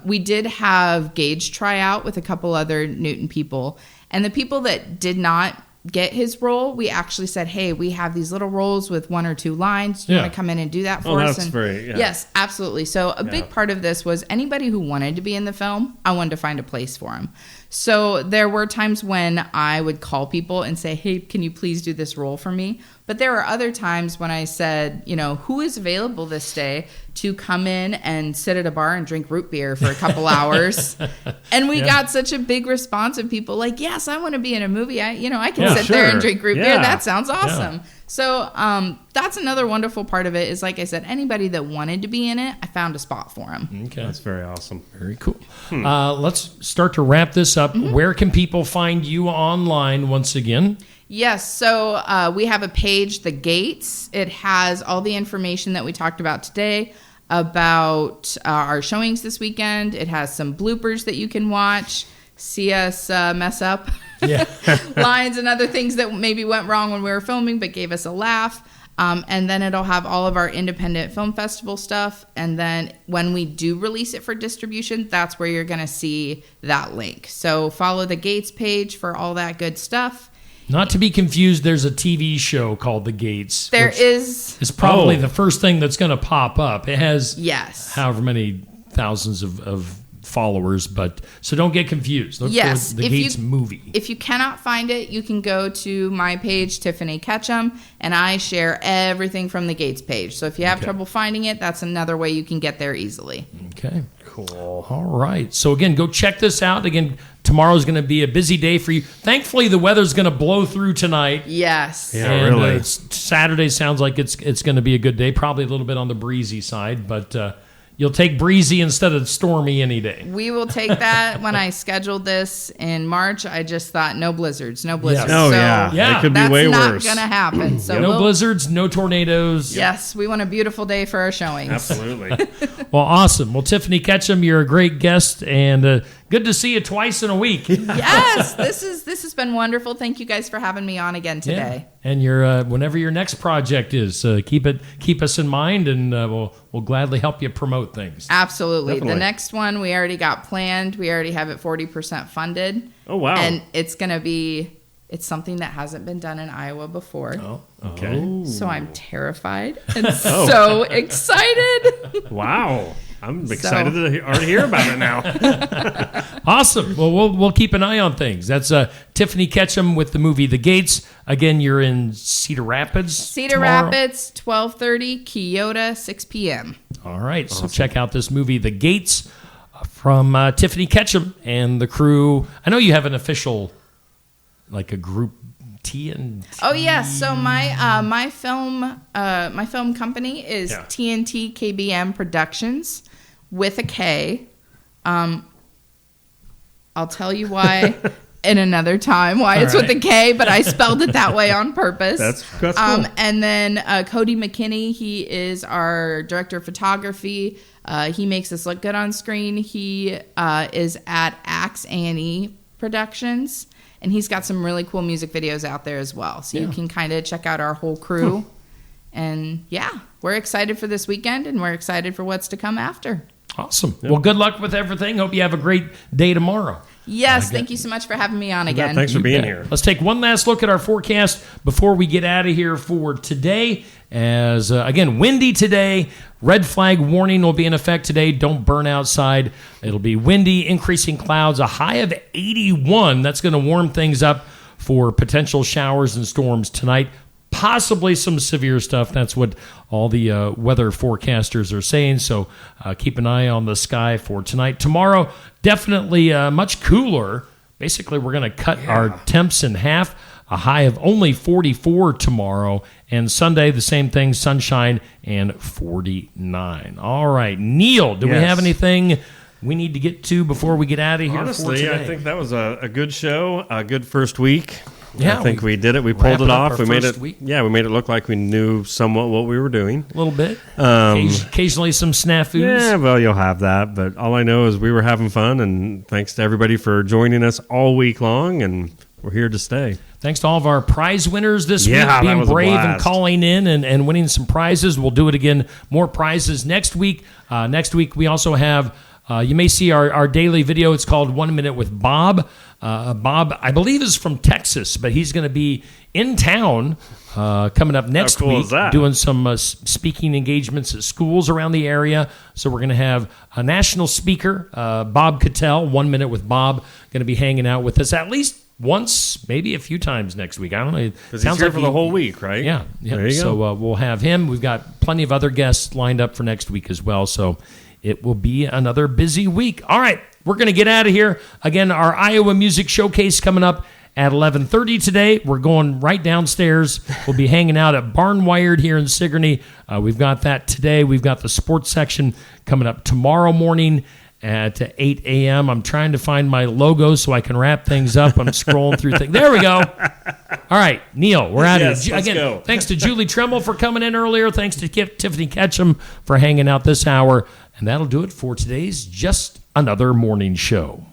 We did have Gage try out with a couple other Newton people. And the people that did not get his role, we actually said, hey, we have these little roles with 1 or 2 lines. Do you want to come in and do that for us? Yes, absolutely. So a big part of this was anybody who wanted to be in the film, I wanted to find a place for them. So there were times when I would call people and say, hey, can you please do this role for me? But there were other times when I said, who is available this day to come in and sit at a bar and drink root beer for a couple hours? And we got such a big response of people like, yes, I want to be in a movie. I can sit there and drink root beer. That sounds awesome. Yeah. So that's another wonderful part of it is, like I said, anybody that wanted to be in it, I found a spot for them. Okay. That's very awesome. Very cool. Let's start to wrap this up. Mm-hmm. Where can people find you online once again? Yes, so we have a page, The Gates. It has all the information that we talked about today about our showings this weekend. It has some bloopers that you can watch, see us mess up lines and other things that maybe went wrong when we were filming but gave us a laugh. And then it'll have all of our independent film festival stuff. And then when we do release it for distribution, that's where you're going to see that link. So follow the Gates page for all that good stuff. Not to be confused, there's a TV show called The Gates. There is. It's probably the first thing that's going to pop up. It has however many thousands of followers, but so don't get confused. Look for The Gates movie. If you cannot find it, you can go to my page, Tiffany Ketchum, and I share everything from the Gates page. So if you have trouble finding it, that's another way you can get there easily. Okay, cool. All right. So again, go check this out. Again, tomorrow's going to be a busy day for you. Thankfully, the weather's going to blow through tonight. Yes. Yeah, and, really. Saturday sounds like it's going to be a good day. Probably a little bit on the breezy side, but you'll take breezy instead of stormy any day. We will take that. When I scheduled this in March, I just thought no blizzards. Oh, it could be way worse. That's not going to happen. So no blizzards, no tornadoes. Yes, we want a beautiful day for our showings. Absolutely. Well, awesome. Well, Tiffany Ketchum, you're a great guest, and good to see you twice in a week. Yes, this has been wonderful. Thank you guys for having me on again today. Yeah. And your whenever your next project is, keep us in mind, and we'll gladly help you promote things. Absolutely. Definitely. The next one we already got planned. We already have it 40% funded. Oh wow! And it's something that hasn't been done in Iowa before. Oh, okay. So I'm terrified and so excited. Wow. I'm excited to already hear about it now. Awesome. Well, we'll keep an eye on things. That's Tiffany Ketchum with the movie The Gates. Again, you're in Cedar Rapids tomorrow. Rapids, 12:30, Kyoto, 6 p.m. All right. Awesome. So check out this movie, The Gates, from Tiffany Ketchum and the crew. I know you have an official, like a group TNT. Oh yes, so my film company is TNT KBM Productions with a K. I'll tell you why in another time why it's with a K, but I spelled it that way on purpose. That's cool. And then Cody McKinney, he is our director of photography. He makes us look good on screen. He is at Axe Annie Productions. And he's got some really cool music videos out there as well. So you can kind of check out our whole crew. And we're excited for this weekend, and we're excited for what's to come after. Awesome. Yep. Well, good luck with everything. Hope you have a great day tomorrow. Yes, thank you so much for having me on again. Thanks for being here. Let's take one last look at our forecast before we get out of here for today. As, again, windy today. Red flag warning will be in effect today. Don't burn outside. It'll be windy, increasing clouds, a high of 81. That's going to warm things up for potential showers and storms tonight. Possibly some severe stuff. That's what all the weather forecasters are saying. So keep an eye on the sky for tonight. Tomorrow, definitely much cooler. Basically, we're going to cut our temps in half. A high of only 44 tomorrow. And Sunday, the same thing, sunshine and 49. All right. Neil, do we have anything we need to get to before we get out of here? Honestly, for today? I think that was a good show, a good first week. Yeah, I think we did it. We pulled it off. We made it. We made it look like we knew somewhat what we were doing. A little bit. Occasionally some snafus. Yeah, well, you'll have that. But all I know is we were having fun, and thanks to everybody for joining us all week long, and we're here to stay. Thanks to all of our prize winners this week, that being was a brave and blast. calling in and winning some prizes. We'll do it again. More prizes next week. Next week, we also have, you may see our daily video. It's called 1 Minute with Bob. Bob, I believe, is from Texas, but he's going to be in town coming up next week doing some speaking engagements at schools around the area. So we're going to have a national speaker, Bob Cattell, 1 Minute with Bob, going to be hanging out with us at least once, maybe a few times next week. I don't know. Because he's here for the whole week, right? Yeah. There you so go. We'll have him. We've got plenty of other guests lined up for next week as well. So it will be another busy week. All right. We're going to get out of here. Again, our Iowa Music Showcase coming up at 11:30 today. We're going right downstairs. We'll be hanging out at Barnwired here in Sigourney. We've got that today. We've got the sports section coming up tomorrow morning at 8 a.m. I'm trying to find my logo so I can wrap things up. I'm scrolling through things. There we go. All right, Neil, we're out of here. Again, go. Thanks to Julie Tremmel for coming in earlier. Thanks to Tiffany Ketchum for hanging out this hour. And that'll do it for today's Just Another Morning Show.